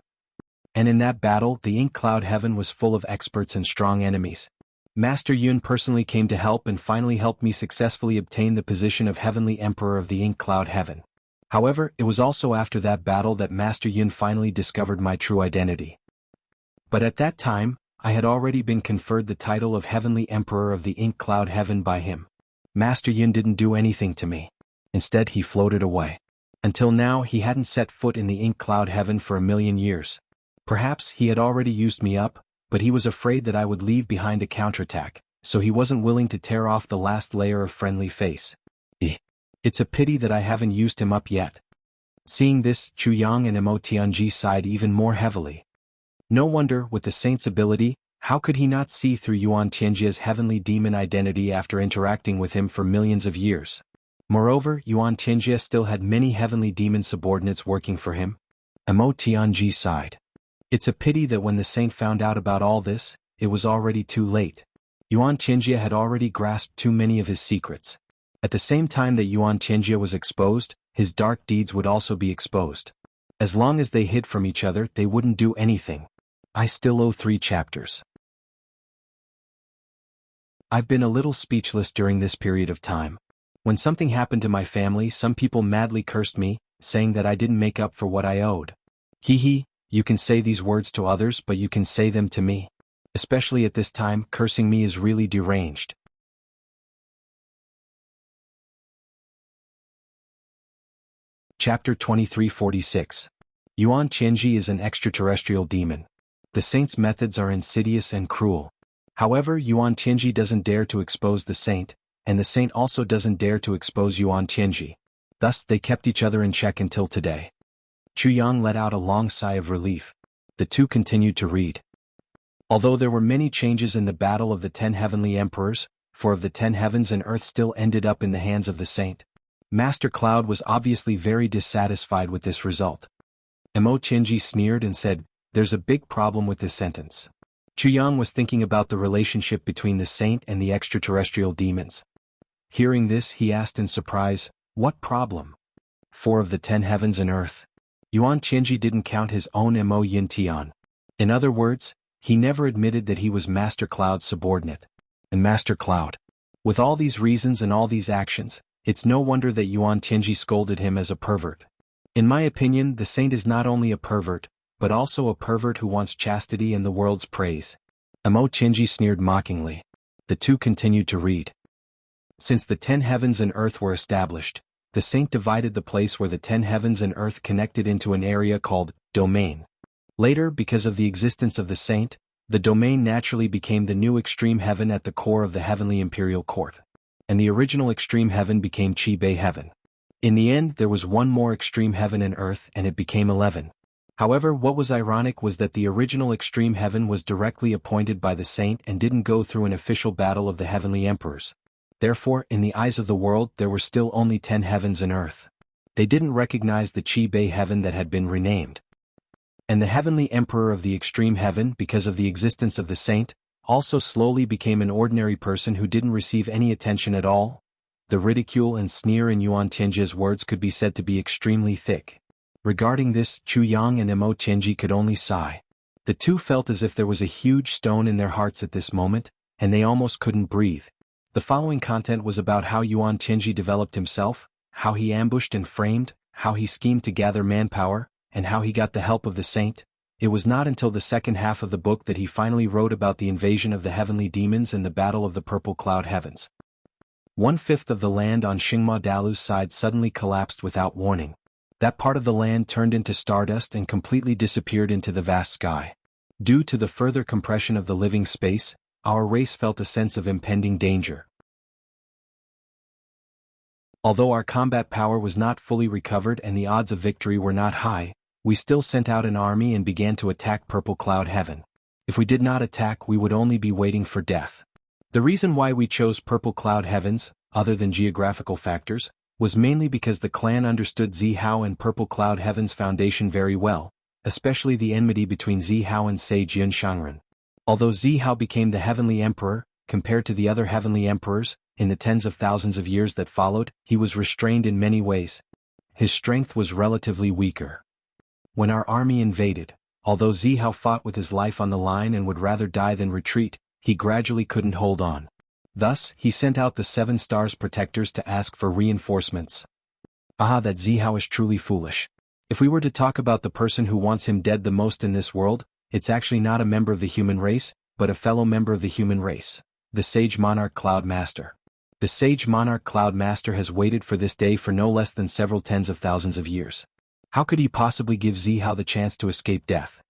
And in that battle, the Ink Cloud Heaven was full of experts and strong enemies. Master Yun personally came to help and finally helped me successfully obtain the position of Heavenly Emperor of the Ink Cloud Heaven. However, it was also after that battle that Master Yun finally discovered my true identity. But at that time, I had already been conferred the title of Heavenly Emperor of the Ink Cloud Heaven by him. Master Yun didn't do anything to me. Instead, he floated away. Until now, he hadn't set foot in the Ink Cloud Heaven for 1,000,000 years. Perhaps he had already used me up, but he was afraid that I would leave behind a counterattack, so he wasn't willing to tear off the last layer of friendly face. It's a pity that I haven't used him up yet. Seeing this, Chu Yang and Mo Tianji sighed even more heavily. No wonder, with the saint's ability, how could he not see through Yuan Tianjia's heavenly demon identity after interacting with him for millions of years? Moreover, Yuan Tianjia still had many heavenly demon subordinates working for him. Mo Tianji sighed. It's a pity that when the saint found out about all this, it was already too late. Yuan Tianjia had already grasped too many of his secrets. At the same time that Yuan Tianjia was exposed, his dark deeds would also be exposed. As long as they hid from each other, they wouldn't do anything. I still owe 3 chapters. I've been a little speechless during this period of time. When something happened to my family, some people madly cursed me, saying that I didn't make up for what I owed. You can say these words to others, but you can say them to me. Especially at this time, cursing me is really deranged. Chapter 2346. Yuan Tianji is an extraterrestrial demon. The saint's methods are insidious and cruel. However, Yuan Tianji doesn't dare to expose the saint, and the saint also doesn't dare to expose Yuan Tianji. Thus, they kept each other in check until today. Chu Yang let out a long sigh of relief. The two continued to read. Although there were many changes in the battle of the 10 heavenly emperors, 4 of the 10 heavens and earth still ended up in the hands of the saint. Master Cloud was obviously very dissatisfied with this result. Mo Tianji sneered and said, "There's a big problem with this sentence." Chu Yang was thinking about the relationship between the saint and the extraterrestrial demons. Hearing this, he asked in surprise, "What problem?" 4 of the 10 heavens and earth. Yuan Tianji didn't count his own Mo Yin Tian. In other words, he never admitted that he was Master Cloud's subordinate. And Master Cloud. With all these reasons and all these actions, it's no wonder that Yuan Tianji scolded him as a pervert. In my opinion, the saint is not only a pervert, but also a pervert who wants chastity and the world's praise. Mo Tianji sneered mockingly. The two continued to read. Since the 10 heavens and earth were established, the saint divided the place where the 10 heavens and earth connected into an area called domain. Later, because of the existence of the saint, the domain naturally became the new extreme heaven at the core of the heavenly imperial court. And the original extreme heaven became Qi-Bei heaven. In the end, there was one more extreme heaven and earth, and it became 11. However, what was ironic was that the original extreme heaven was directly appointed by the saint and didn't go through an official battle of the heavenly emperors. Therefore, in the eyes of the world, there were still only 10 heavens and earth. They didn't recognize the Qi-Bei heaven that had been renamed. And the heavenly emperor of the extreme heaven, because of the existence of the saint, also slowly became an ordinary person who didn't receive any attention at all. The ridicule and sneer in Yuan Tianji's words could be said to be extremely thick. Regarding this, Chu Yang and Mo Tianji could only sigh. The two felt as if there was a huge stone in their hearts at this moment, and they almost couldn't breathe. The following content was about how Yuan Tianji developed himself, how he ambushed and framed, how he schemed to gather manpower, and how he got the help of the saint. It was not until the second half of the book that he finally wrote about the invasion of the heavenly demons and the battle of the purple cloud heavens. 1/5 of the land on Xingma Dalu's side suddenly collapsed without warning. That part of the land turned into stardust and completely disappeared into the vast sky. Due to the further compression of the living space, our race felt a sense of impending danger. Although our combat power was not fully recovered and the odds of victory were not high, we still sent out an army and began to attack Purple Cloud Heaven. If we did not attack, we would only be waiting for death. The reason why we chose purple cloud heavens, other than geographical factors, was mainly because the clan understood Zihao and purple cloud heavens foundation very well, especially the enmity between Zihao and sage Yun Shangren. Although Zihao became the heavenly emperor, compared to the other heavenly emperors, in the tens of thousands of years that followed, he was restrained in many ways. His strength was relatively weaker. When our army invaded, although Zihao fought with his life on the line and would rather die than retreat, he gradually couldn't hold on. Thus, he sent out the 7 Stars protectors to ask for reinforcements. Ah, that Zihao is truly foolish. If we were to talk about the person who wants him dead the most in this world, it's actually not a member of the human race, but a fellow member of the human race, the Sage Monarch Cloud Master. The Sage Monarch Cloud Master has waited for this day for no less than several tens of thousands of years. How could he possibly give Zihao the chance to escape death?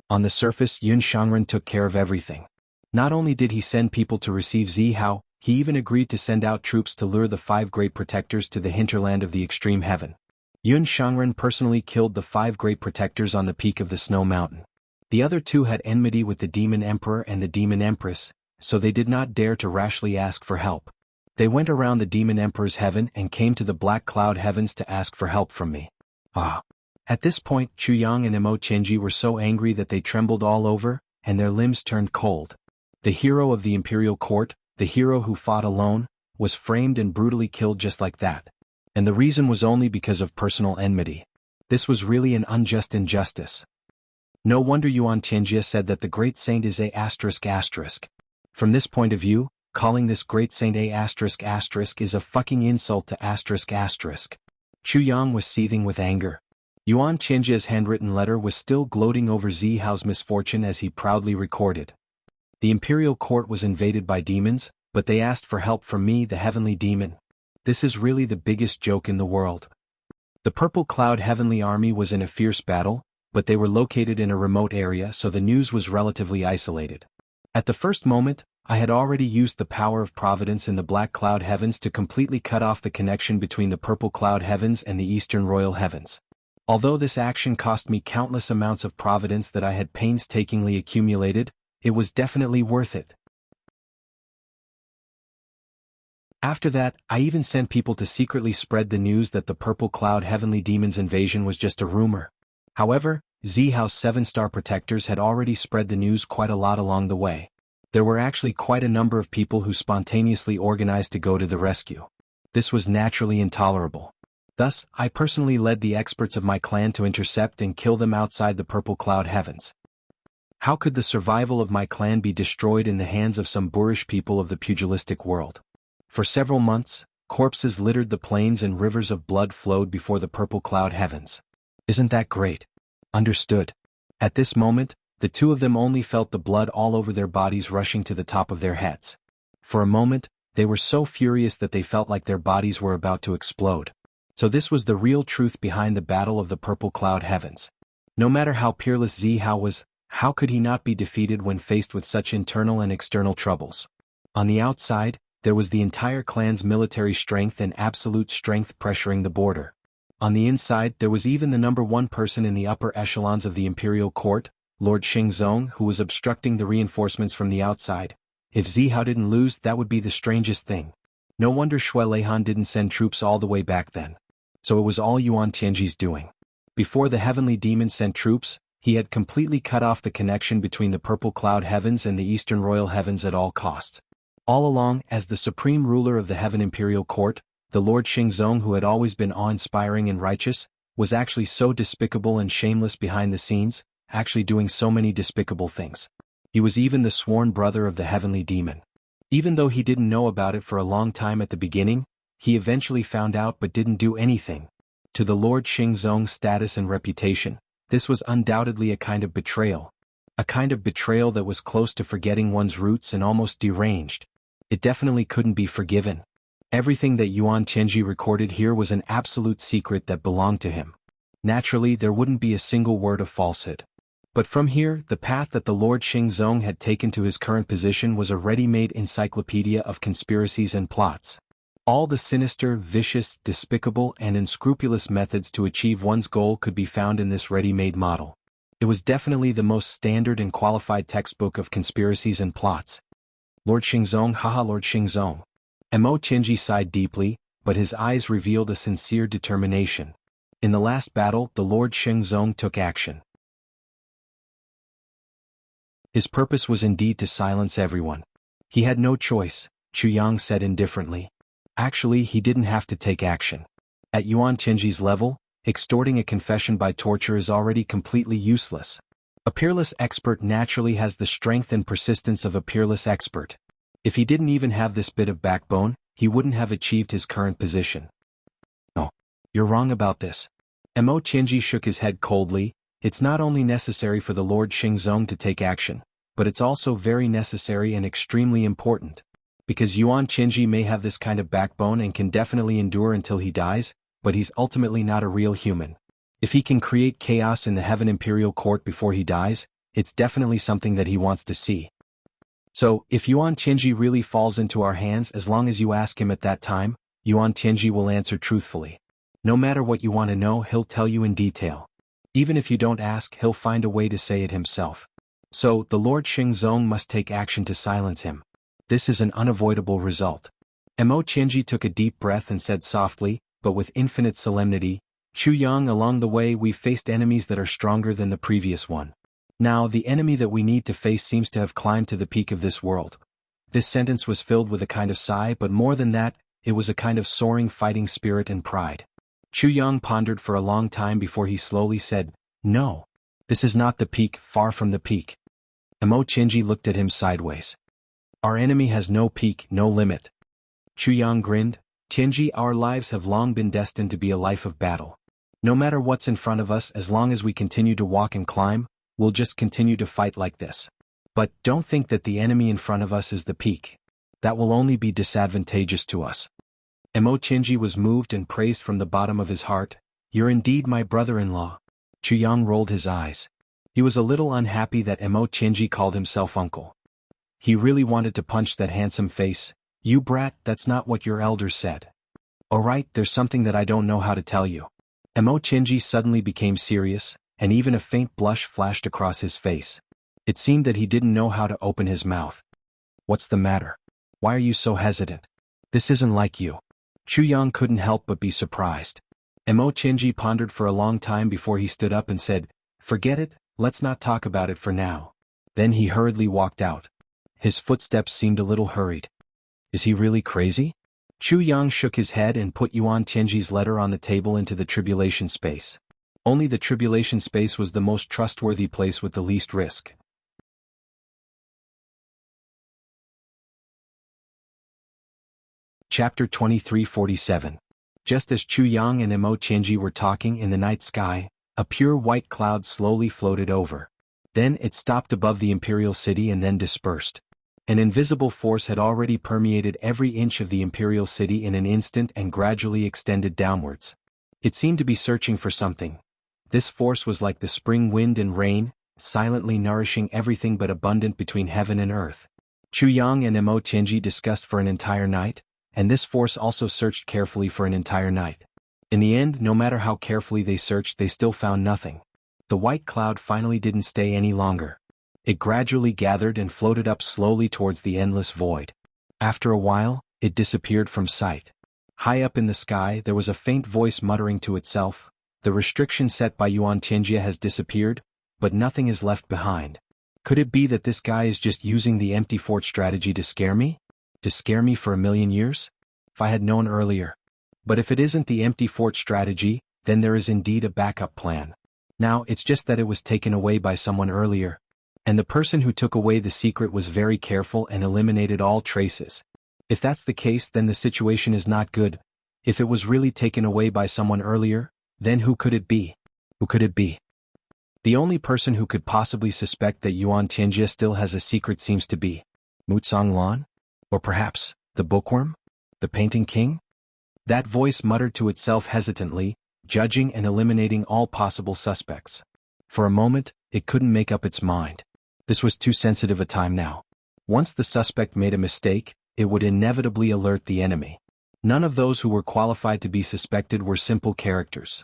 On the surface, Yun Shangren took care of everything. Not only did he send people to receive Zihao, he even agreed to send out troops to lure the 5 great protectors to the hinterland of the extreme heaven. Yun Shangren personally killed the 5 great protectors on the peak of the snow mountain. The other 2 had enmity with the Demon Emperor and the Demon Empress, so they did not dare to rashly ask for help. They went around the Demon Emperor's heaven and came to the Black Cloud Heavens to ask for help from me. Ah! At this point, Chuyang and Imo Chenji were so angry that they trembled all over, and their limbs turned cold. The hero of the imperial court, the hero who fought alone, was framed and brutally killed just like that. And the reason was only because of personal enmity. This was really an unjust injustice. No wonder Yuan Tianjie said that the great saint is a ***. From this point of view, calling this great saint a *** is a fucking insult to ***. Chu Yang was seething with anger. Yuan Tianjie's handwritten letter was still gloating over Zihao's misfortune as he proudly recorded. The imperial court was invaded by demons, but they asked for help from me, the heavenly demon. This is really the biggest joke in the world. The Purple Cloud Heavenly Army was in a fierce battle, but they were located in a remote area, so the news was relatively isolated. At the first moment, I had already used the power of providence in the Black Cloud Heavens to completely cut off the connection between the Purple Cloud Heavens and the Eastern Royal Heavens. Although this action cost me countless amounts of providence that I had painstakingly accumulated, it was definitely worth it. After that, I even sent people to secretly spread the news that the Purple Cloud Heavenly Demon's invasion was just a rumor. However, Zihao's 7-star protectors had already spread the news quite a lot along the way. There were actually quite a number of people who spontaneously organized to go to the rescue. This was naturally intolerable. Thus, I personally led the experts of my clan to intercept and kill them outside the Purple Cloud Heavens. How could the survival of my clan be destroyed in the hands of some boorish people of the pugilistic world? For several months, corpses littered the plains and rivers of blood flowed before the Purple Cloud Heavens. Isn't that great? Understood. At this moment, the 2 of them only felt the blood all over their bodies rushing to the top of their heads. For a moment, they were so furious that they felt like their bodies were about to explode. So this was the real truth behind the battle of the Purple Cloud Heavens. No matter how peerless Zihao was, how could he not be defeated when faced with such internal and external troubles? On the outside, there was the entire clan's military strength and absolute strength pressuring the border. On the inside, there was even the number 1 person in the upper echelons of the imperial court, Lord Xingzong, who was obstructing the reinforcements from the outside. If Zihao didn't lose, that would be the strangest thing. No wonder Shui Leihan didn't send troops all the way back then. So it was all Yuan Tianji's doing. Before the heavenly demon sent troops, he had completely cut off the connection between the Purple Cloud Heavens and the Eastern Royal Heavens at all costs. All along, as the supreme ruler of the Heaven Imperial Court, the Lord Xingzong, who had always been awe-inspiring and righteous, was actually so despicable and shameless behind the scenes, actually doing so many despicable things. He was even the sworn brother of the heavenly demon. Even though he didn't know about it for a long time at the beginning, he eventually found out but didn't do anything. To the Lord Xingzong's status and reputation, this was undoubtedly a kind of betrayal. A kind of betrayal that was close to forgetting one's roots and almost deranged. It definitely couldn't be forgiven. Everything that Yuan Tianji recorded here was an absolute secret that belonged to him. Naturally, there wouldn't be a single word of falsehood. But from here, the path that the Lord Xingzong had taken to his current position was a ready-made encyclopedia of conspiracies and plots. All the sinister, vicious, despicable, and unscrupulous methods to achieve one's goal could be found in this ready-made model. It was definitely the most standard and qualified textbook of conspiracies and plots. Lord Xingzong, haha, Lord Xingzong. Mo Qingji sighed deeply, but his eyes revealed a sincere determination. In the last battle, the Lord Xingzong took action. His purpose was indeed to silence everyone. He had no choice, Chu Yang said indifferently. Actually, he didn't have to take action. At Yuan Qingji's level, extorting a confession by torture is already completely useless. A peerless expert naturally has the strength and persistence of a peerless expert. If he didn't even have this bit of backbone, he wouldn't have achieved his current position. No. You're wrong about this. Mo Qingji shook his head coldly. It's not only necessary for the Lord Xingzong to take action, but it's also very necessary and extremely important. Because Yuan Qingji may have this kind of backbone and can definitely endure until he dies, but he's ultimately not a real human. If he can create chaos in the Heaven Imperial Court before he dies, it's definitely something that he wants to see. So, if Yuan Qingji really falls into our hands, as long as you ask him at that time, Yuan Qingji will answer truthfully. No matter what you want to know, he'll tell you in detail. Even if you don't ask, he'll find a way to say it himself. So, the Lord Xingzong must take action to silence him. This is an unavoidable result. Mo Qingji took a deep breath and said softly, but with infinite solemnity, Chu Yang, along the way we've faced enemies that are stronger than the previous one. Now the enemy that we need to face seems to have climbed to the peak of this world. This sentence was filled with a kind of sigh, but more than that, it was a kind of soaring fighting spirit and pride. Chu Yang pondered for a long time before he slowly said, "No. This is not the peak, far from the peak." Mo Qingji looked at him sideways. "Our enemy has no peak, no limit." Chu Yang grinned. "Qingji, our lives have long been destined to be a life of battle. No matter what's in front of us, as long as we continue to walk and climb, we'll just continue to fight like this. But don't think that the enemy in front of us is the peak. That will only be disadvantageous to us." Mo Qingji was moved and praised from the bottom of his heart. "You're indeed my brother-in-law." Chu Yang rolled his eyes. He was a little unhappy that Mo Qingji called himself uncle. He really wanted to punch that handsome face. "You brat, that's not what your elders said." "Alright, there's something that I don't know how to tell you." Mo Qingji suddenly became serious, and even a faint blush flashed across his face. It seemed that he didn't know how to open his mouth. "What's the matter? Why are you so hesitant? This isn't like you." Chu Yang couldn't help but be surprised. Mo Qingji pondered for a long time before he stood up and said, "Forget it, let's not talk about it for now." Then he hurriedly walked out. His footsteps seemed a little hurried. Is he really crazy? Chu Yang shook his head and put Yuan Tianji's letter on the table into the tribulation space. Only the tribulation space was the most trustworthy place with the least risk. Chapter 2347. Just as Chu Yang and Mo Tianji were talking in the night sky, a pure white cloud slowly floated over. Then it stopped above the imperial city and then dispersed. An invisible force had already permeated every inch of the imperial city in an instant and gradually extended downwards. It seemed to be searching for something. This force was like the spring wind and rain, silently nourishing everything but abundant between heaven and earth. Chu Yang and Mo Tianji discussed for an entire night, and this force also searched carefully for an entire night. In the end, no matter how carefully they searched, they still found nothing. The white cloud finally didn't stay any longer. It gradually gathered and floated up slowly towards the endless void. After a while, it disappeared from sight. High up in the sky, there was a faint voice muttering to itself, "The restriction set by Yuan Tianjia has disappeared, but nothing is left behind. Could it be that this guy is just using the empty fort strategy to scare me? To scare me for 1,000,000 years? If I had known earlier. But if it isn't the empty fort strategy, then there is indeed a backup plan. Now, it's just that it was taken away by someone earlier. And the person who took away the secret was very careful and eliminated all traces. If that's the case, then the situation is not good. If it was really taken away by someone earlier, then who could it be? Who could it be? The only person who could possibly suspect that Yuan Tianjia still has a secret seems to be Mutsang Lan? Or perhaps, the bookworm? The painting king?" That voice muttered to itself hesitantly, judging and eliminating all possible suspects. For a moment, it couldn't make up its mind. This was too sensitive a time now. Once the suspect made a mistake, it would inevitably alert the enemy. None of those who were qualified to be suspected were simple characters.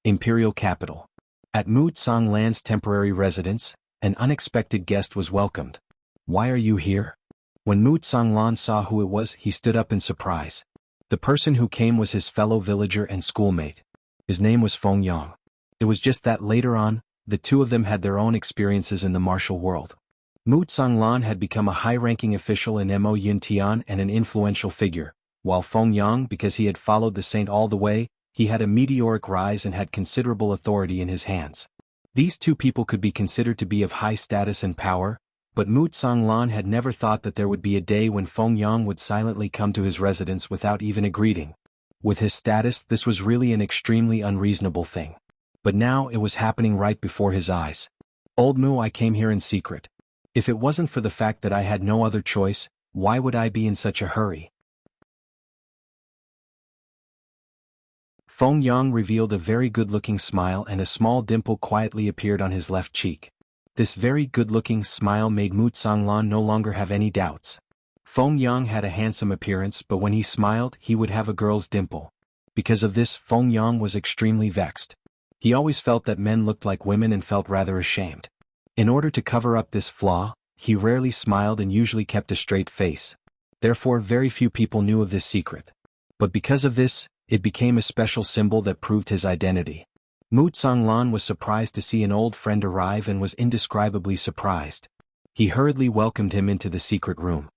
Imperial capital. At Mu Tsang Lan's temporary residence, an unexpected guest was welcomed. "Why are you here?" When Mu Tsanglan saw who it was, he stood up in surprise. The person who came was his fellow villager and schoolmate. His name was Feng Yang. It was just that later on, the two of them had their own experiences in the martial world. Mu Tsanglan had become a high-ranking official in Mo Yuntian and an influential figure, while Feng Yang, because he had followed the saint all the way, he had a meteoric rise and had considerable authority in his hands. These two people could be considered to be of high status and power, but Mu Tsanglan had never thought that there would be a day when Feng Yang would silently come to his residence without even a greeting. With his status, this was really an extremely unreasonable thing. But now it was happening right before his eyes. Old Mu, I came here in secret. If it wasn't for the fact that I had no other choice, why would I be in such a hurry? Feng Yang revealed a very good-looking smile and a small dimple quietly appeared on his left cheek. This very good-looking smile made Mu Tsanglan no longer have any doubts. Feng Yang had a handsome appearance, but when he smiled, he would have a girl's dimple. Because of this, Feng Yang was extremely vexed. He always felt that men looked like women and felt rather ashamed. In order to cover up this flaw, he rarely smiled and usually kept a straight face. Therefore, very few people knew of this secret. But because of this, it became a special symbol that proved his identity. Mu Tsanglan was surprised to see an old friend arrive and was indescribably surprised. He hurriedly welcomed him into the secret room.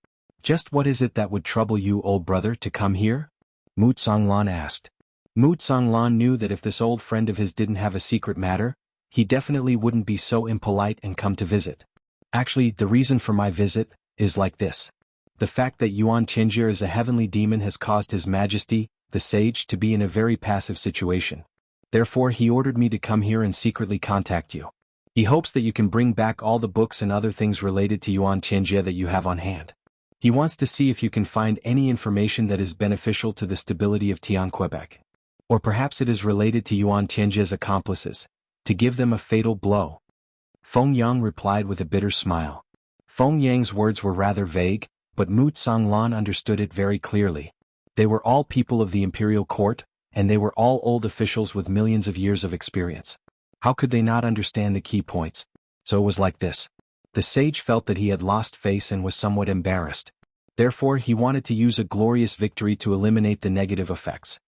"Just what is it that would trouble you, old brother, to come here?" Mu Tsanglan asked. Mu Tsanglan knew that if this old friend of his didn't have a secret matter, he definitely wouldn't be so impolite and come to visit. "Actually, the reason for my visit is like this. The fact that Yuan Tianjie is a heavenly demon has caused His Majesty, the sage, to be in a very passive situation. Therefore he ordered me to come here and secretly contact you. He hopes that you can bring back all the books and other things related to Yuan Tianjie that you have on hand. He wants to see if you can find any information that is beneficial to the stability of Tianquebec. Or perhaps it is related to Yuan Tianjie's accomplices, to give them a fatal blow." Feng Yang replied with a bitter smile. Feng Yang's words were rather vague, but Mu Tsanglan understood it very clearly. They were all people of the imperial court, and they were all old officials with millions of years of experience. How could they not understand the key points? So it was like this. The sage felt that he had lost face and was somewhat embarrassed. Therefore he wanted to use a glorious victory to eliminate the negative effects.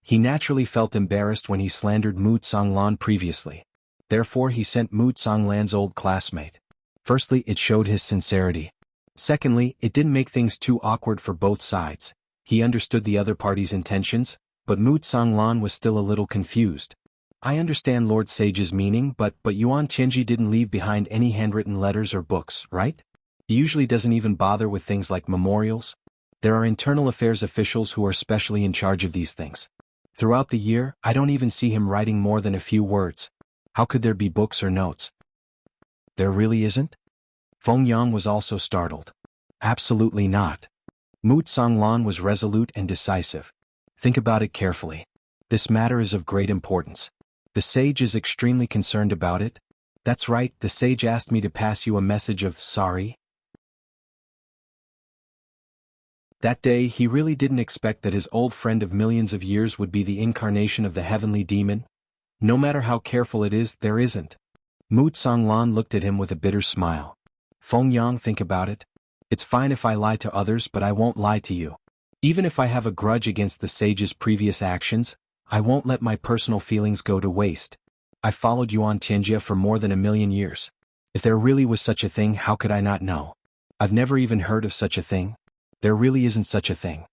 He naturally felt embarrassed when he slandered Mu Tsanglan previously. Therefore he sent Mu Tsanglan's old classmate. Firstly, it showed his sincerity. Secondly, it didn't make things too awkward for both sides. He understood the other party's intentions, but Mu Tsanglan was still a little confused. "I understand Lord Sage's meaning, but Yuan Tianjie didn't leave behind any handwritten letters or books, right? He usually doesn't even bother with things like memorials. There are internal affairs officials who are specially in charge of these things. Throughout the year, I don't even see him writing more than a few words. How could there be books or notes?" "There really isn't?" Feng Yang was also startled. "Absolutely not." Mu Tsanglan was resolute and decisive. "Think about it carefully. This matter is of great importance. The sage is extremely concerned about it." "That's right, the sage asked me to pass you a message of sorry." That day he really didn't expect that his old friend of millions of years would be the incarnation of the heavenly demon. No matter how careful it is, there isn't. Mu Tsanglan looked at him with a bitter smile. "Feng Yang, think about it. It's fine if I lie to others, but I won't lie to you. Even if I have a grudge against the sage's previous actions, I won't let my personal feelings go to waste. I followed Yuan Tianjie for more than 1,000,000 years. If there really was such a thing, how could I not know? I've never even heard of such a thing. There really isn't such a thing.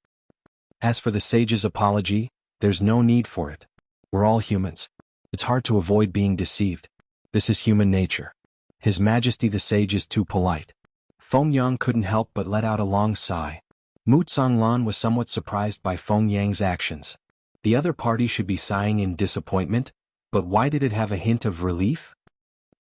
As for the sage's apology, there's no need for it. We're all humans. It's hard to avoid being deceived. This is human nature. His Majesty the sage is too polite." Feng Yang couldn't help but let out a long sigh. Mu Tsanglan was somewhat surprised by Feng Yang's actions. The other party should be sighing in disappointment, but why did it have a hint of relief?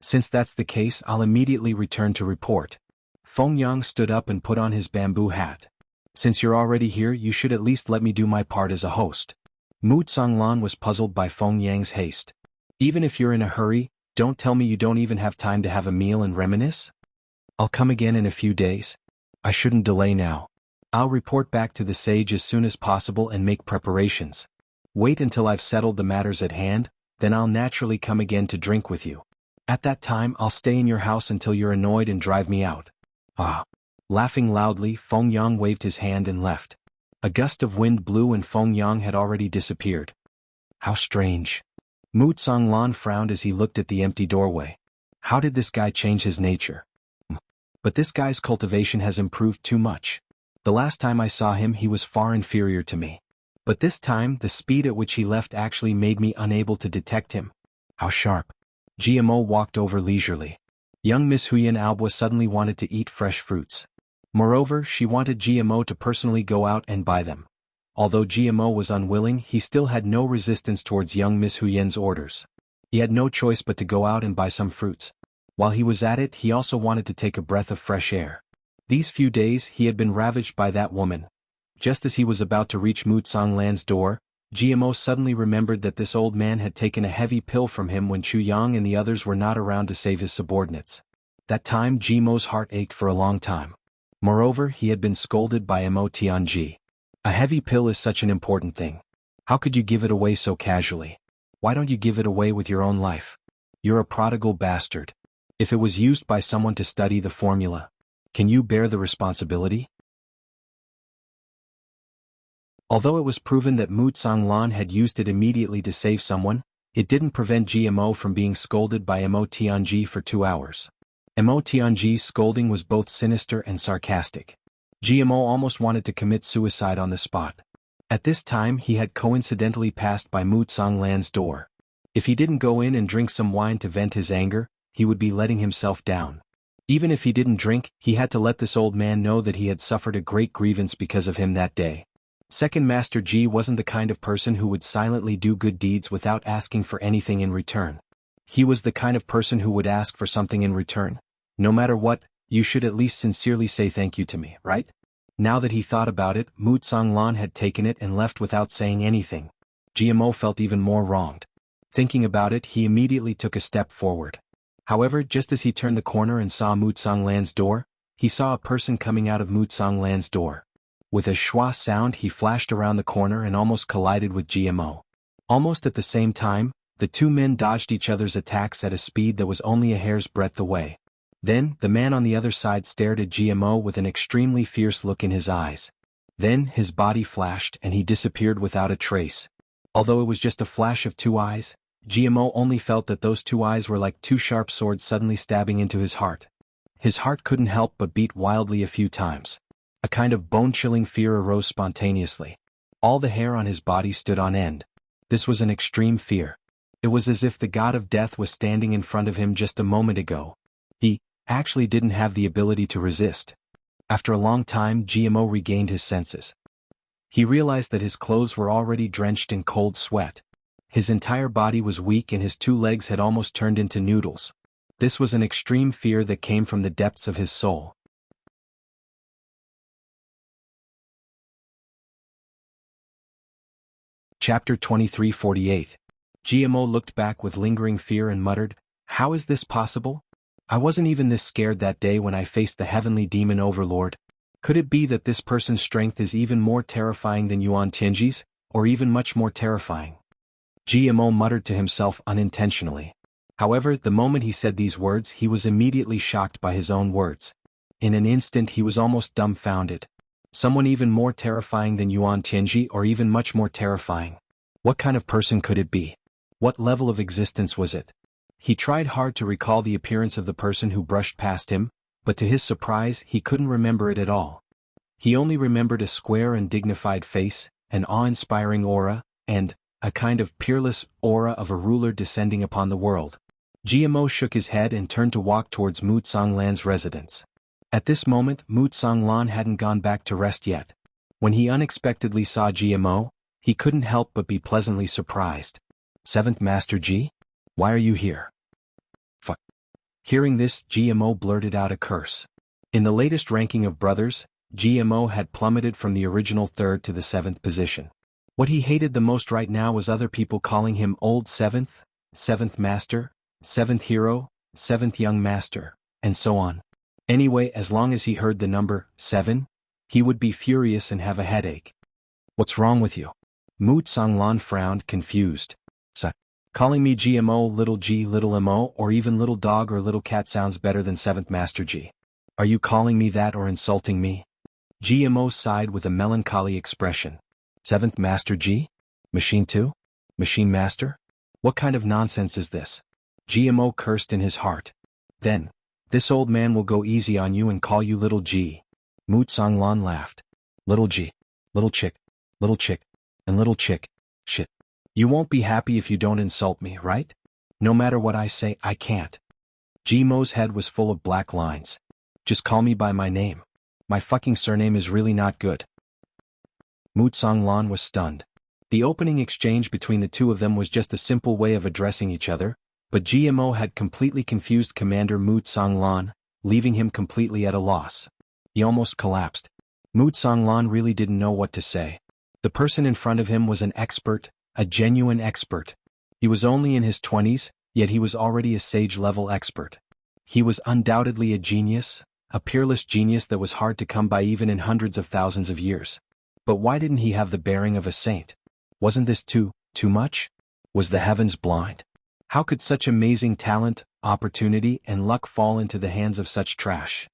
"Since that's the case, I'll immediately return to report." Feng Yang stood up and put on his bamboo hat. "Since you're already here, you should at least let me do my part as a host." Mu Tsanglan was puzzled by Feng Yang's haste. "Even if you're in a hurry, don't tell me you don't even have time to have a meal and reminisce?" "I'll come again in a few days. I shouldn't delay now. I'll report back to the sage as soon as possible and make preparations. Wait until I've settled the matters at hand, then I'll naturally come again to drink with you. At that time I'll stay in your house until you're annoyed and drive me out." "Ah, Laughing loudly, Feng Yang waved his hand and left. A gust of wind blew and Feng Yang had already disappeared. How strange. Mu Lan frowned as he looked at the empty doorway. How did this guy change his nature? But this guy's cultivation has improved too much. The last time I saw him he was far inferior to me. But this time the speed at which he left actually made me unable to detect him. How sharp. GMO walked over leisurely. Young Miss Huyan Albua suddenly wanted to eat fresh fruits. Moreover, she wanted GMO to personally go out and buy them. Although GMO was unwilling, he still had no resistance towards young Miss Huyan's orders. He had no choice but to go out and buy some fruits. While he was at it, he also wanted to take a breath of fresh air. These few days he had been ravaged by that woman. Just as he was about to reach Mu Lan's door, GMO suddenly remembered that this old man had taken a heavy pill from him when Chu Yang and the others were not around to save his subordinates. That time GMO's heart ached for a long time. Moreover, he had been scolded by Mo Tianji. A heavy pill is such an important thing. How could you give it away so casually? Why don't you give it away with your own life? You're a prodigal bastard. If it was used by someone to study the formula, can you bear the responsibility? Although it was proven that Mu Lan had used it immediately to save someone, it didn't prevent GMO from being scolded by Mo Tianji for 2 hours. Mo Tianji's scolding was both sinister and sarcastic. GMO almost wanted to commit suicide on the spot. At this time he had coincidentally passed by Mu Lan's door. If he didn't go in and drink some wine to vent his anger, he would be letting himself down. Even if he didn't drink, he had to let this old man know that he had suffered a great grievance because of him that day. Second Master Ji wasn't the kind of person who would silently do good deeds without asking for anything in return. He was the kind of person who would ask for something in return. No matter what, you should at least sincerely say thank you to me, right? Now that he thought about it, Mu Lan had taken it and left without saying anything. GMO felt even more wronged. Thinking about it, he immediately took a step forward. However, just as he turned the corner and saw Mu Lan's door, he saw a person coming out of Mu Lan's door. With a schwa sound he flashed around the corner and almost collided with GMO. Almost at the same time, the two men dodged each other's attacks at a speed that was only a hair's breadth away. Then, the man on the other side stared at GMO with an extremely fierce look in his eyes. Then, his body flashed and he disappeared without a trace. Although it was just a flash of 2 eyes, GMO only felt that those 2 eyes were like 2 sharp swords suddenly stabbing into his heart. His heart couldn't help but beat wildly a few times. A kind of bone-chilling fear arose spontaneously. All the hair on his body stood on end. This was an extreme fear. It was as if the god of death was standing in front of him just a moment ago. He actually didn't have the ability to resist. After a long time, GMO regained his senses. He realized that his clothes were already drenched in cold sweat. His entire body was weak and his 2 legs had almost turned into noodles. This was an extreme fear that came from the depths of his soul. Chapter 2348. GMO looked back with lingering fear and muttered, "How is this possible? I wasn't even this scared that day when I faced the heavenly demon overlord. Could it be that this person's strength is even more terrifying than Yuan Tianji's, or even much more terrifying?" GMO muttered to himself unintentionally. However, the moment he said these words he was immediately shocked by his own words. In an instant he was almost dumbfounded. Someone even more terrifying than Yuan Tianji or even much more terrifying. What kind of person could it be? What level of existence was it? He tried hard to recall the appearance of the person who brushed past him, but to his surprise he couldn't remember it at all. He only remembered a square and dignified face, an awe-inspiring aura, and a kind of peerless aura of a ruler descending upon the world. GMO shook his head and turned to walk towards Mu Lan's residence. At this moment, Mu Lan hadn't gone back to rest yet. When he unexpectedly saw GMO, he couldn't help but be pleasantly surprised. "Seventh Master Ji? Why are you here?" Fuck. Hearing this, GMO blurted out a curse. In the latest ranking of brothers, GMO had plummeted from the original 3rd to the 7th position. What he hated the most right now was other people calling him Old Seventh, 7th Master, 7th Hero, 7th Young Master, and so on. Anyway, as long as he heard the number 7, he would be furious and have a headache. "What's wrong with you?" Mu Lan frowned, confused. "Calling me GMO, little g, little mo, or even little dog or little cat sounds better than 7th Master G. Are you calling me that or insulting me? GMO sighed with a melancholy expression. Seventh Master G? Machine 2? Machine Master? What kind of nonsense is this? GMO cursed in his heart. Then, this old man will go easy on you and call you Little G. Mu Tsanglan laughed. Little G. Little chick. Little chick. And little chick. Shit. You won't be happy if you don't insult me, right? No matter what I say, I can't. GMO's head was full of black lines. Just call me by my name. My fucking surname is really not good. Mu Tsanglan was stunned. The opening exchange between the two of them was just a simple way of addressing each other, but GMO had completely confused Commander Mu Tsanglan, leaving him completely at a loss. He almost collapsed. Mu Tsanglan really didn't know what to say. The person in front of him was an expert, a genuine expert. He was only in his 20s, yet he was already a sage-level expert. He was undoubtedly a genius, a peerless genius that was hard to come by even in hundreds of thousands of years. But why didn't he have the bearing of a saint? Wasn't this too much? Was the heavens blind? How could such amazing talent, opportunity, and luck fall into the hands of such trash?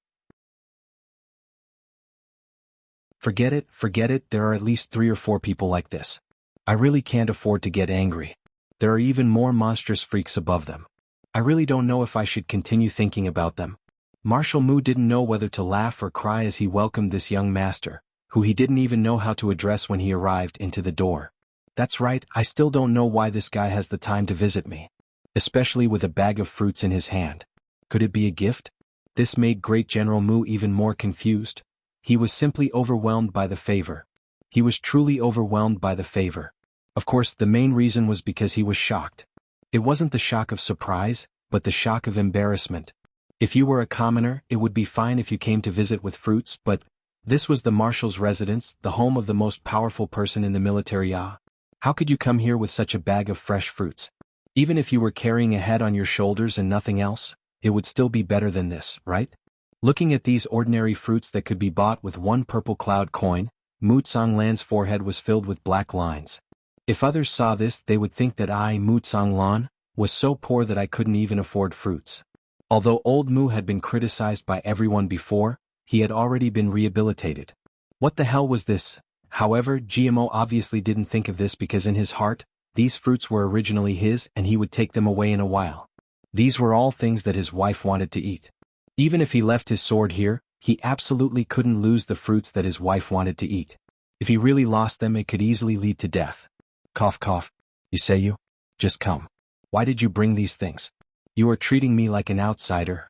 Forget it, there are at least 3 or 4 people like this. I really can't afford to get angry. There are even more monstrous freaks above them. I really don't know if I should continue thinking about them. Marshal Mu didn't know whether to laugh or cry as he welcomed this young master, who he didn't even know how to address when he arrived into the door. That's right, I still don't know why this guy has the time to visit me. Especially with a bag of fruits in his hand. Could it be a gift? This made Great General Mu even more confused. He was simply overwhelmed by the favor. He was truly overwhelmed by the favor. Of course, the main reason was because he was shocked. It wasn't the shock of surprise, but the shock of embarrassment. If you were a commoner, it would be fine if you came to visit with fruits, but this was the marshal's residence, the home of the most powerful person in the military. How could you come here with such a bag of fresh fruits? Even if you were carrying a head on your shoulders and nothing else, it would still be better than this, right? Looking at these ordinary fruits that could be bought with 1 purple cloud coin, Mu Tsanglan's forehead was filled with black lines. If others saw this, they would think that I, Mu Tsanglan, was so poor that I couldn't even afford fruits. Although old Mu had been criticized by everyone before, he had already been rehabilitated. What the hell was this? However, GMO obviously didn't think of this because in his heart, these fruits were originally his and he would take them away in a while. These were all things that his wife wanted to eat. Even if he left his sword here, he absolutely couldn't lose the fruits that his wife wanted to eat. If he really lost them, it could easily lead to death. Cough cough. You say you? Just come. Why did you bring these things? You are treating me like an outsider.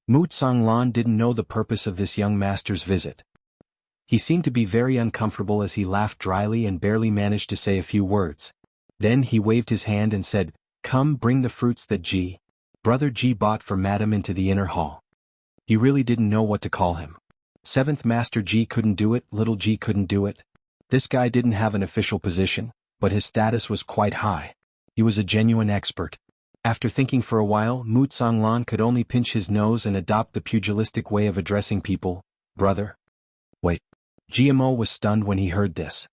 Mu Tsanglan didn't know the purpose of this young master's visit. He seemed to be very uncomfortable as he laughed dryly and barely managed to say a few words. Then he waved his hand and said, "Come, bring the fruits that Brother G bought for Madam into the inner hall." He really didn't know what to call him. 7th Master G couldn't do it, Little G couldn't do it. This guy didn't have an official position, but his status was quite high. He was a genuine expert. After thinking for a while, Mu Tsanglan could only pinch his nose and adopt the pugilistic way of addressing people. Brother? Wait. GMO was stunned when he heard this.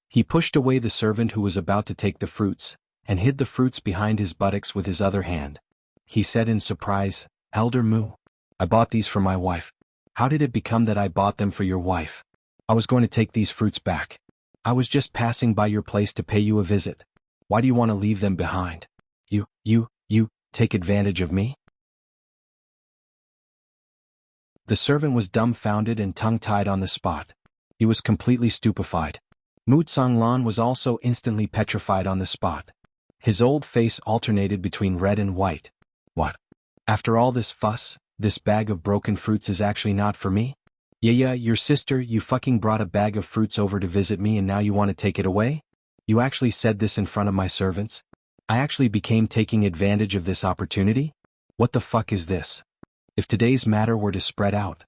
He pushed away the servant who was about to take the fruits, and hid the fruits behind his buttocks with his other hand. He said in surprise, "Elder Mu, I bought these for my wife. How did it become that I bought them for your wife? I was going to take these fruits back. I was just passing by your place to pay you a visit. Why do you want to leave them behind? You take advantage of me?" The servant was dumbfounded and tongue-tied on the spot. He was completely stupefied. Mu Tsanglan was also instantly petrified on the spot. His old face alternated between red and white. What? After all this fuss, this bag of broken fruits is actually not for me? Yeah, your sister, you fucking brought a bag of fruits over to visit me and now you want to take it away? You actually said this in front of my servants? I actually became taking advantage of this opportunity? What the fuck is this? If today's matter were to spread out,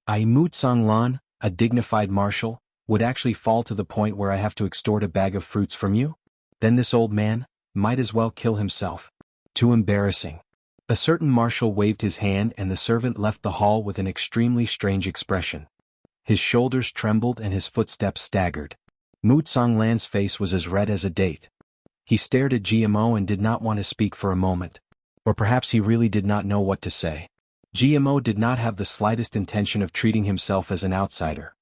Mu Tsanglan, a dignified marshal, would actually fall to the point where I have to extort a bag of fruits from you? Then this old man might as well kill himself. Too embarrassing. A certain marshal waved his hand and the servant left the hall with an extremely strange expression. His shoulders trembled and his footsteps staggered. Mu Tsanglan's face was as red as a date. He stared at GMO and did not want to speak for a moment. Or perhaps he really did not know what to say. GMO did not have the slightest intention of treating himself as an outsider.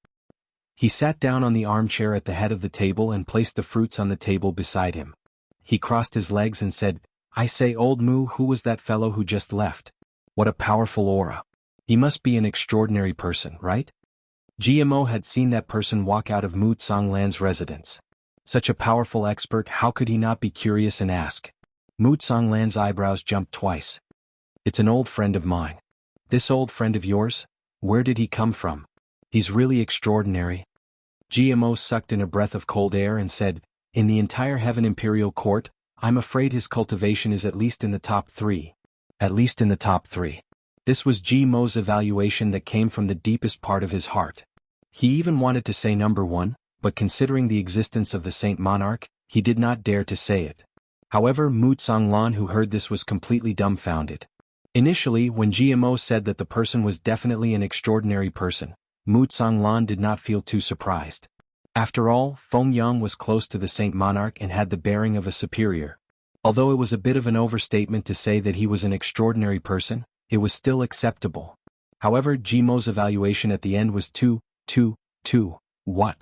He sat down on the armchair at the head of the table and placed the fruits on the table beside him. He crossed his legs and said, "I say, old Mu, who was that fellow who just left? What a powerful aura. He must be an extraordinary person, right?" GMO had seen that person walk out of Mu Tsonglan's residence. Such a powerful expert, how could he not be curious and ask? Mu Tsonglan's eyebrows jumped twice. "It's an old friend of mine." "This old friend of yours? Where did he come from? He's really extraordinary." GMO sucked in a breath of cold air and said, "In the entire Heaven Imperial Court, I'm afraid his cultivation is at least in the top 3. At least in the top 3. This was GMO's evaluation that came from the deepest part of his heart. He even wanted to say number 1, but considering the existence of the Saint Monarch, he did not dare to say it. However, Mu Tsonglan, who heard this, was completely dumbfounded. Initially, when GMO said that the person was definitely an extraordinary person, Mu Tsonglan did not feel too surprised. After all, Feng Yang was close to the Saint Monarch and had the bearing of a superior. Although it was a bit of an overstatement to say that he was an extraordinary person, it was still acceptable. However, GMO's evaluation at the end was 2. What?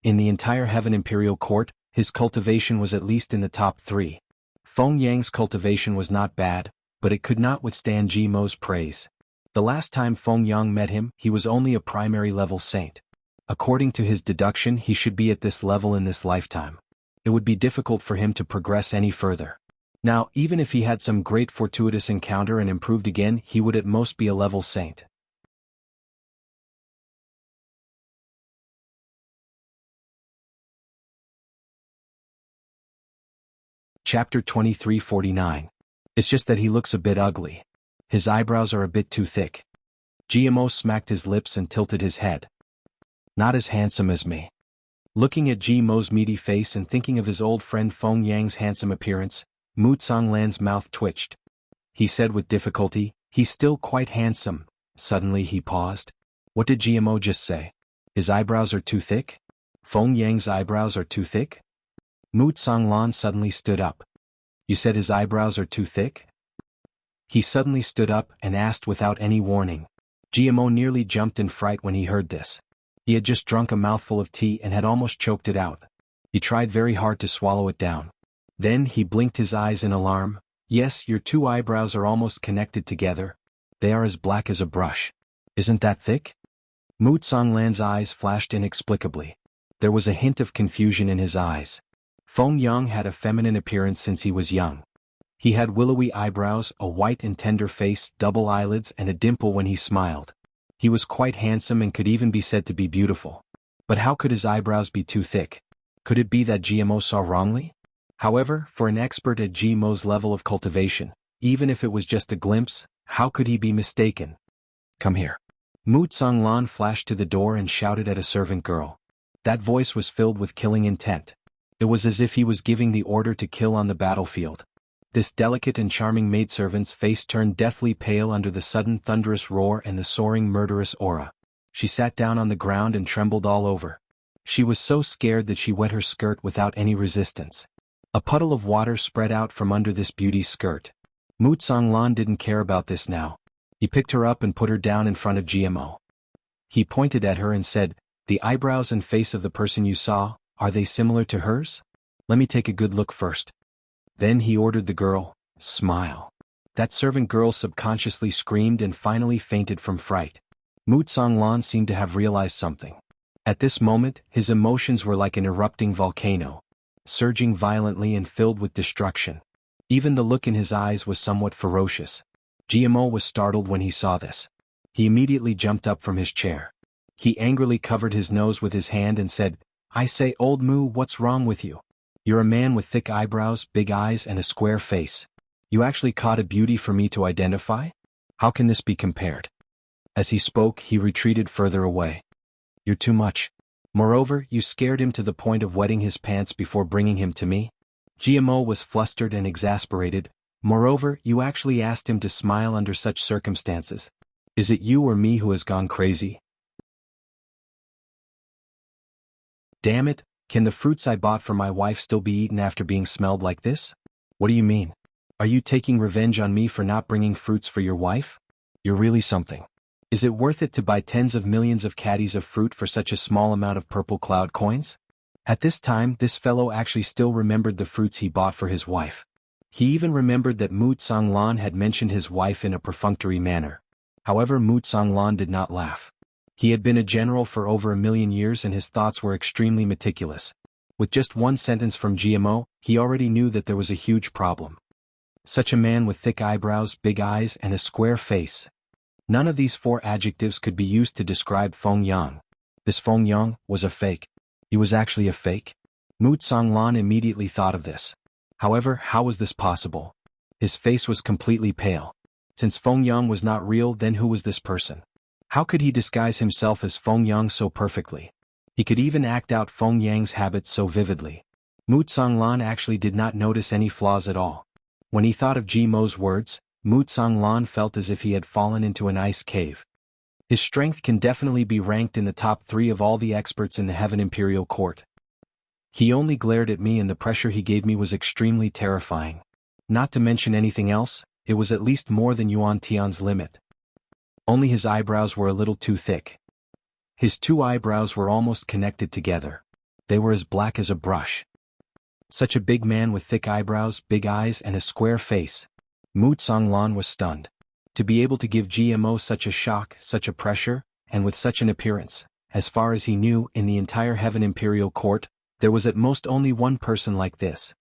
In the entire Heaven Imperial Court, his cultivation was at least in the top 3. Feng Yang's cultivation was not bad, but it could not withstand GMO's praise. The last time Feng Yang met him, he was only a primary level saint. According to his deduction, he should be at this level in this lifetime. It would be difficult for him to progress any further. Now, even if he had some great fortuitous encounter and improved again, he would at most be a level saint. Chapter 2349. It's just that he looks a bit ugly. His eyebrows are a bit too thick. GMO smacked his lips and tilted his head. Not as handsome as me. Looking at GMO's meaty face and thinking of his old friend Feng Yang's handsome appearance, Mu Tsonglan's mouth twitched. He said with difficulty, "He's still quite handsome." Suddenly he paused. What did GMO just say? His eyebrows are too thick? Feng Yang's eyebrows are too thick? Mu Tsonglan suddenly stood up. "You said his eyebrows are too thick?" He suddenly stood up and asked without any warning. GMO nearly jumped in fright when he heard this. He had just drunk a mouthful of tea and had almost choked it out. He tried very hard to swallow it down. Then he blinked his eyes in alarm. "Yes, your 2 eyebrows are almost connected together. They are as black as a brush. Isn't that thick?" Mu Tsonglan's eyes flashed inexplicably. There was a hint of confusion in his eyes. Feng Yang had a feminine appearance since he was young. He had willowy eyebrows, a white and tender face, double eyelids, and a dimple when he smiled. He was quite handsome and could even be said to be beautiful. But how could his eyebrows be too thick? Could it be that GMO saw wrongly? However, for an expert at GMO's level of cultivation, even if it was just a glimpse, how could he be mistaken? "Come here." Mu Tsonglan flashed to the door and shouted at a servant girl. That voice was filled with killing intent. It was as if he was giving the order to kill on the battlefield. This delicate and charming maidservant's face turned deathly pale under the sudden thunderous roar and the soaring murderous aura. She sat down on the ground and trembled all over. She was so scared that she wet her skirt without any resistance. A puddle of water spread out from under this beauty's skirt. Mu Tsonglan didn't care about this now. He picked her up and put her down in front of GMO. He pointed at her and said, "The eyebrows and face of the person you saw, are they similar to hers? Let me take a good look first." Then he ordered the girl, "Smile." That servant girl subconsciously screamed and finally fainted from fright. Mu Tsonglan seemed to have realized something. At this moment, his emotions were like an erupting volcano, surging violently and filled with destruction. Even the look in his eyes was somewhat ferocious. GMO was startled when he saw this. He immediately jumped up from his chair. He angrily covered his nose with his hand and said, "I say, old Mu, what's wrong with you? You're a man with thick eyebrows, big eyes, and a square face. You actually caught a beauty for me to identify? How can this be compared?" As he spoke, he retreated further away. "You're too much. Moreover, you scared him to the point of wetting his pants before bringing him to me." GMO was flustered and exasperated. "Moreover, you actually asked him to smile under such circumstances. Is it you or me who has gone crazy?" "Damn it, can the fruits I bought for my wife still be eaten after being smelled like this? What do you mean? Are you taking revenge on me for not bringing fruits for your wife?" You're really something. Is it worth it to buy tens of millions of caddies of fruit for such a small amount of purple cloud coins? At this time, this fellow actually still remembered the fruits he bought for his wife. He even remembered that Mu Tsanglan had mentioned his wife in a perfunctory manner. However, Mu Tsanglan did not laugh. He had been a general for over 1,000,000 years and his thoughts were extremely meticulous. With just one sentence from GMO, he already knew that there was a huge problem. Such a man with thick eyebrows, big eyes, and a square face. None of these 4 adjectives could be used to describe Feng Yang. This Feng Yang was a fake. He was actually a fake? Mu Tsanglan immediately thought of this. However, how was this possible? His face was completely pale. Since Feng Yang was not real, then who was this person? How could he disguise himself as Feng Yang so perfectly? He could even act out Feng Yang's habits so vividly. Mu Tsanglan actually did not notice any flaws at all. When he thought of Ji Mo's words, Mu Tsanglan felt as if he had fallen into an ice cave. His strength can definitely be ranked in the top 3 of all the experts in the Heaven Imperial Court. He only glared at me and the pressure he gave me was extremely terrifying. Not to mention anything else, it was at least more than Yuan Tian's limit. Only his eyebrows were a little too thick. His 2 eyebrows were almost connected together. They were as black as a brush. Such a big man with thick eyebrows, big eyes, and a square face. Mu Tsanglan was stunned. To be able to give GMO such a shock, such a pressure, and with such an appearance, as far as he knew, in the entire Heaven Imperial Court, there was at most only one person like this.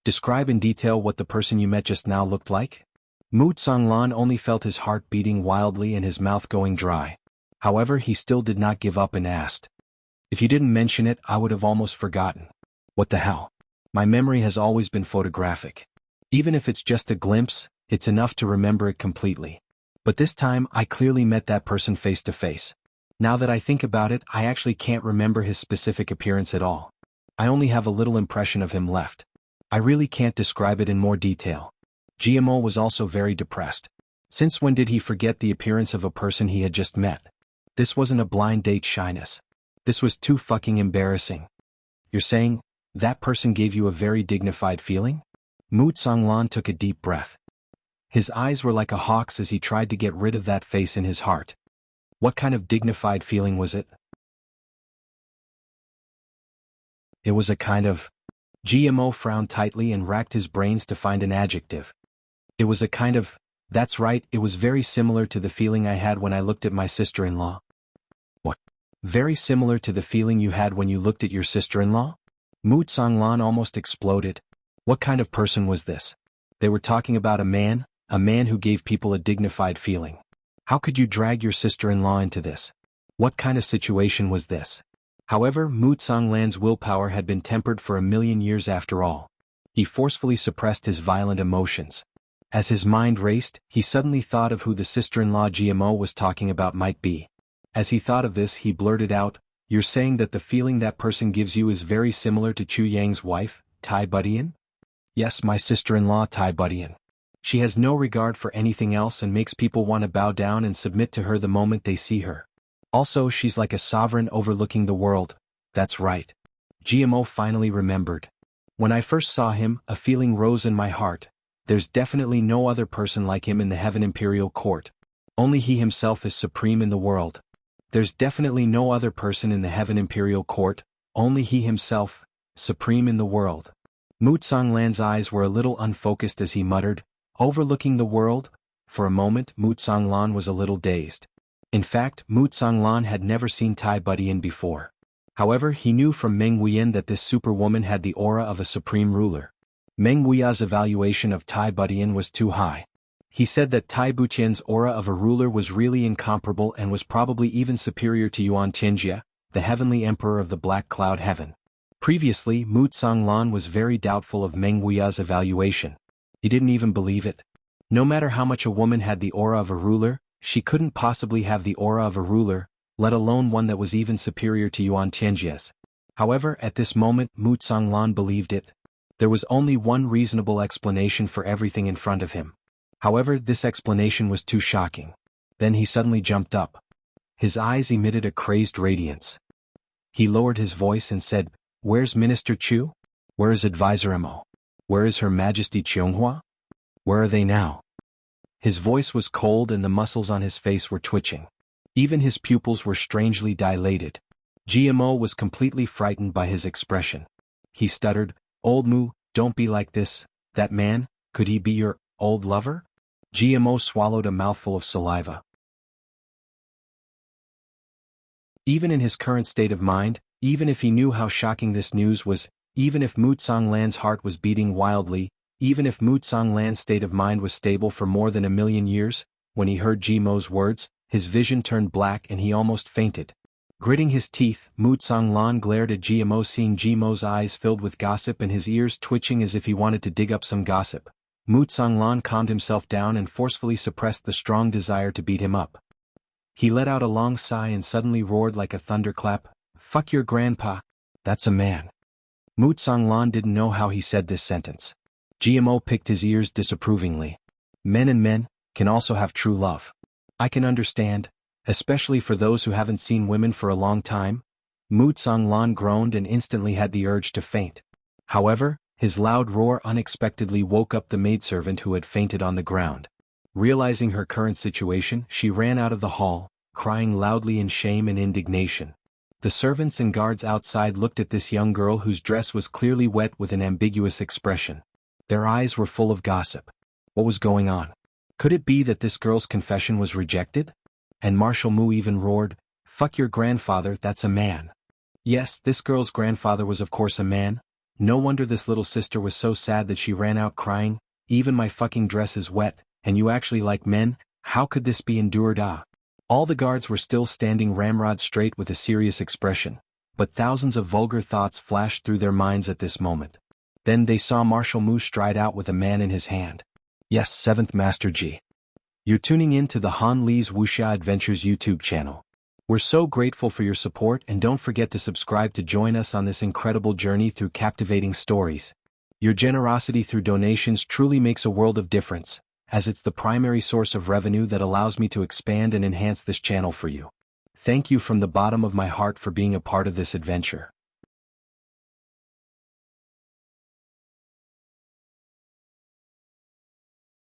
Describe in detail what the person you met just now looked like? Mu Tsanglan only felt his heart beating wildly and his mouth going dry. However, he still did not give up and asked. If you didn't mention it, I would have almost forgotten. What the hell? My memory has always been photographic. Even if it's just a glimpse, it's enough to remember it completely. But this time, I clearly met that person face to face. Now that I think about it, I actually can't remember his specific appearance at all. I only have a little impression of him left. I really can't describe it in more detail. GMO was also very depressed. Since when did he forget the appearance of a person he had just met? This wasn't a blind date shyness. This was too fucking embarrassing. You're saying, that person gave you a very dignified feeling? Mu Tsanglan took a deep breath. His eyes were like a hawk's as he tried to get rid of that face in his heart. What kind of dignified feeling was it? It was a kind of... GMO frowned tightly and racked his brains to find an adjective. It was a kind of... That's right, it was very similar to the feeling I had when I looked at my sister-in-law. What? Very similar to the feeling you had when you looked at your sister-in-law? Mu Tsanglan almost exploded. What kind of person was this? They were talking about a man who gave people a dignified feeling. How could you drag your sister-in-law into this? What kind of situation was this? However, Mu Tsanglan's willpower had been tempered for 1,000,000 years after all. He forcefully suppressed his violent emotions. As his mind raced, he suddenly thought of who the sister-in-law GMO was talking about might be. As he thought of this, he blurted out, "You're saying that the feeling that person gives you is very similar to Chu Yang's wife, Tai Budian?" "Yes, my sister-in-law Tai Budian. She has no regard for anything else and makes people want to bow down and submit to her the moment they see her. Also, she's like a sovereign overlooking the world." That's right. GMO finally remembered. When I first saw him, a feeling rose in my heart. There's definitely no other person like him in the Heaven Imperial Court. Only he himself is supreme in the world. There's definitely no other person in the Heaven Imperial Court, only he himself, supreme in the world. Mu Tsanglan's eyes were a little unfocused as he muttered, "Overlooking the world?" For a moment, Mu Tsanglan was a little dazed. In fact, Mu Tsanglan had never seen Tai Budian before. However, he knew from Meng Wuyan that this superwoman had the aura of a supreme ruler. Meng Wuya's evaluation of Tai Budian was too high. He said that Tai Butian's aura of a ruler was really incomparable and was probably even superior to Yuan Tianjia, the heavenly emperor of the Black Cloud Heaven. Previously, Mu Tsanglan was very doubtful of Meng Wuya's evaluation. He didn't even believe it. No matter how much a woman had the aura of a ruler, she couldn't possibly have the aura of a ruler, let alone one that was even superior to Yuan Tianjia's. However, at this moment, Mu Tsanglan believed it. There was only one reasonable explanation for everything in front of him. However, this explanation was too shocking. Then he suddenly jumped up. His eyes emitted a crazed radiance. He lowered his voice and said, "Where's Minister Chu? Where is Advisor Mo? Where is Her Majesty Qianghua? Where are they now?" His voice was cold and the muscles on his face were twitching. Even his pupils were strangely dilated. GMO was completely frightened by his expression. He stuttered, "Old Mu, don't be like this. That man, could he be your old lover?" GMO swallowed a mouthful of saliva. Even in his current state of mind, even if he knew how shocking this news was, even if Mu Lan's heart was beating wildly, even if Mu Lan's state of mind was stable for more than 1,000,000 years, when he heard GMO's words, his vision turned black and he almost fainted. Gritting his teeth, Mu Lan glared at GMO, seeing GMO's eyes filled with gossip and his ears twitching as if he wanted to dig up some gossip. Mu Lan calmed himself down and forcefully suppressed the strong desire to beat him up. He let out a long sigh and suddenly roared like a thunderclap, "Fuck your grandpa, that's a man." Mu Lan didn't know how he said this sentence. GMO picked his ears disapprovingly. Men and men can also have true love. I can understand, especially for those who haven't seen women for a long time. Mu Lan groaned and instantly had the urge to faint. However, his loud roar unexpectedly woke up the maidservant who had fainted on the ground. Realizing her current situation, she ran out of the hall, crying loudly in shame and indignation. The servants and guards outside looked at this young girl whose dress was clearly wet with an ambiguous expression. Their eyes were full of gossip. What was going on? Could it be that this girl's confession was rejected? And Marshal Mu even roared, "Fuck your grandfather, that's a man." Yes, this girl's grandfather was of course a man. No wonder this little sister was so sad that she ran out crying, "Even my fucking dress is wet, and you actually like men? How could this be endured?" All the guards were still standing ramrod straight with a serious expression, but thousands of vulgar thoughts flashed through their minds at this moment. Then they saw Marshal Mu stride out with a man in his hand. Yes, 7th Master G. You're tuning in to the Han Li's Wuxia Adventures YouTube channel. We're so grateful for your support, and don't forget to subscribe to join us on this incredible journey through captivating stories. Your generosity through donations truly makes a world of difference, as it's the primary source of revenue that allows me to expand and enhance this channel for you. Thank you from the bottom of my heart for being a part of this adventure.